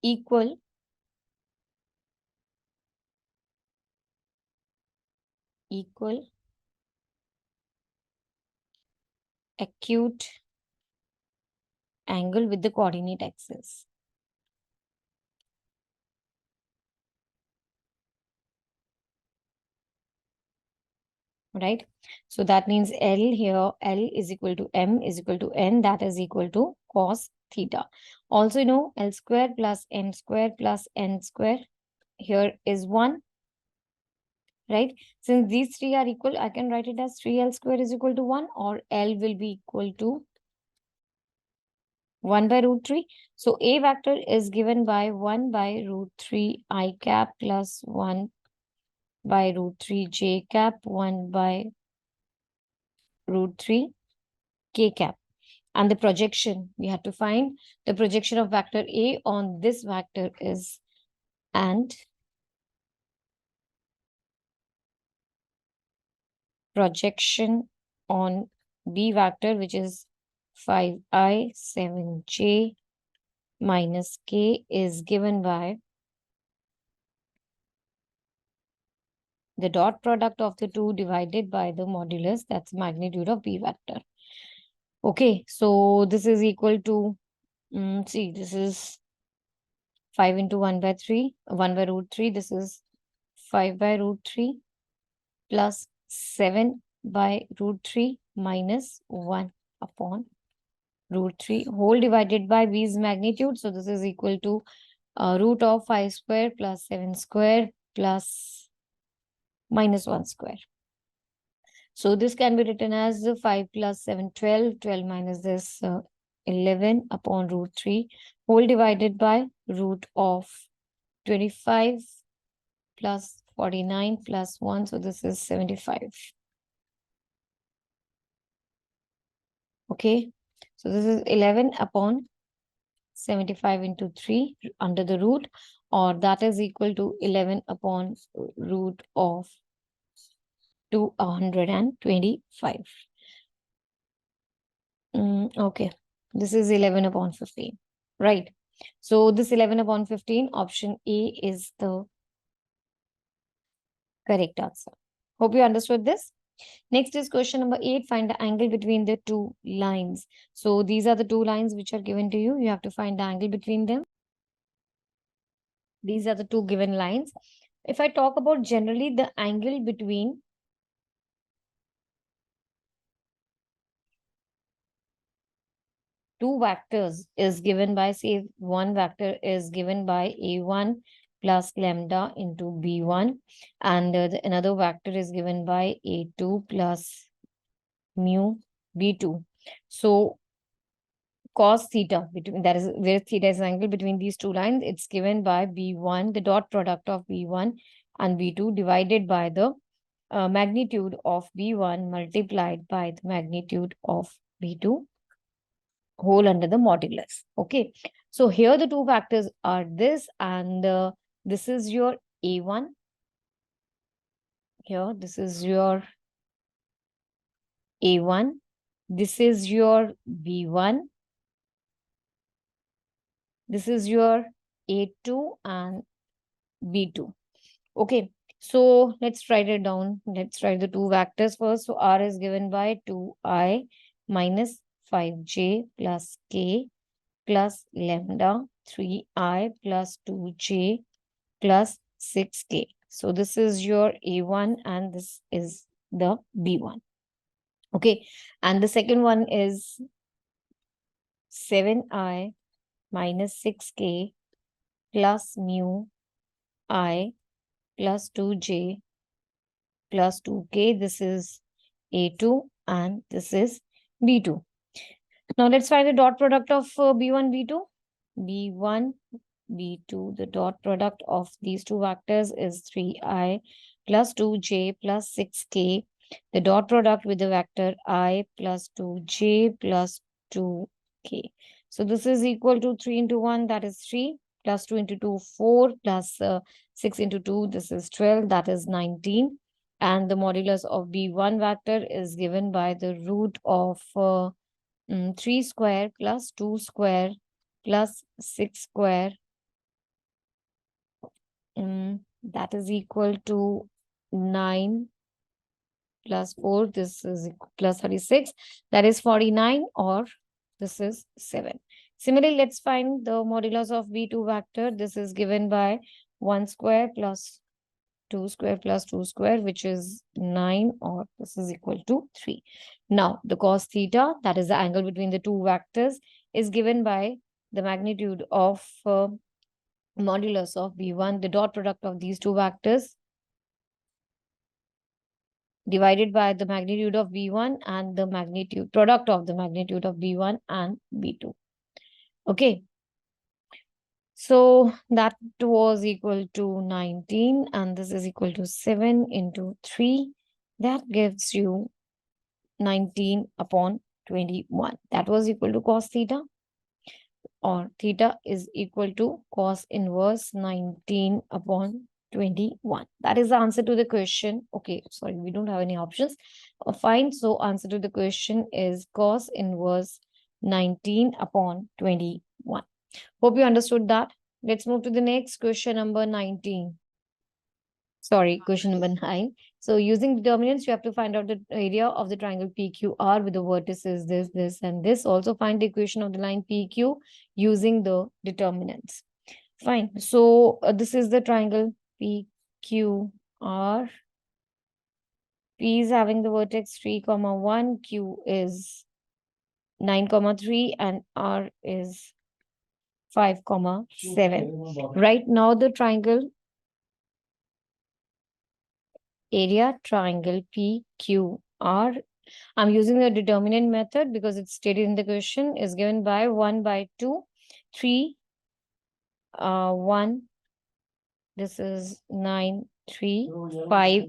equal acute angle with the coordinate axis. Right? So that means L here, L is equal to M is equal to N, that is equal to cos theta. Also, you know, L square plus M square plus N square here is 1. Right? Since these three are equal, I can write it as 3L square is equal to 1, or L will be equal to 1 by root 3. So A vector is given by 1 by root 3 I cap plus 1 by root 3 J cap, 1 by root 3 K cap. And the projection, we have to find the projection of vector A on this vector is, and projection on B vector, which is 5I 7J minus K, is given by the dot product of the two divided by the modulus, that's magnitude of B vector. Okay, so this is equal to, see, this is 5 into 1 by 3, 1 by root 3. This is 5 by root 3 plus 7 by root 3 minus 1 upon root 3 whole divided by B's magnitude. So this is equal to root of 5 square plus 7 square plus minus 1 square. So this can be written as 5 plus 7, 12, 12 minus this 11 upon root 3 whole divided by root of 25 plus 49 plus 1. So this is 75. Okay. So this is 11 upon 75 into 3 under the root, or that is equal to 11 upon root of 225. Okay. This is 11 upon 15. Right. So this 11 upon 15, option A is the correct answer. Hope you understood this. Next is question number 8. Find the angle between the two lines. So these are the two lines which are given to you. You have to find the angle between them. These are the two given lines. If I talk about generally the angle between two vectors is given by, say, one vector is given by A1 plus lambda into B1, and another vector is given by A2 plus mu B2. So cos theta, between that is where theta is angle between these two lines, it's given by B1, the dot product of B1 and B2 divided by the magnitude of B1 multiplied by the magnitude of B2 whole under the modulus. Okay. So here the two factors are this, and this is your A1. Here, this is your A1. This is your B1. This is your A2 and B2. Okay. So let's write it down. Let's write the two vectors first. So R is given by 2I minus 5J plus K plus lambda 3I plus 2J plus 6K. So this is your A1 and this is the B1. Okay. And the second one is 7i minus 6k plus mu I plus 2j plus 2k. This is A2 and this is B2. Now let's find the dot product of B1, B2. B1, B2, the dot product of these two vectors is 3i plus 2j plus 6k. The dot product with the vector I plus 2j plus 2k. So this is equal to 3 into 1, that is 3, plus 2 into 2, 4, plus 6 into 2, this is 12, that is 19. And the modulus of B1 vector is given by the root of 3 square plus 2 square plus 6 square, that is equal to 9 plus 4, this is plus 36, that is 49, or this is 7. Similarly, let's find the modulus of B2 vector. This is given by 1 square plus 2 square plus 2 square, which is 9, or this is equal to 3. Now, the cos theta, that is the angle between the two vectors, is given by the magnitude of modulus of B1, the dot product of these two vectors, divided by the magnitude of B1 and the magnitude product of the magnitude of B1 and B2. Okay. So that was equal to 19 and this is equal to 7 into 3. That gives you 19 upon 21. That was equal to cos theta, or theta is equal to cos inverse 19 upon 21. That is the answer to the question. Okay, sorry, we don't have any options. Fine. So answer to the question is cos inverse 19 upon 21. Hope you understood that. Let's move to the next question, number 19. Sorry, question number 9. So using determinants, you have to find out the area of the triangle PQR with the vertices this, this, and this. Also find the equation of the line PQ using the determinants. Fine. So this is the triangle PQR. P is having the vertex 3, 1, Q is 9, 3, and R is 5, 7. Right now, the triangle area triangle PQR. I'm using the determinant method because it's stated in the question, is given by 1 by 2, 3, 1. This is 9, 3, 5.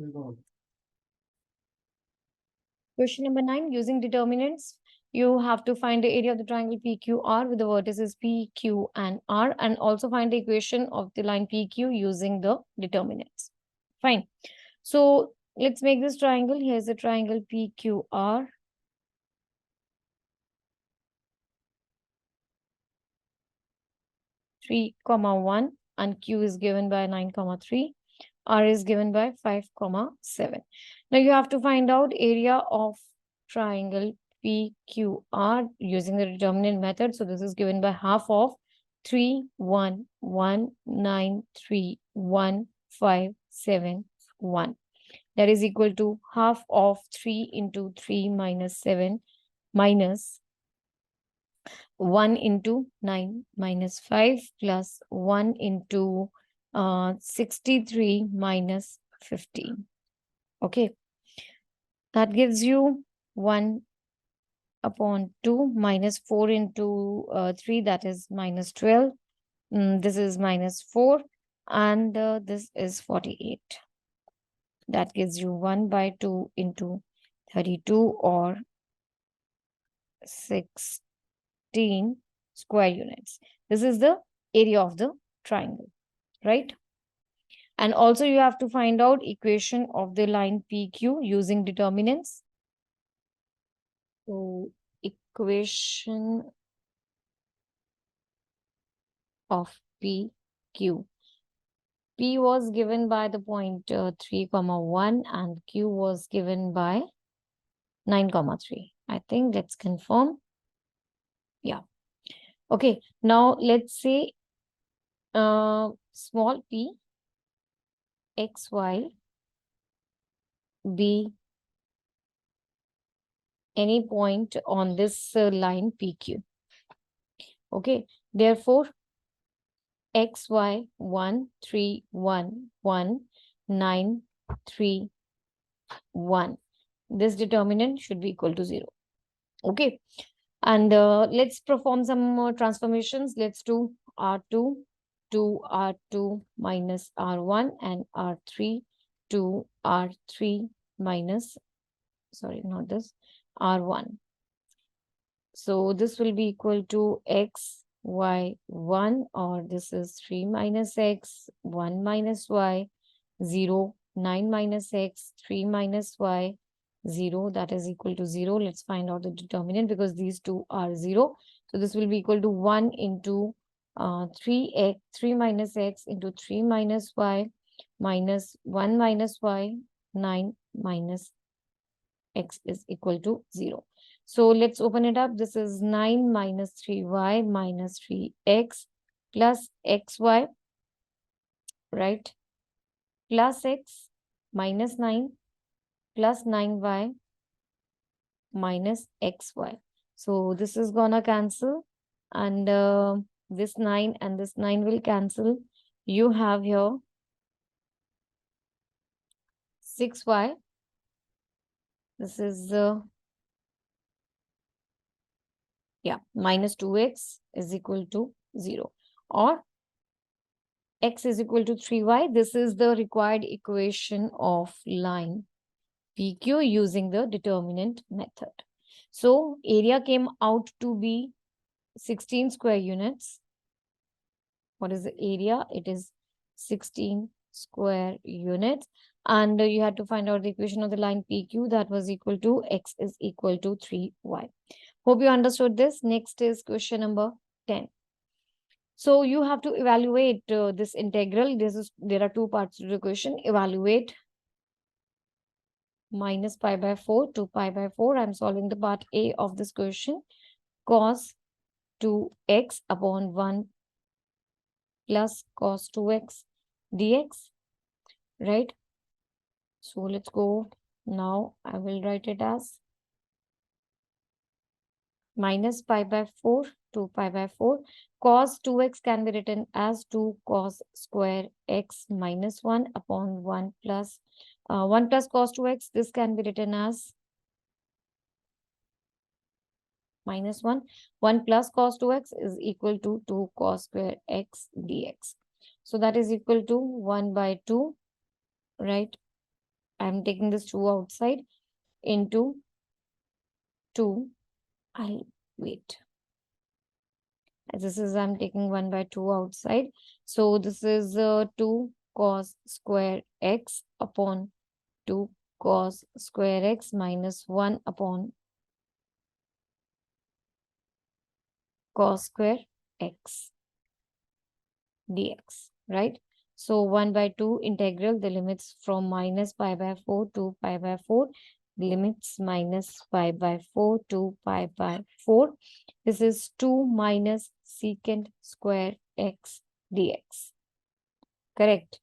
Question number 9, using determinants, you have to find the area of the triangle PQR with the vertices P, Q, and R, and also find the equation of the line PQ using the determinants. Fine. So let's make this triangle. Here's the triangle PQR. 3, 1, and Q is given by 9, 3. R is given by 5, 7. Now you have to find out area of triangle PQR using the determinant method. So this is given by half of 3, 1, 1, 9, 3, 1, 5, 7, 1. That is equal to half of 3 into 3 minus 7 minus 1 into 9 minus 5 plus 1 into 63 minus 15. Okay. That gives you 1 upon 2 minus 4 into 3, that is minus 12. This is minus 4 and this is 48. That gives you 1 by 2 into 32 or 16 square units. This is the area of the triangle, right? And also you have to find out equation of the line PQ using determinants. So equation of PQ. P was given by the point 3, 1 and Q was given by 9, 3. I think let's confirm. Yeah. Okay. Now let's say small p x, y, b, any point on this line PQ. Okay, therefore x, y, 1, 3, 1, 1, 9, 3, 1. This determinant should be equal to 0. Okay, and let's perform some transformations. Let's do R2 to R2 minus R1 and R3 to R3 minus, sorry, not this, R1. So this will be equal to x, y, 1, or this is 3 minus x, 1 minus y, 0, 9 minus x, 3 minus y, 0, that is equal to 0. Let's find out the determinant because these two are 0. So this will be equal to 1 into 3x, 3 minus x into 3 minus y minus 1 minus y, 9 minus x is equal to 0. So let's open it up. This is 9 minus 3y minus 3x plus xy, right? Plus x minus 9 plus 9y minus xy. So this is gonna cancel, and this 9 and this 9 will cancel. You have here 6y. This is minus 2x is equal to 0, or x is equal to 3y. This is the required equation of line PQ using the determinant method. So area came out to be 16 square units. What is the area? It is 16 square units. And you had to find out the equation of the line PQ, that was equal to x is equal to 3y. Hope you understood this. Next is question number 10. So you have to evaluate this integral. There are two parts to the question. Evaluate minus pi by 4 to pi by 4. I'm solving the part A of this question. Cos 2x upon 1 plus cos 2x dx, right? So let's go. Now I will write it as minus pi by 4 to pi by 4. Cos 2x can be written as 2 cos square x minus 1 upon 1 plus 1 plus cos 2x. This can be written as minus 1. 1 plus cos 2x is equal to 2 cos square x dx. So that is equal to 1 by 2, right? I'm taking this 2 outside into 2. I'll wait. This is, I'm taking 1 by 2 outside. So this is 2 cos square x upon 2 cos square x minus 1 upon cos square x dx, right? So 1 by 2 integral the limits from minus pi by 4 to pi by 4, limits minus pi by 4 to pi by 4. This is 2 minus secant square x dx. Correct.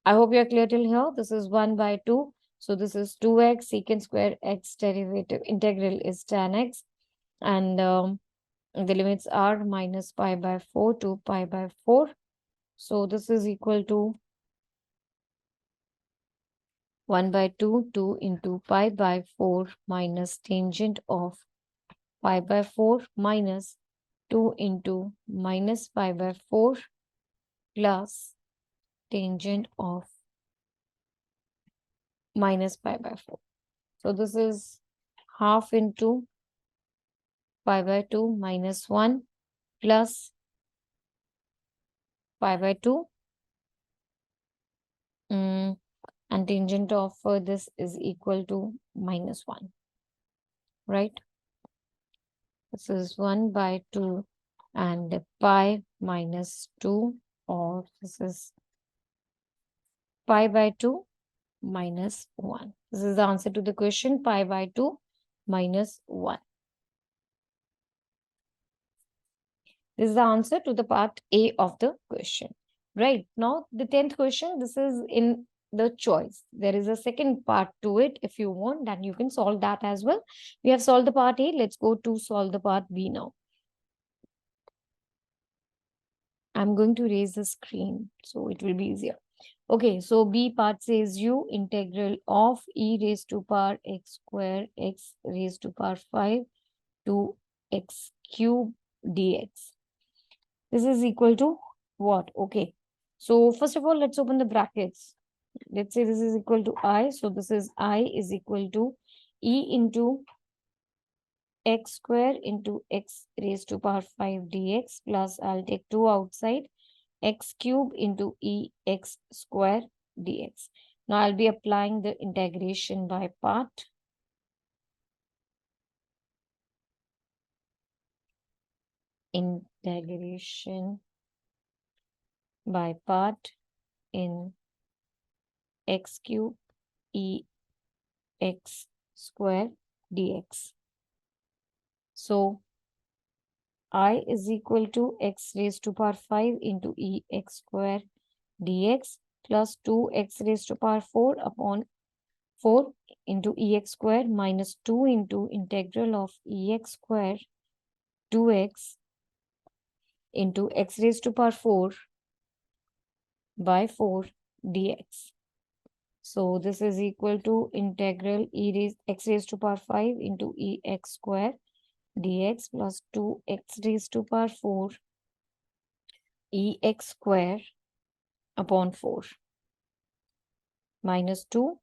I hope you are clear till here. This is 1 by 2. So this is 2x secant square x derivative integral is tan x. And the limits are minus pi by 4 to pi by 4. So this is equal to 1 by 2, 2 into pi by 4 minus tangent of pi by 4 minus 2 into minus pi by 4 plus tangent of minus pi by 4. So this is half into pi by 2 minus 1 plus pi by 2. And tangent of this is equal to minus 1, right? This is 1 by 2 and pi minus 2, or this is pi by 2 minus 1. This is the answer to the question, pi by 2 minus 1. This is the answer to the part A of the question. Right. Now, the 10th question, this is in the choice. There is a second part to it. If you want, then you can solve that as well. We have solved the part A. Let's go to solve the part B now. I'm going to raise the screen so it will be easier. Okay, so B part says u integral of e raised to power x square x raised to power 5 to x cube dx. This is equal to what? Okay, so first of all, let's open the brackets. Let's say this is equal to I. So this is I is equal to e into x square into x raised to power 5 dx plus I'll take 2 outside x cube into e x square dx. Now I'll be applying the integration by part. Integration by part in x cube e x square dx. So I is equal to x raised to power 5 into e x square dx plus 2x raised to power 4 upon 4 into ex square minus 2 into integral of ex square 2x into x raised to power 4 by 4 dx. So this is equal to integral x raised to power 5 into ex square dx plus 2x raised to power 4 ex square upon 4 minus 2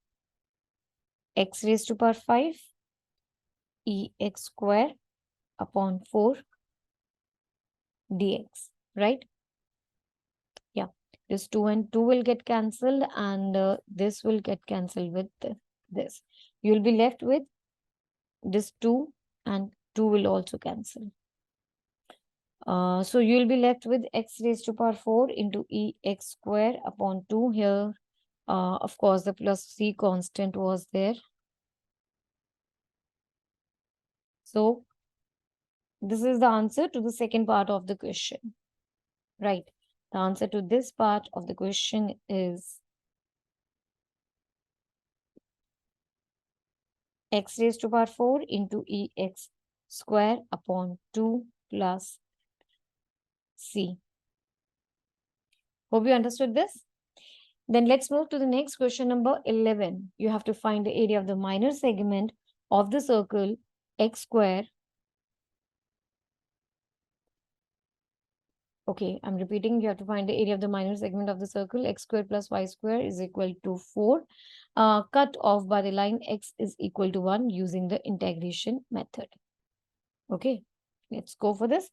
x raised to power 5 ex square upon 4 dx, right? Yeah, this 2 and 2 will get cancelled and this will get cancelled with this. You'll be left with this 2 and 2 will also cancel. So you'll be left with x raised to power 4 into ex square upon 2 here. Of course, the plus c constant was there. So this is the answer to the second part of the question, right? The answer to this part of the question is x raised to power 4 into ex square upon 2 plus c. Hope you understood this. Then let's move to the next question, number 11. You have to find the area of the minor segment of the circle x square. Okay, I'm repeating. You have to find the area of the minor segment of the circle x square plus y square is equal to 4. Cut off by the line x is equal to 1 using the integration method. Okay, let's go for this.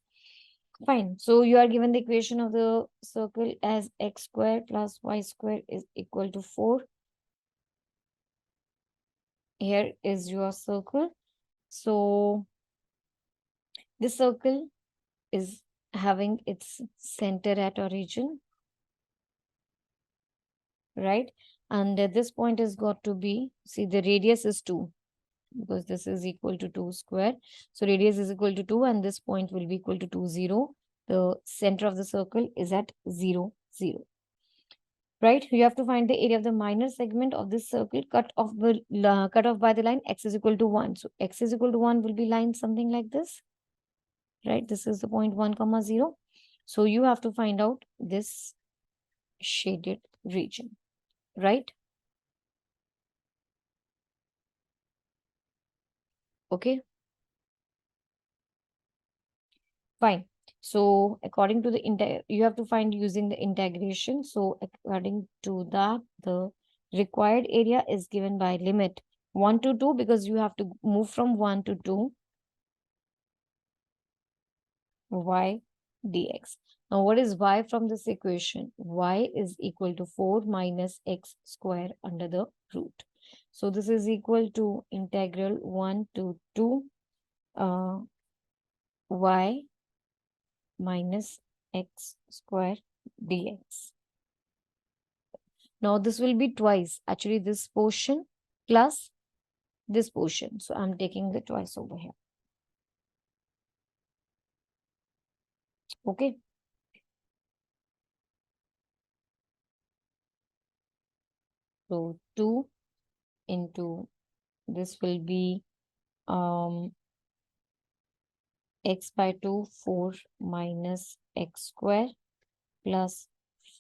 Fine. So you are given the equation of the circle as x square plus y square is equal to 4. Here is your circle. So this circle is having its center at origin, right? And at this point is got to be, see, the radius is 2 because this is equal to 2 square. So radius is equal to 2 and this point will be equal to 2, 0. The center of the circle is at 0, 0. Right? You have to find the area of the minor segment of this circle cut off by the line x is equal to 1. So x is equal to 1 will be line something like this. Right? This is the point 1, comma 0. So you have to find out this shaded region. Right? Okay. Fine. So according to the you have to find using the integration. So according to that, the required area is given by limit 1 to 2 because you have to move from 1 to 2 y dx. Now what is y from this equation? Y is equal to 4 minus x square under the root. So this is equal to integral 1 to 2 y minus x square dx. Now this will be twice. Actually, this portion plus this portion. So I'm taking the twice over here. Okay. So 2 into this will be x by 2, 4 minus x square plus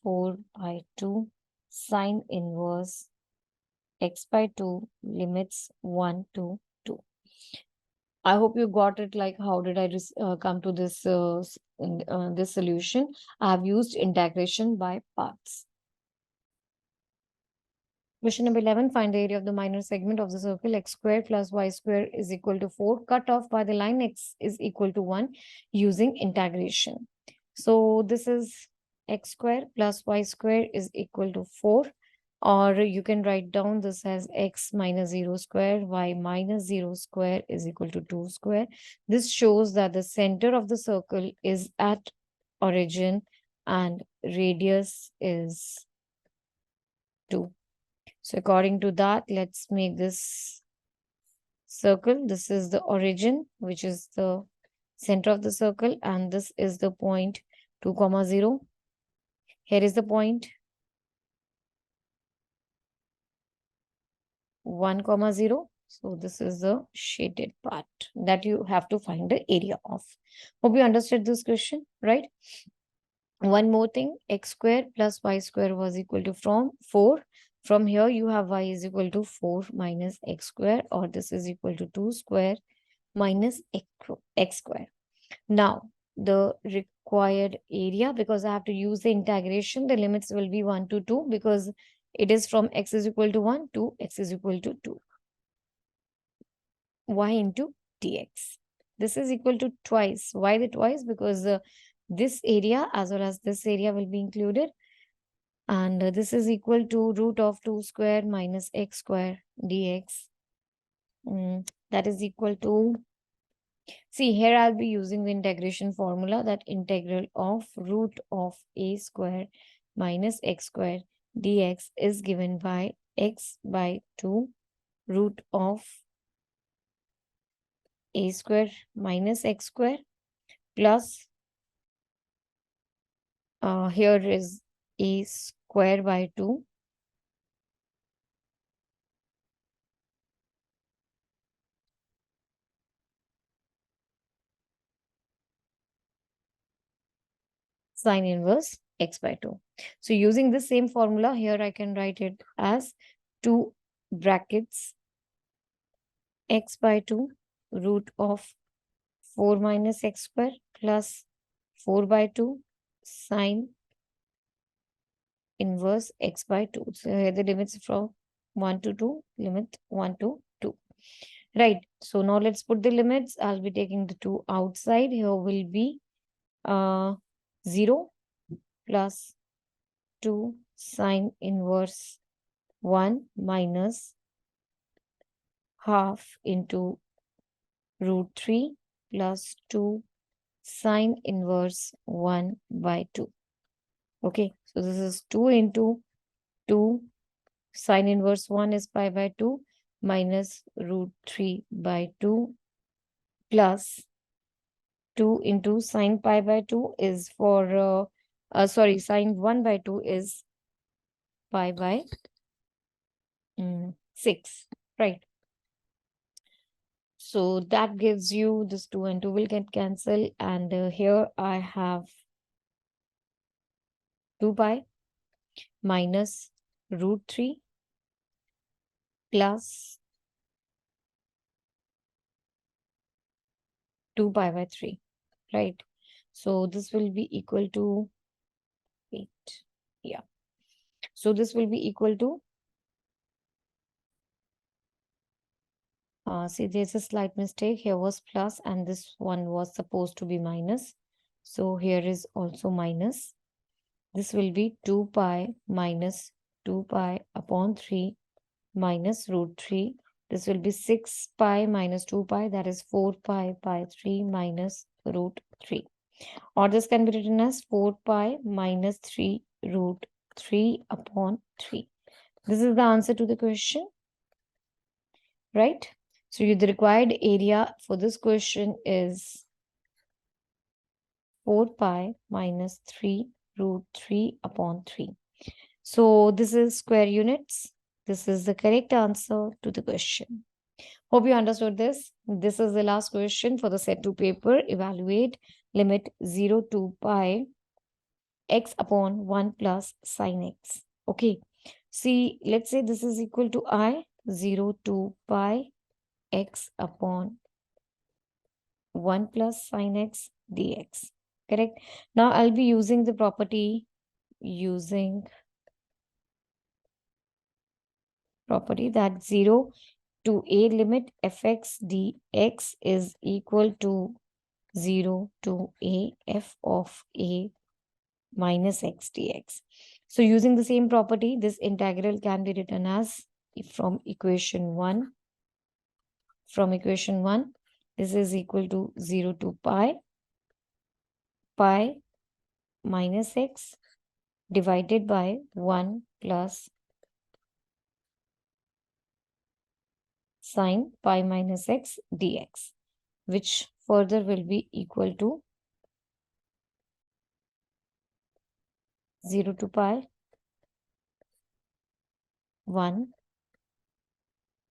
4 by 2 sine inverse x by 2 limits 1 to 2. I hope you got it. Like, how did I come to this this solution? I have used integration by parts. Question number 11, find the area of the minor segment of the circle x square plus y square is equal to 4, cut off by the line x is equal to 1 using integration. So this is x square plus y square is equal to 4, or you can write down this as x minus 0 square, y minus 0 square is equal to 2 square. This shows that the center of the circle is at origin and radius is 2. So according to that, let's make this circle. This is the origin, which is the center of the circle, and this is the point 2, 0. Here is the point 1, 0. So this is the shaded part that you have to find the area of. Hope you understood this question, right? One more thing, x square plus y square was equal to from 4. From here, you have y is equal to 4 minus x square, or this is equal to 2 square minus x square. Now, the required area, because I have to use the integration, the limits will be 1 to 2 because it is from x is equal to 1 to x is equal to 2. Y into dx. This is equal to twice. Why the twice? Because this area as well as this area will be included. And this is equal to root of 2 square minus x square dx. That is equal to, see here I'll be using the integration formula, that integral of root of a square minus x square dx is given by x by 2 root of a square minus x square plus here is a square by 2 sine inverse x by 2. So using the same formula here, I can write it as 2 brackets x by 2 root of 4 minus x square plus 4 by 2 sine inverse x by 2. So here the limits from 1 to 2, limit 1 to 2. Right. So now let's put the limits. I'll be taking the 2 outside. Here will be 0 plus 2 sine inverse 1 minus half into root 3 plus 2 sine inverse 1 by 2. Okay, so this is 2 into 2 sine inverse 1 is pi by 2 minus root 3 by 2 plus 2 into sine pi by 2 is for, sorry, sine 1 by 2 is pi by 6, right? So that gives you this 2 and 2 will get cancelled, and here I have 2 pi minus root 3 plus 2 pi by 3, right? So this will be equal to 8. Yeah. So this will be equal to, see, there's a slight mistake. Here was plus and this one was supposed to be minus. So here is also minus. This will be 2 pi minus 2 pi upon 3 minus root 3. This will be 6 pi minus 2 pi, that is 4 pi by 3 minus root 3. Or this can be written as 4 pi minus 3 root 3 upon 3. This is the answer to the question, right? So the required area for this question is 4 pi minus 3 root 3 upon 3. So this is square units. This is the correct answer to the question. Hope you understood this. This is the last question for the set 2 paper. Evaluate limit 0 to pi x upon 1 plus sin x. Okay. See, let's say this is equal to I, 0 to pi x upon 1 plus sin x dx. Correct. Now I'll be using the property that 0 to a limit fx dx is equal to 0 to a f of a minus x dx. So using the same property, this integral can be written as from equation 1. From equation 1, this is equal to 0 to pi minus x divided by 1 plus sine pi minus x dx, which further will be equal to 0 to pi 1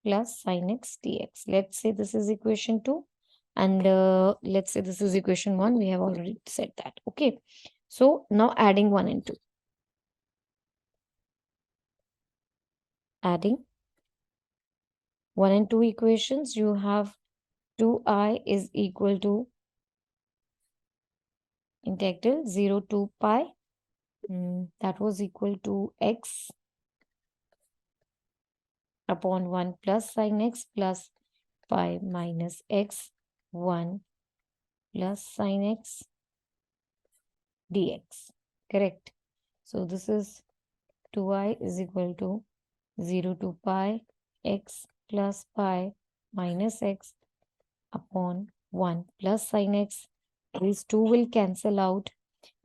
plus sin x dx. Let's say this is equation 2 and let's say this is equation 1. We have already said that. Okay. So now adding 1 and 2. Adding 1 and 2 equations, you have 2I is equal to integral 0 to pi. That was equal to x upon 1 plus sin x plus pi minus x 1 plus sin x dx. Correct. So this is 2I is equal to 0 to pi x plus pi minus x upon 1 plus sin x. These two will cancel out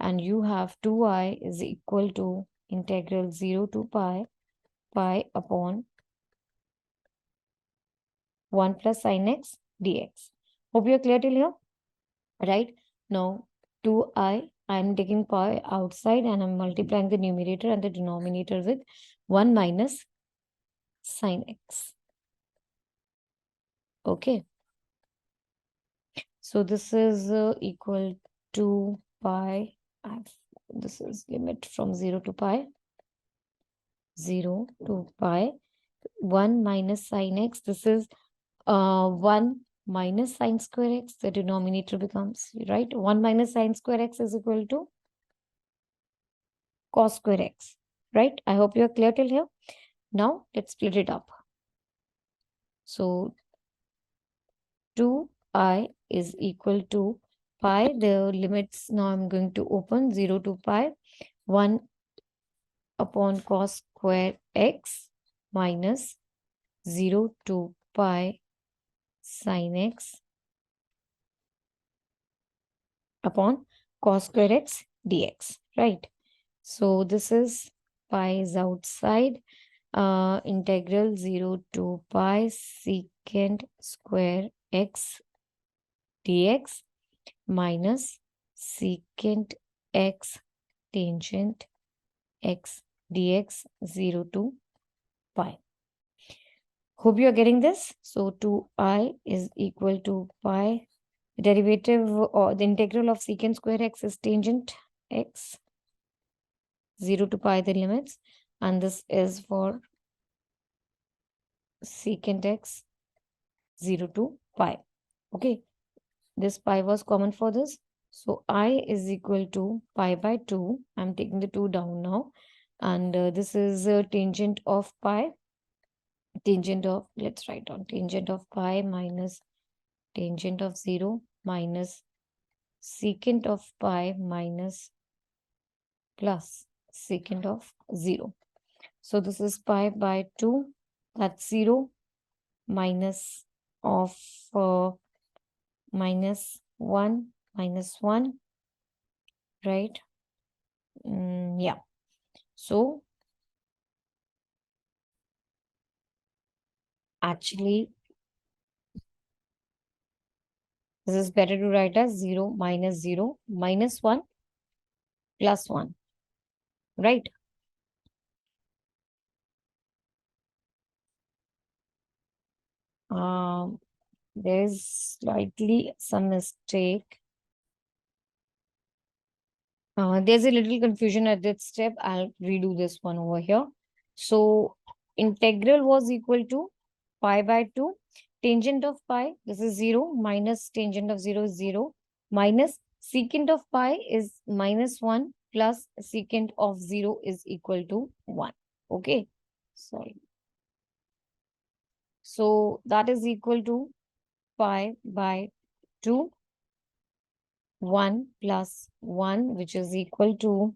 and you have 2I is equal to integral 0 to pi upon 1 plus sin x dx. Hope you are clear till here. Right? Now 2I, I am taking pi outside and I'm multiplying the numerator and the denominator with 1 minus sin x. Okay. So this is equal to pi. This is limit from 0 to pi. 0 to pi. 1 minus sin x. This is 1 minus sine square x. The denominator becomes, right? 1 minus sine square x is equal to cos square x. Right? I hope you are clear till here. Now let's split it up. So 2I is equal to pi. The limits now I'm going to open 0 to pi. 1 upon cos square x minus 0 to pi sin x upon cos square x dx. Right? So this is pi is outside. Integral 0 to pi secant square x dx minus secant x tangent x dx 0 to pi. Hope you are getting this. So 2I is equal to pi. Derivative or the integral of secant square x is tangent x 0 to pi the limits, and this is for secant x 0 to pi. Okay, this pi was common for this. So I is equal to pi by 2. I'm taking the 2 down now. And this is tangent of pi. Tangent of, let's write down tangent of pi minus tangent of 0 minus secant of pi minus plus secant of 0. So this is pi by 2. That's 0 minus of minus 1 minus 1, right? Yeah. So actually this is better to write as 0 minus 1 plus 1, right? There is slightly some mistake. There's a little confusion at that step. I'll redo this one over here. So integral was equal to pi by 2. Tangent of pi, this is 0, minus tangent of 0 is 0, minus secant of pi is minus 1, plus secant of 0 is equal to 1. Okay. Sorry. So that is equal to pi by 2, 1 plus 1, which is equal to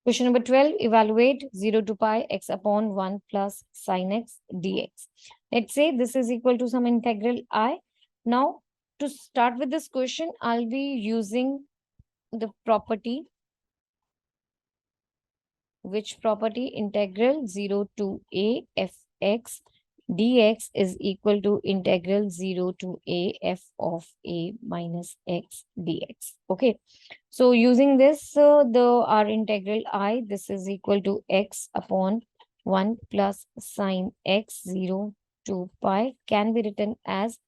question number 12, evaluate 0 to pi x upon 1 plus sin x dx. Let's say this is equal to some integral I. Now, to start with this question, I'll be using the property. Which property? Integral 0 to a fx dx is equal to integral 0 to a f of a minus x dx. Okay. So using this, our integral I, this is equal to x upon 1 plus sine x 0 to pi can be written as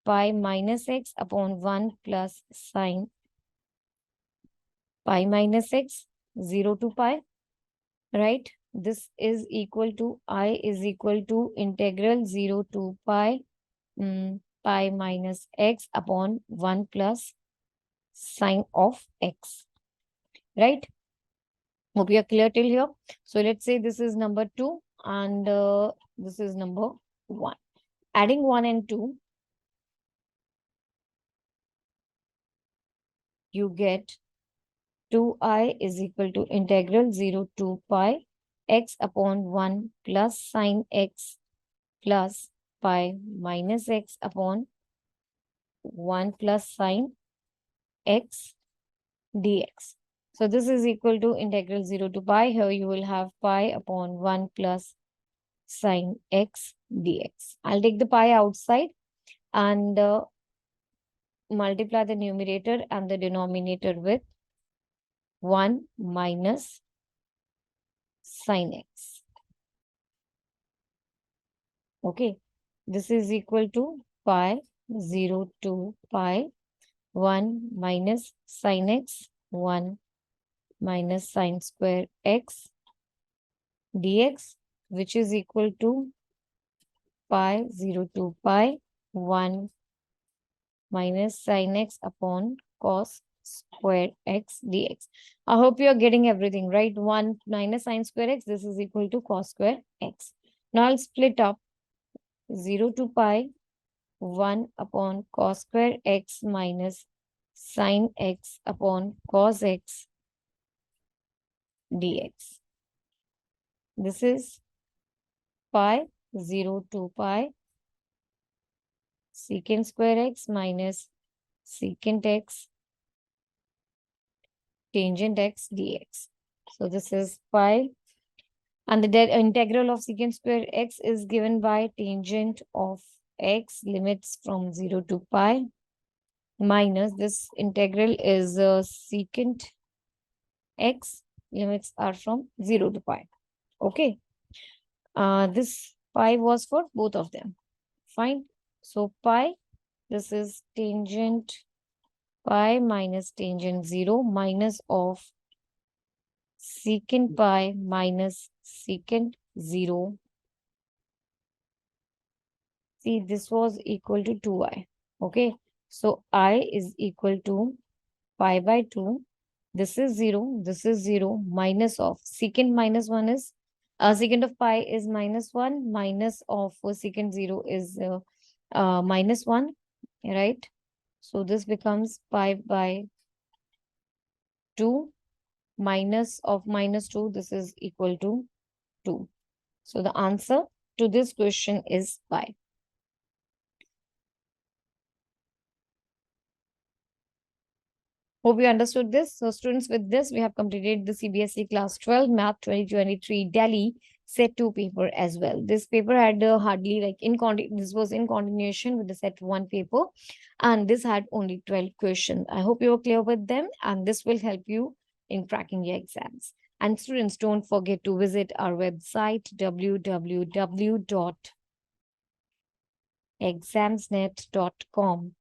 pi minus x upon 1 plus sine pi minus x 0 to pi, right? This is equal to I is equal to integral 0 to pi pi minus x upon 1 plus sine of x, right? Hope you are clear till here. So let's say this is number 2 and this is number 1. Adding 1 and 2, you get 2i is equal to integral 0 to pi x upon 1 plus sine x plus pi minus x upon 1 plus sine x dx. So this is equal to integral 0 to pi. Here you will have pi upon 1 plus sine x dx. I'll take the pi outside and multiply the numerator and the denominator with 1 minus sine x. Okay, this is equal to pi 0 to pi 1 minus sine x 1 minus sine square x dx, which is equal to pi 0 to pi 1 minus sine x upon cos square x dx. I hope you are getting everything right. 1 minus sine square x, this is equal to cos square x. Now I'll split up 0 to pi 1 upon cos square x minus sine x upon cos x dx. This is pi 0 to pi secant square x minus secant x tangent x dx. So this is pi, and the integral of secant square x is given by tangent of x limits from 0 to pi minus this integral is secant x limits are from 0 to pi. Okay. This pi was for both of them. Fine. So pi, this is tangent pi minus tangent 0 minus of secant pi minus secant 0. See, this was equal to 2i. Okay. So I is equal to pi by 2. This is 0. This is 0 minus of secant minus 1 is secant of pi is minus 1 minus of secant 0 is minus 1, right? So this becomes pi by 2 minus of minus 2. This is equal to 2. So the answer to this question is pi. Hope you understood this. So students, with this, we have completed the CBSE Class 12 Math 2023 Delhi Set 2 paper as well. This paper had hardly like this was in continuation with the Set 1 paper, and this had only 12 questions. I hope you are clear with them, and this will help you in cracking your exams. And students, don't forget to visit our website www.examsnet.com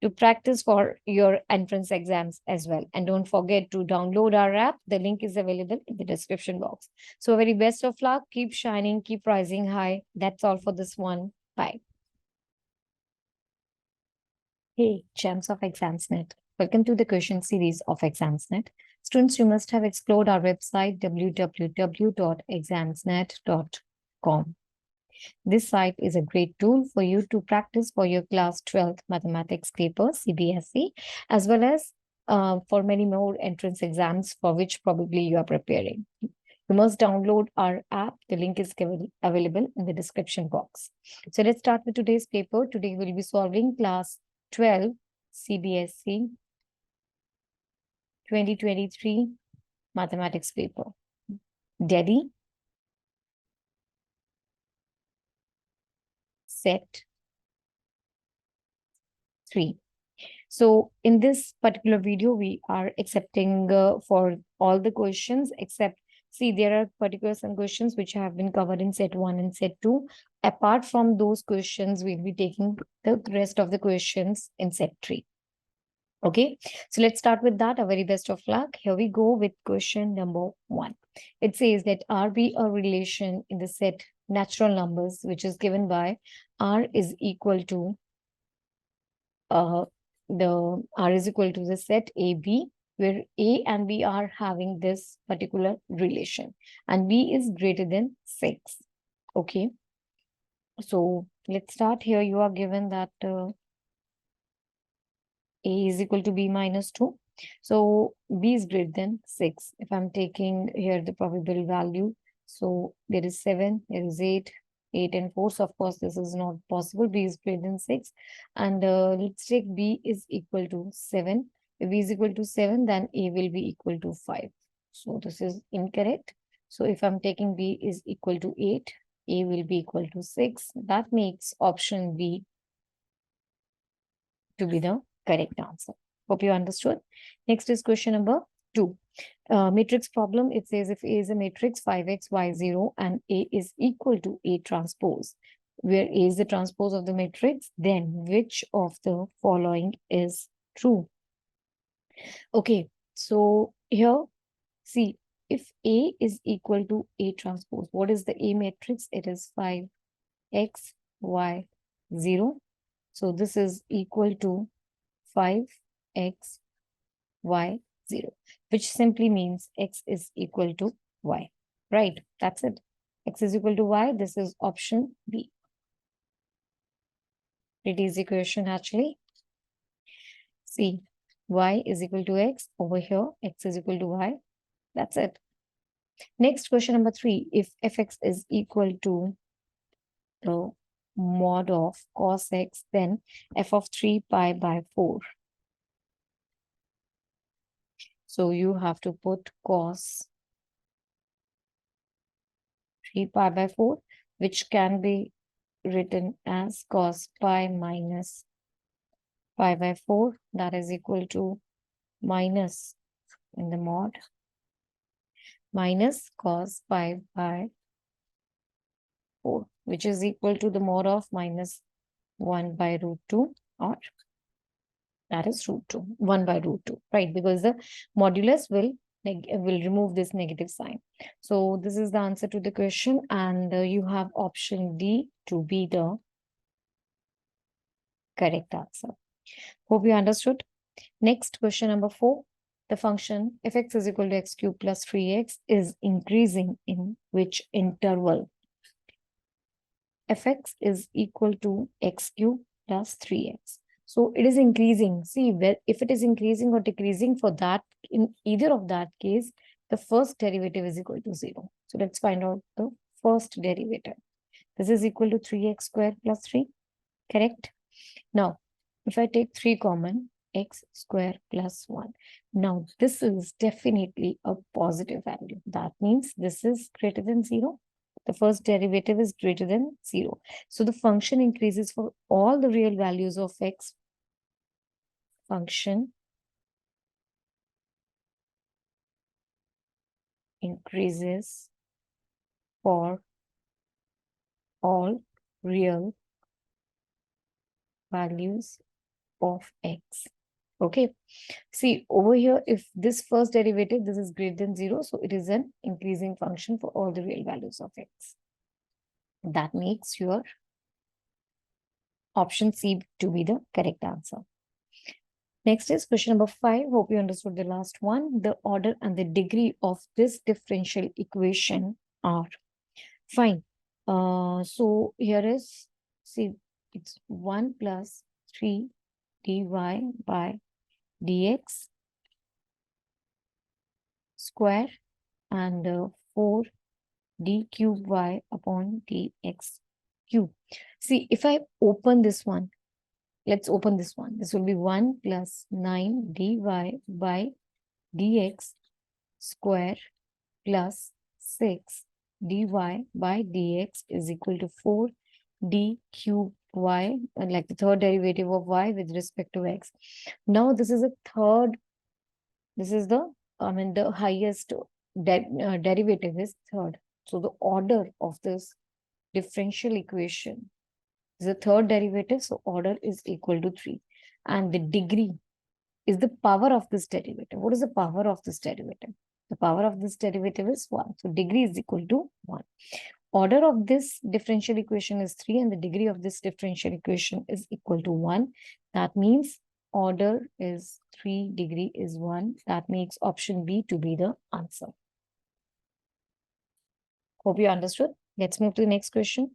to practice for your entrance exams as well. And don't forget to download our app. The link is available in the description box. So, very best of luck. Keep shining, keep rising high. That's all for this one. Bye. Hey, champs of Examsnet. Welcome to the question series of Examsnet. Students, you must have explored our website www.examsnet.com. This site is a great tool for you to practice for your class 12th mathematics paper, CBSE, as well as for many more entrance exams for which probably you are preparing. You must download our app. The link is available in the description box. So let's start with today's paper. Today we'll be solving class 12 CBSE 2023 mathematics paper. Delhi, set 3. So in this particular video, we are accepting for all the questions except, see, there are particular some questions which have been covered in set 1 and set 2. Apart from those questions, we'll be taking the rest of the questions in set 3. Okay, so let's start with that. A very best of luck. Here we go with question number 1. It says that R be a relation in the set natural numbers, which is given by R is equal to the R is equal to the set AB, where A and B are having this particular relation, and B is greater than 6. Okay, so let's start here. You are given that A is equal to B minus 2. So B is greater than 6. If I'm taking here the probable value, so there is 7, there is 8, 8 and 4. So of course, this is not possible. B is greater than 6. And let's take B is equal to 7. If B is equal to 7, then A will be equal to 5. So this is incorrect. So if I'm taking B is equal to 8, A will be equal to 6. That makes option B to be the correct answer. Hope you understood. Next is question number 2. Matrix problem. It says if A is a matrix 5x, y 0 and A is equal to A transpose, where A is the transpose of the matrix, then which of the following is true? Okay, so here, see, if A is equal to A transpose, what is the A matrix? It is 5x, y 0. So this is equal to 5x, y 0, which simply means x is equal to y, right? That's it. X is equal to y. This is option B. Pretty easy question actually. See, y is equal to x. Over here, x is equal to y. That's it. Next, question number 3. If fx is equal to the mod of cos x, then f of 3 pi by 4. So you have to put cos 3 pi by 4, which can be written as cos pi minus pi by 4. That is equal to minus in the mod minus cos pi by 4, which is equal to the mod of minus 1 by root 2, or that is root 2, 1 by root 2, right? Because the modulus will remove this negative sign. So this is the answer to the question, and you have option D to be the correct answer. Hope you understood. Next, question number 4. The function f(x) is equal to x cubed plus 3x is increasing in which interval? Fx is equal to x cubed plus 3x. So it is increasing. See, if it is increasing or decreasing, for that, in either of that case, the first derivative is equal to 0. So let's find out the first derivative. This is equal to 3x squared plus 3. Correct? Now, if I take 3 common, x squared plus 1. Now, this is definitely a positive value. That means this is greater than 0. The first derivative is greater than 0. So the function increases for all the real values of x. Function increases for all real values of x. Okay. See over here, if this first derivative, this is greater than 0, so it is an increasing function for all the real values of x. That makes your option C to be the correct answer. Next is question number 5. Hope you understood the last one. The order and the degree of this differential equation are fine. So here is, see, it's 1 plus 3 dy by dx square and 4 d cube y upon dx cube. See, if I open this one, let's open this one. This will be 1 plus 9 dy by dx square plus 6 dy by dx is equal to 4 d cube y, like the third derivative of y with respect to x. Now this is a third, this is the, the highest derivative is third. So the order of this differential equation is the third derivative, so order is equal to 3. And the degree is the power of this derivative. What is the power of this derivative? The power of this derivative is 1. So degree is equal to 1. Order of this differential equation is 3 and the degree of this differential equation is equal to 1. That means order is 3, degree is 1. That makes option B to be the answer. Hope you understood. Let's move to the next question.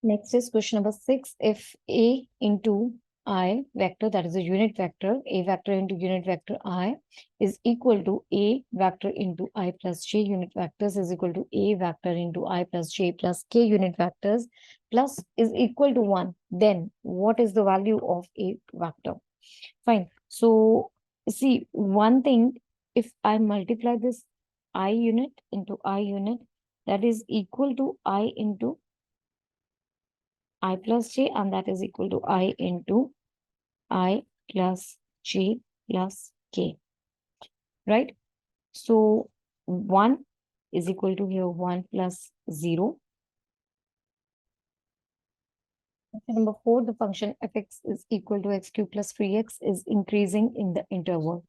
Next is question number 6. If A into I vector, that is a unit vector, A vector into unit vector I is equal to A vector into I plus J unit vectors is equal to A vector into I plus J plus K unit vectors plus is equal to 1, then what is the value of A vector? Fine. So see, one thing, if I multiply this I unit into I unit, that is equal to I into I plus j, and that is equal to I into I plus j plus k, right? So 1 is equal to here 1 plus 0. Number 4, the function fx is equal to x cube plus 3x is increasing in the interval.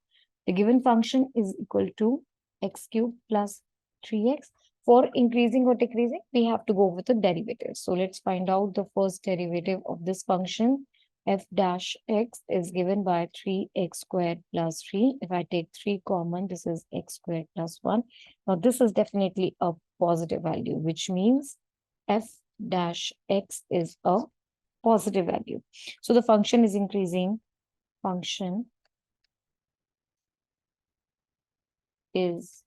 The given function is equal to x cube plus 3x. For increasing or decreasing, we have to go with the derivative. So let's find out the first derivative of this function. F dash x is given by 3x squared plus 3. If I take 3 common, this is x squared plus 1. Now this is definitely a positive value, which means f dash x is a positive value. So the function is increasing. Function is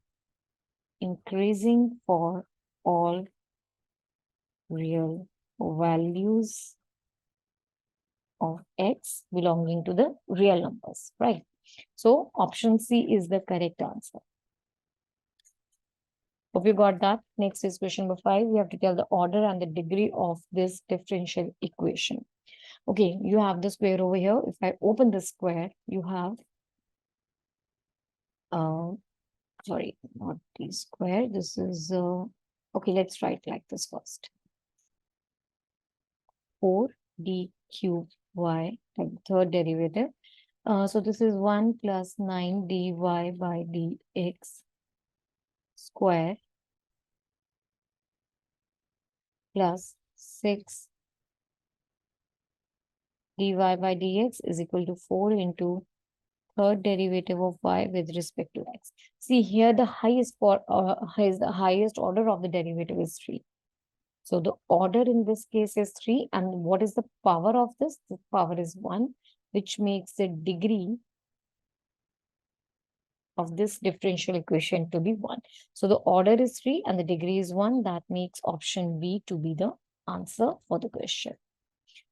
increasing for all real values of x belonging to the real numbers, right? So option C is the correct answer. Hope you got that. Next is question number 5. We have to tell the order and the degree of this differential equation. Okay, you have the square over here. If I open the square, you have sorry, not the square. This is okay, let's write like this first. 4d cube y, like the third derivative. So this is 1 plus 9 dy by dx square plus 6 dy by dx is equal to 4 into third derivative of y with respect to x. See here, the highest order of the derivative is 3. So the order in this case is 3. And what is the power of this? The power is 1, which makes the degree of this differential equation to be 1. So the order is 3 and the degree is 1. That makes option B to be the answer for the question.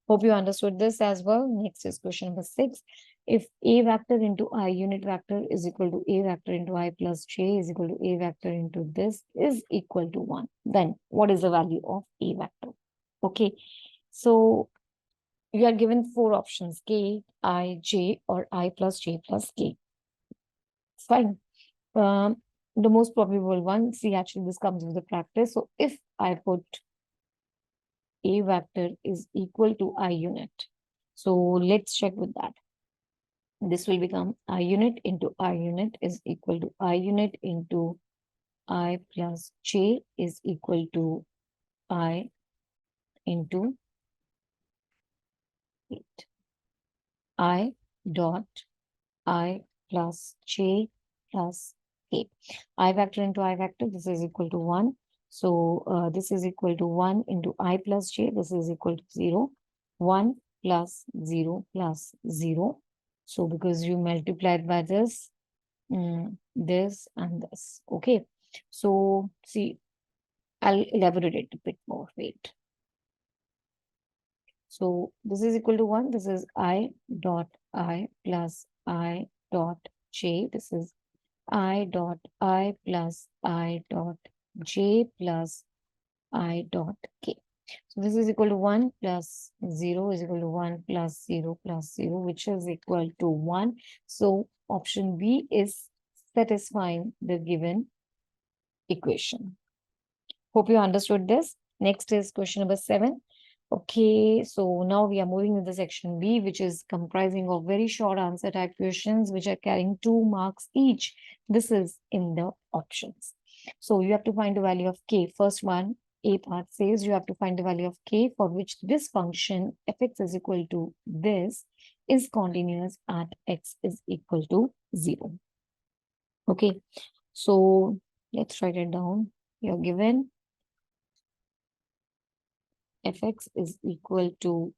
Hope you understood this as well. Next is question number 6. If A vector into I unit vector is equal to A vector into I plus J is equal to A vector into this is equal to 1, then what is the value of A vector? Okay, so you are given 4 options: K, I, J, or I plus J plus K. Fine. the most probable one. See, actually, this comes with the practice. So if I put A vector is equal to I unit, so let's check with that. This will become I unit into I unit is equal to I unit into I plus j is equal to I into 8. I dot I plus j plus k. I vector into I vector, this is equal to 1. So this is equal to 1 into I plus j, this is equal to 0. 1 plus 0 plus 0. So because you multiplied by this, this and this. Okay. So see, I'll elaborate it a bit more. Wait. So this is equal to 1. This is I dot I plus I dot j. This is I dot I plus I dot j plus I dot k. So this is equal to 1 plus 0 is equal to 1 plus 0 plus 0, which is equal to 1. So option B is satisfying the given equation. Hope you understood this. Next is question number 7. Okay, so now we are moving into section B, which is comprising of very short answer type questions, which are carrying 2 marks each. This is in the options. So you have to find the value of k. First one, A part says you have to find the value of k for which this function fx is equal to this is continuous at x is equal to 0. Okay, so let's write it down. You're given fx is equal to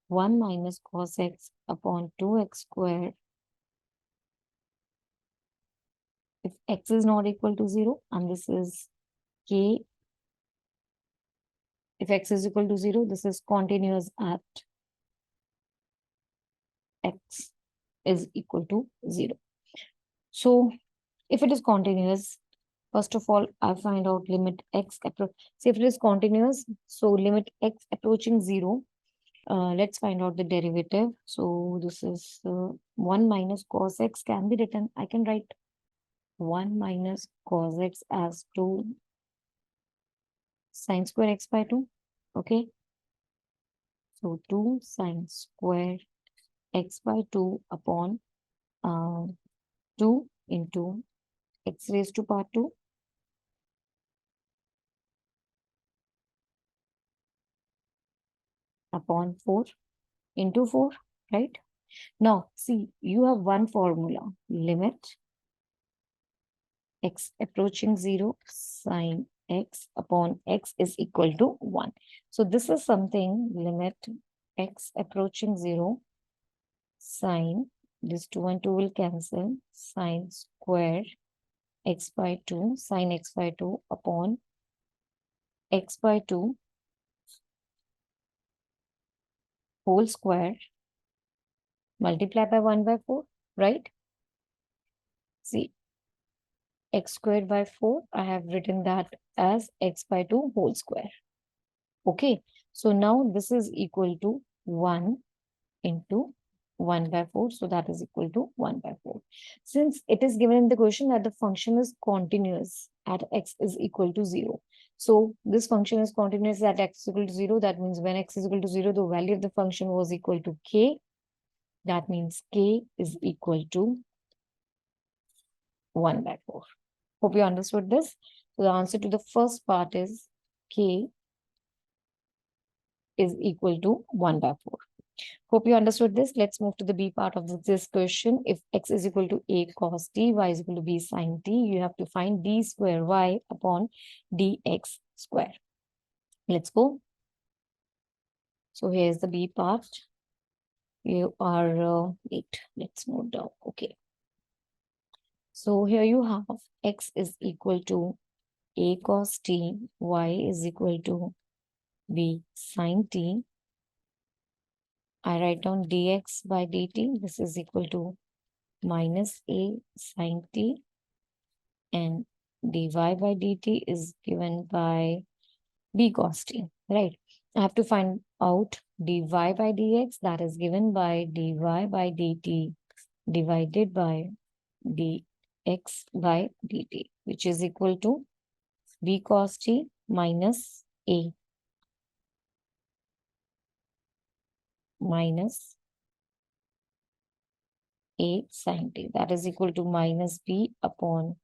1 minus cos x upon 2x squared if x is not equal to 0, and this is k. If x is equal to 0, this is continuous at x is equal to 0. So if it is continuous, first of all, I find out limit x approach. See, if it is continuous, so limit x approaching 0. Let's find out the derivative. So this is 1 minus cos x can be written. I can write 1 minus cos x as 2 sine square x by 2. Okay. So 2 sine square x by 2 upon 2 into x raised to power 2 upon 4 into 4, right? Now, see, you have one formula, limit x approaching 0 sine x upon x is equal to 1. So this is something, limit x approaching 0 sine, this 2 and 2 will cancel, sine square x by 2 sine x by 2 upon x by 2 whole square multiply by 1 by 4, right? See, x squared by 4, I have written that as x by 2 whole square. Okay, so now this is equal to 1 into 1 by 4. So that is equal to 1 by 4. Since it is given in the question that the function is continuous at x is equal to 0. So this function is continuous at x is equal to 0. That means when x is equal to 0, the value of the function was equal to k. That means k is equal to 1 by 4. Hope you understood this. So the answer to the first part is k is equal to 1 by 4. Hope you understood this. Let's move to the B part of this question. If x is equal to a cos t, y is equal to b sin t, you have to find d square y upon dx square. Let's go. So here's the B part. You are, wait, let's note down. Okay. So here you have x is equal to a cos t, y is equal to b sin t. I write down dx by dt. This is equal to minus a sin t, and dy by dt is given by b cos t, right? I have to find out dy by dx, that is given by dy by dt divided by d x by dt, which is equal to b cos t minus a minus a sin t. That is equal to minus b upon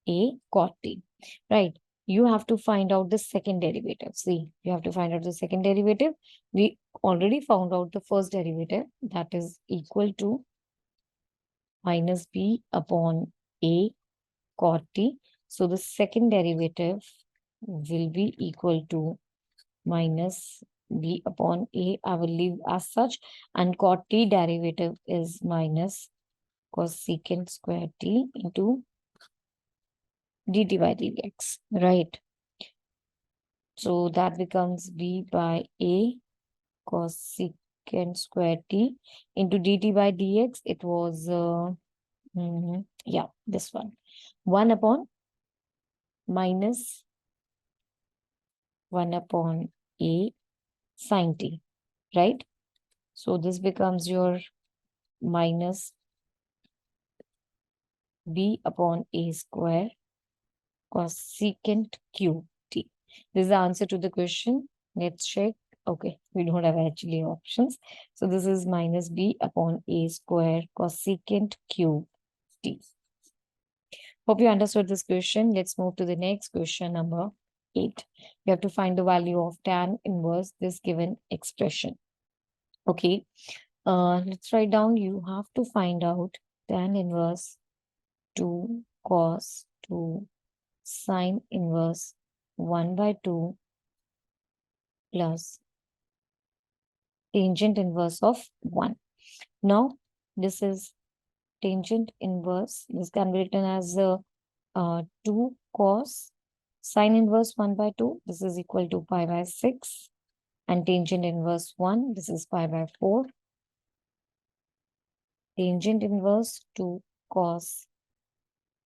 a cot t, right? You have to find out the second derivative. See, you have to find out the second derivative. We already found out the first derivative, that is equal to minus b upon a cot t. So the second derivative will be equal to minus b upon a. I will leave as such, and cot t derivative is minus cosecant square t into dt by dx, right? So that becomes b by a cosecant square t into dt by dx. It was, yeah, this one. 1 upon minus 1 upon a sin t, right? So this becomes your minus b upon a square cosecant cube t. This is the answer to the question. Let's check. Okay, we don't have actually options. So this is minus b upon a square cosecant cube t. Hope you understood this question. Let's move to the next question, number 8. You have to find the value of tan inverse this given expression. Okay, let's write down. You have to find out tan inverse 2 cos 2 sine inverse 1 by 2 plus tangent inverse of 1. Now, this is tangent inverse. This can be written as 2 cos sine inverse 1 by 2. This is equal to pi by 6. And tangent inverse 1. This is pi by 4. Tangent inverse 2 cos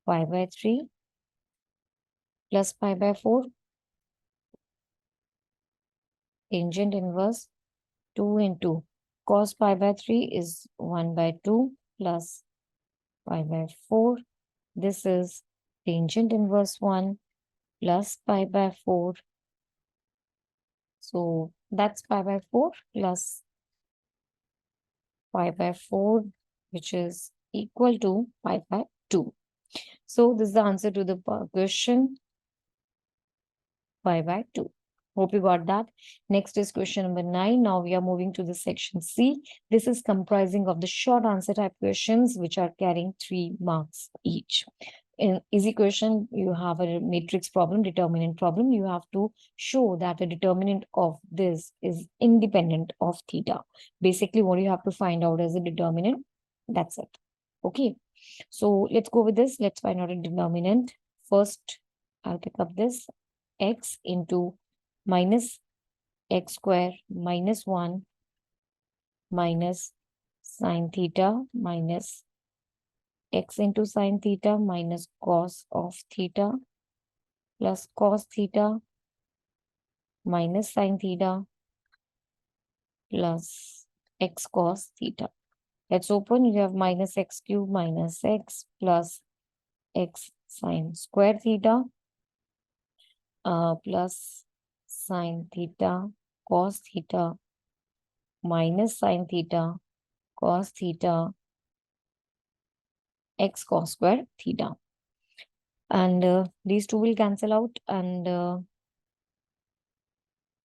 pi by 3 plus pi by 4. Tangent inverse 2 into cos pi by 3 is 1 by 2 plus pi by 4. This is tangent inverse 1 plus pi by 4. So that's pi by 4 plus pi by 4, which is equal to pi by 2. So this is the answer to the question, pi by 2. Hope you got that. Next is question number 9. Now we are moving to the section C. This is comprising of the short answer type questions, which are carrying 3 marks each. In easy question, you have a matrix problem, determinant problem. You have to show that the determinant of this is independent of theta. Basically, what you have to find out is the determinant. That's it. Okay. So let's go with this. Let's find out a determinant. First, I'll pick up this x into minus x square minus 1 minus sine theta minus x into sine theta minus cos of theta plus cos theta minus sine theta plus x cos theta. Let's open. You have minus x cube minus x plus x sine square theta plus sine theta cos theta minus sine theta cos theta x cos square theta. And these two will cancel out, and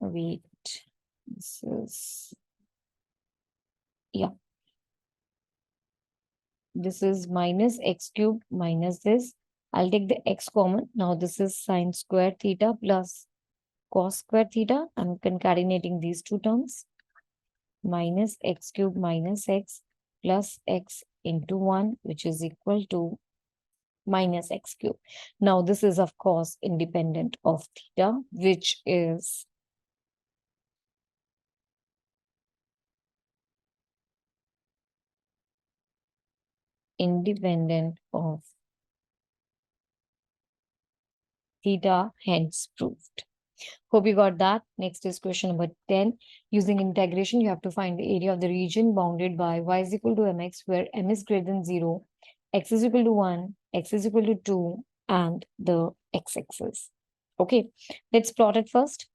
wait, this is, yeah, this is minus x cube minus this. I'll take the x common. Now this is sine square theta plus cos square theta. I'm concatenating these two terms. Minus x cube minus x plus x into 1, which is equal to minus x cube. Now this is of course independent of theta, which is independent of theta, hence proved. Hope you got that. Next is question number 10. Using integration, you have to find the area of the region bounded by y is equal to mx, where m is greater than 0, x is equal to 1, x is equal to 2, and the x-axis. Okay, let's plot it first.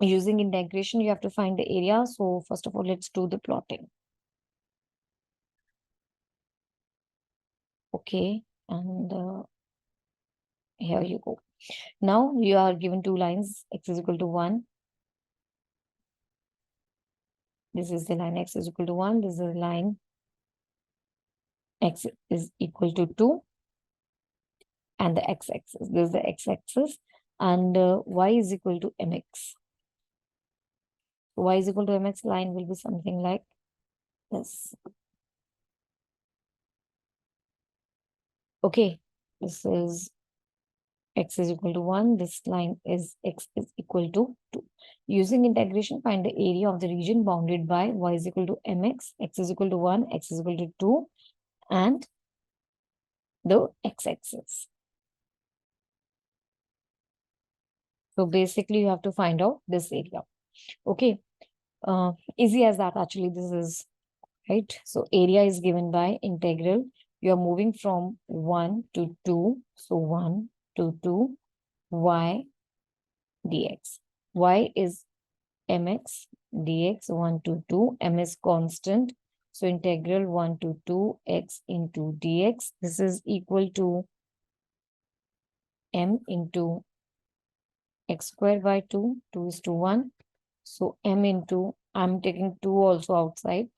Using integration, you have to find the area. So first of all, let's do the plotting. Okay, and here you go. Now you are given two lines, x is equal to 1. This is the line x is equal to 1. This is the line x is equal to 2. And the x-axis. This is the x-axis. And y is equal to mx. Y is equal to mx line will be something like this. Okay, this is x is equal to 1. This line is x is equal to 2. Using integration, find the area of the region bounded by y is equal to mx, x is equal to 1, x is equal to 2, and the x-axis. So basically, you have to find out this area. Okay, easy as that. Actually, this is right. So area is given by integral. You are moving from 1 to 2. So 1 to 2 y dx. Y is mx dx 1 to 2. M is constant. So integral 1 to 2 x into dx. This is equal to m into x square by 2. 2 is to 1. So m into, I'm taking 2 also outside.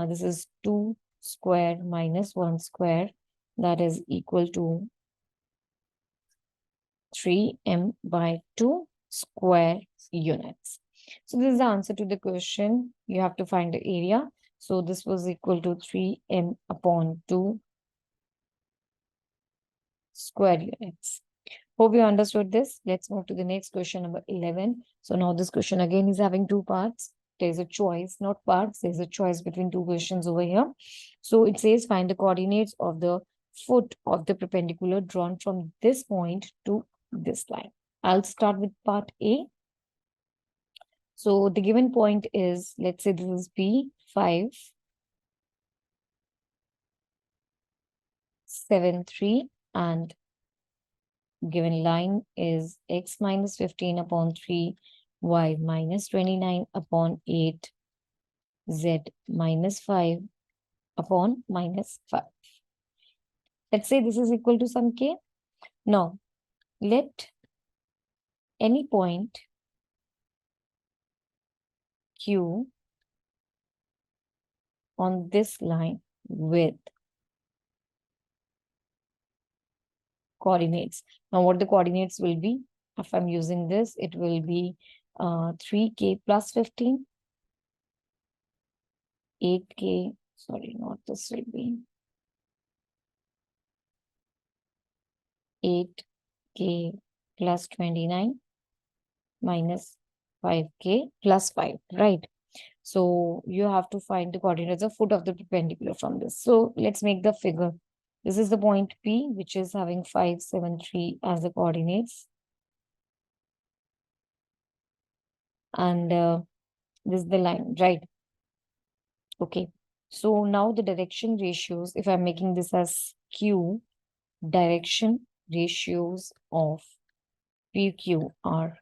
This is 2 square minus 1 square. That is equal to 3m by 2 square units. So this is the answer to the question. You have to find the area. So this was equal to 3m upon 2 square units. Hope you understood this. Let's move to the next question, number 11. So now this question again is having two parts. There's a choice, not parts. There's a choice between two questions over here. So it says find the coordinates of the foot of the perpendicular drawn from this point to this line. I'll start with part A. So the given point is, let's say this is P, 5, 7, 3, and given line is x minus 15 upon 3, y minus 29 upon 8, z minus 5 upon minus 5. Let's say this is equal to some k. Now, let any point q on this line with coordinates. Now, what the coordinates will be? If I'm using this, it will be 3k plus 15, 8k, sorry, not this will be 8k plus 29 minus 5k plus 5, right? So you have to find the coordinates of foot of the perpendicular from this. So let's make the figure. This is the point P, which is having 5, 7, 3 as the coordinates. And this is the line, right? Okay. So now the direction ratios, if I'm making this as Q, direction ratios of PQ are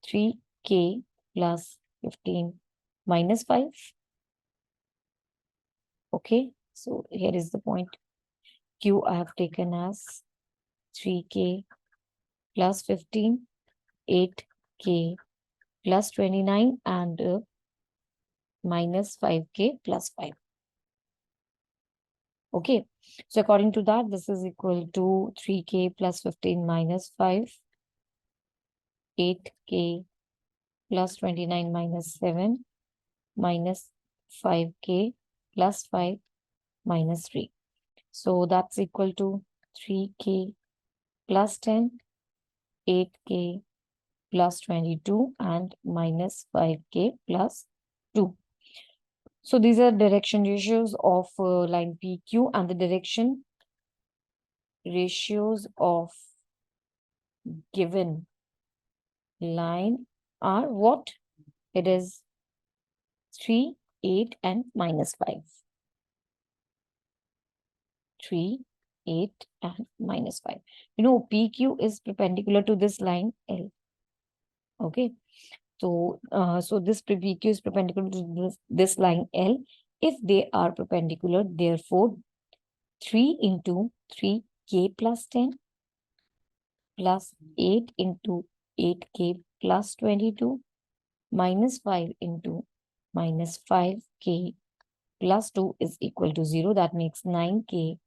3k plus 15 minus 5. Okay. So here is the point Q I have taken as 3k plus 15, 8k plus 29, and minus 5k plus 5. Okay, so according to that, this is equal to 3k plus 15 minus 5, 8k plus 29 minus 7, minus 5k plus 5 minus 3. So that's equal to 3k plus 10, 8k plus 22, and minus 5k plus 2. So these are direction ratios of line PQ, and the direction ratios of given line are what? It is 3, 8, and minus 5. 3, 8 and minus 5. PQ is perpendicular to this line L. Okay. So, this PQ is perpendicular to this line L. If they are perpendicular, therefore, 3 into 3k plus 10 plus 8 into 8k plus 22 minus 5 into minus 5k plus 2 is equal to 0. That makes 9k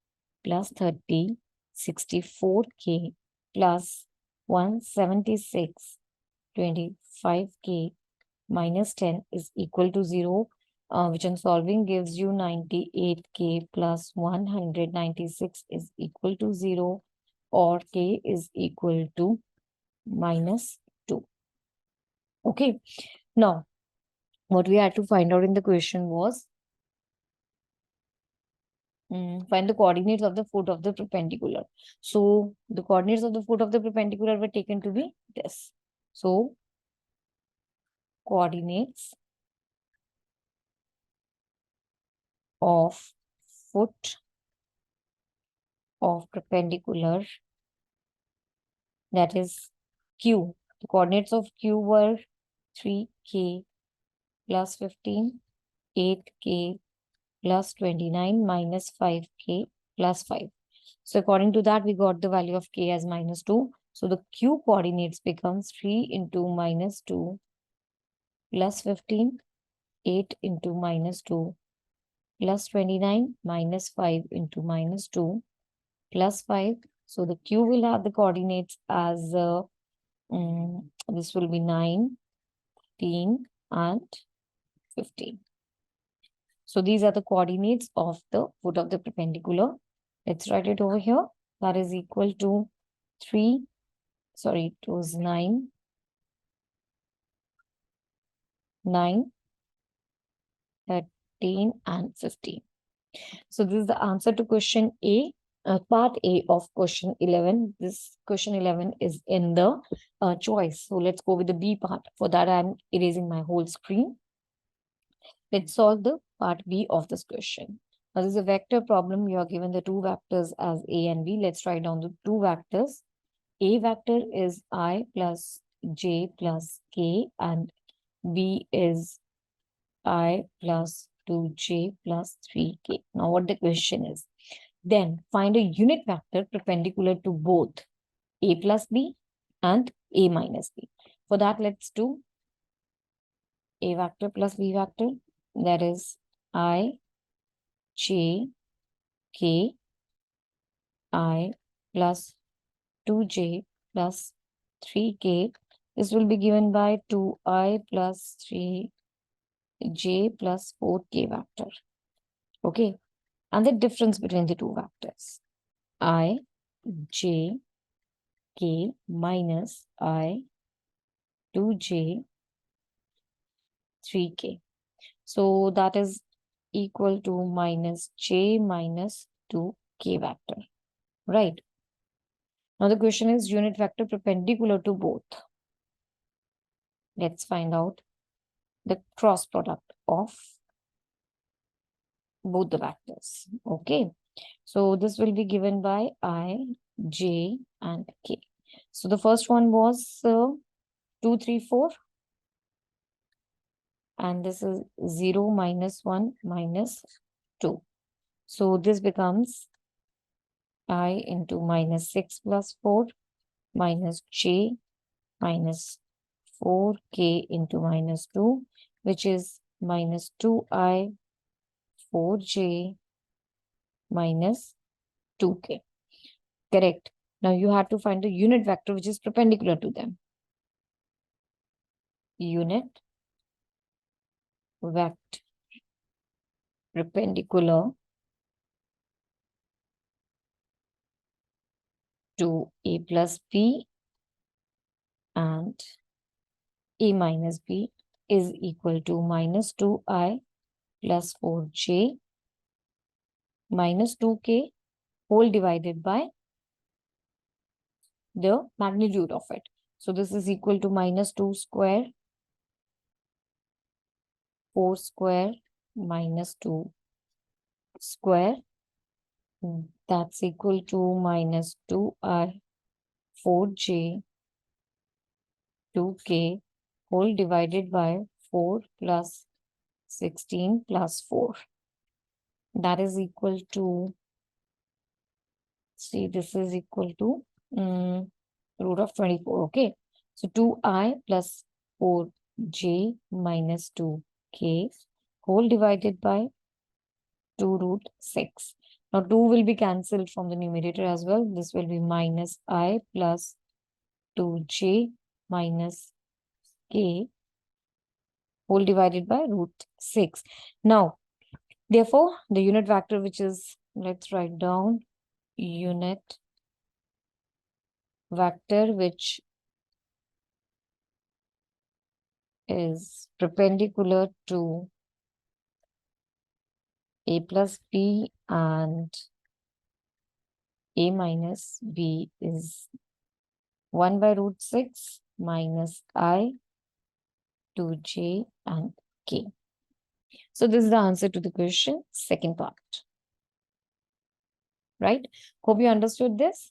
plus 30, 64k plus 176, 25k minus 10 is equal to 0, which on solving gives you 98k plus 196 is equal to 0, or k is equal to minus 2. Okay. Now, what we had to find out in the question was find the coordinates of the foot of the perpendicular. So the coordinates of the foot of the perpendicular were taken to be this. So coordinates of foot of perpendicular, that is Q. The coordinates of Q were 3k plus 15, 8k plus 29 minus 5k plus 5. So according to that, we got the value of k as minus 2. So the Q coordinates becomes 3 into minus 2 plus 15, 8 into minus 2 plus 29 minus 5 into minus 2 plus 5. So the Q will have the coordinates as this will be 9, 15 and 15. So these are the coordinates of the foot of the perpendicular. Let's write it over here. That is equal to 3, sorry, it was 9, 13 and 15. So this is the answer to question A, part A of question 11. This question 11 is in the choice. So let's go with the B part. For that, I'm erasing my whole screen. Let's solve the part B of this question. Now, this is a vector problem. You are given the two vectors as A and B. Let's write down the two vectors. A vector is I plus j plus k, and B is I plus 2j plus 3k. Now, what the question is? Then find a unit vector perpendicular to both A plus B and A minus B. For that, let's do A vector plus B vector. That is I, j, k, I plus 2j plus 3k. This will be given by 2I plus 3j plus 4k vector. Okay. And the difference between the two vectors. I, j, k minus I, 2j, 3k. So that is equal to minus j minus 2k vector. Right. Now the question is unit vector perpendicular to both. Let's find out the cross product of both the vectors. Okay. So this will be given by I, j and k. So the first one was 2, 3, 4. And this is 0 minus 1 minus 2. So this becomes I into minus 6 plus 4 minus j minus 4k into minus 2, which is minus 2I 4j minus 2k. Correct. Now you have to find the unit vector which is perpendicular to them. Unit vector perpendicular to A plus B and A minus B is equal to minus 2I plus 4j minus 2k whole divided by the magnitude of it. So this is equal to minus 2 square, 4 square, minus 2 square, That's equal to minus 2i 4j 2k whole divided by 4 plus 16 plus 4. That is equal to, see, this is equal to root of 24. Okay. So 2i plus 4j minus 2k whole divided by 2 root 6. Now 2 will be cancelled from the numerator as well. This will be minus I plus 2j minus k whole divided by root 6. Now, therefore, the unit vector which is, let's write down, unit vector which is perpendicular to a plus b and a minus b is 1 by root 6 minus I 2j and k. So this is the answer to the question, second part. Right? Hope you understood this.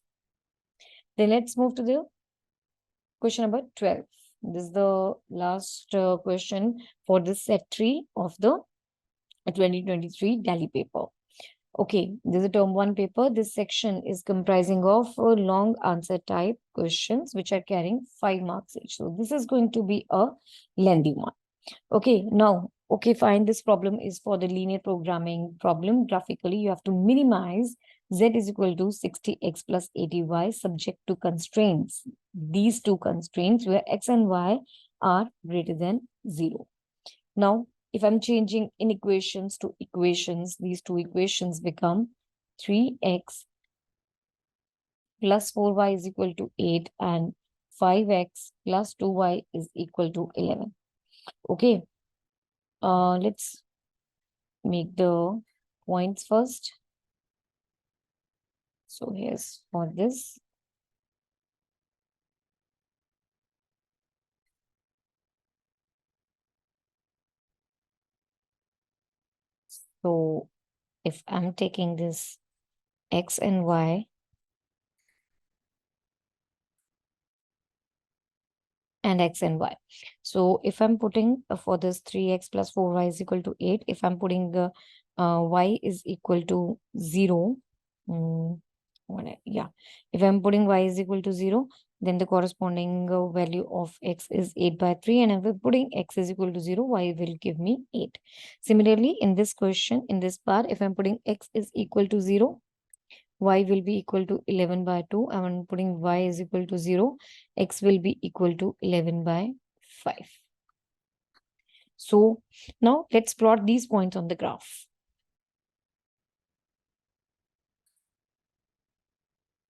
Then let's move to the question number 12. This is the last question for this set 3 of the 2023 Delhi paper. Okay, this is a term 1 paper. This section is comprising of long answer type questions which are carrying 5 marks each. So this is going to be a lengthy one. Okay, now, okay, fine. This problem is for the linear programming problem. Graphically, you have to minimize z is equal to 60x plus 80y subject to constraints. These two constraints where x and y are greater than 0. Now, if I'm changing inequations to equations, these two equations become 3x plus 4y is equal to 8 and 5x plus 2y is equal to 11. Okay. Let's make the points first. So here's for this. So if I'm taking this x and y and x and y. So if I'm putting for this 3x plus 4y is equal to 8, if I'm putting the y is equal to 0, yeah, if I'm putting y is equal to 0, then the corresponding value of x is 8 by 3. And if I'm putting x is equal to 0, y will give me 8. Similarly, in this question, in this part, if I'm putting x is equal to 0, y will be equal to 11 by 2. I'm putting y is equal to 0. X will be equal to 11 by 5. So now let's plot these points on the graph.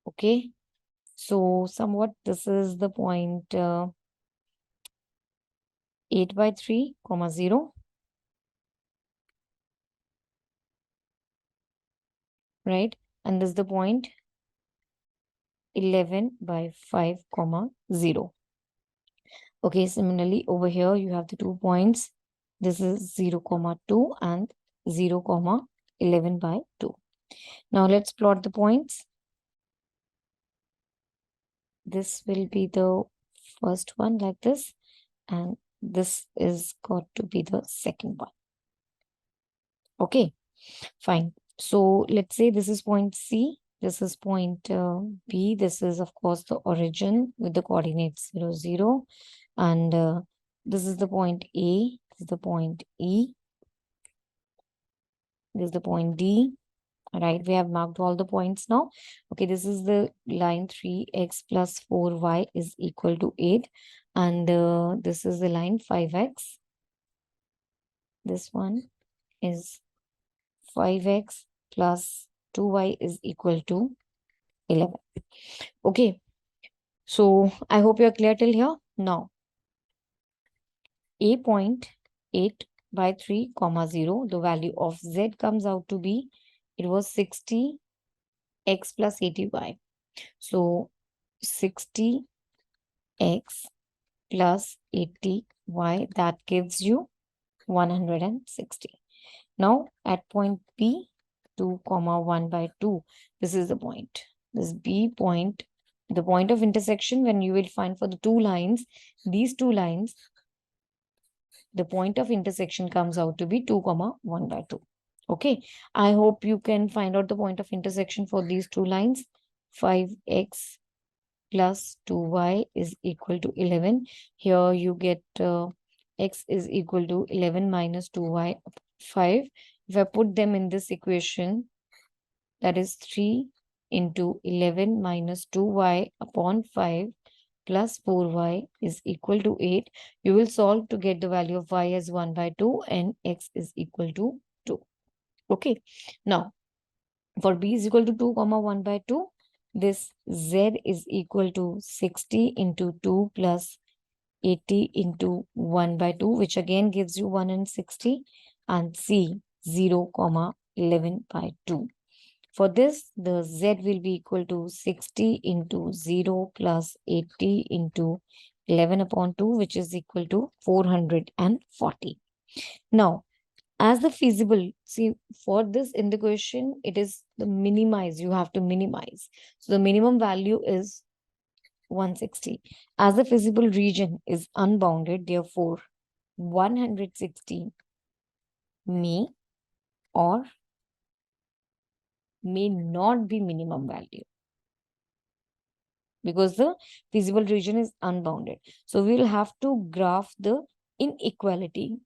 Okay. So somewhat this is the point 8 by 3, comma 0. Right. And this is the point 11 by 5, comma 0. Okay, similarly over here you have the 2 points. This is 0, comma 2 and 0, comma 11 by 2. Now let's plot the points. This will be the first one like this, and this is got to be the second one. Okay, fine. So let's say this is point C, this is point B, this is of course the origin with the coordinates 0, 0, and this is the point A, this is the point E, this is the point D. Right, we have marked all the points now. Okay, this is the line 3x plus 4y is equal to 8. And this is the line 5x. This one is 5x plus 2y is equal to 11. Okay, so I hope you're clear till here. Now, a point 8 by 3, comma 0, the value of z comes out to be, it was 60x plus 80y. So 60x plus 80y, that gives you 160. Now at point P, 2 comma 1 by 2. This is the point. This B point, the point of intersection when you will find for the two lines, these two lines, the point of intersection comes out to be 2 comma 1 by 2. Okay, I hope you can find out the point of intersection for these two lines. 5x plus 2y is equal to 11. Here you get x is equal to 11 minus 2y 5. If I put them in this equation, that is 3 into 11 minus 2y upon 5 plus 4y is equal to 8. You will solve to get the value of y as 1 by 2 and x is equal to 2. Okay. Now, for b is equal to 2 comma 1 by 2, this z is equal to 60 into 2 plus 80 into 1 by 2, which again gives you 1 and 60, and c 0 comma 11 by 2. For this, the z will be equal to 60 into 0 plus 80 into 11 upon 2, which is equal to 440. Now, as the feasible, see, for this in the question, it is the minimize, you have to minimize. So the minimum value is 160. As the feasible region is unbounded, therefore 160 may or may not be minimum value, because the feasible region is unbounded. So we will have to graph the inequality.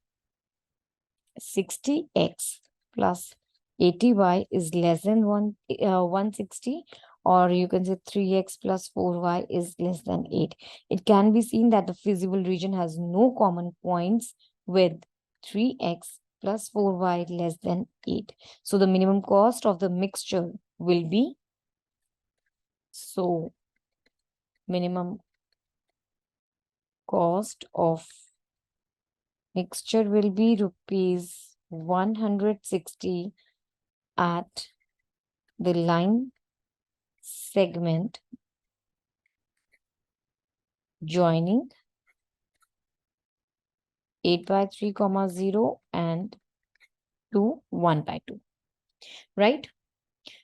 60x plus 80y is less than 160, or you can say 3x plus 4y is less than 8. It can be seen that the feasible region has no common points with 3x plus 4y less than 8. So the minimum cost of the mixture will be, so minimum cost of mixture will be rupees 160 at the line segment joining 8 by 3 comma 0 and 2 1 by 2, right?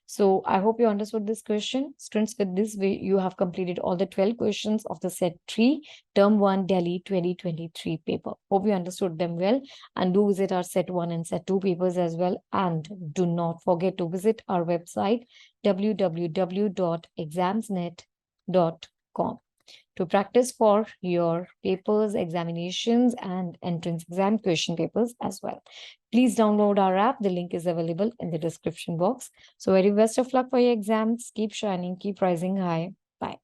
So I hope you understood this question. Students, with this way, you have completed all the 12 questions of the set 3, term 1, Delhi 2023 paper. Hope you understood them well, and do visit our set 1 and set 2 papers as well. And do not forget to visit our website, www.examsnet.com, to practice for your papers, examinations, and entrance exam question papers as well. Please download our app. The link is available in the description box. So very best of luck for your exams. Keep shining, keep rising high. Bye.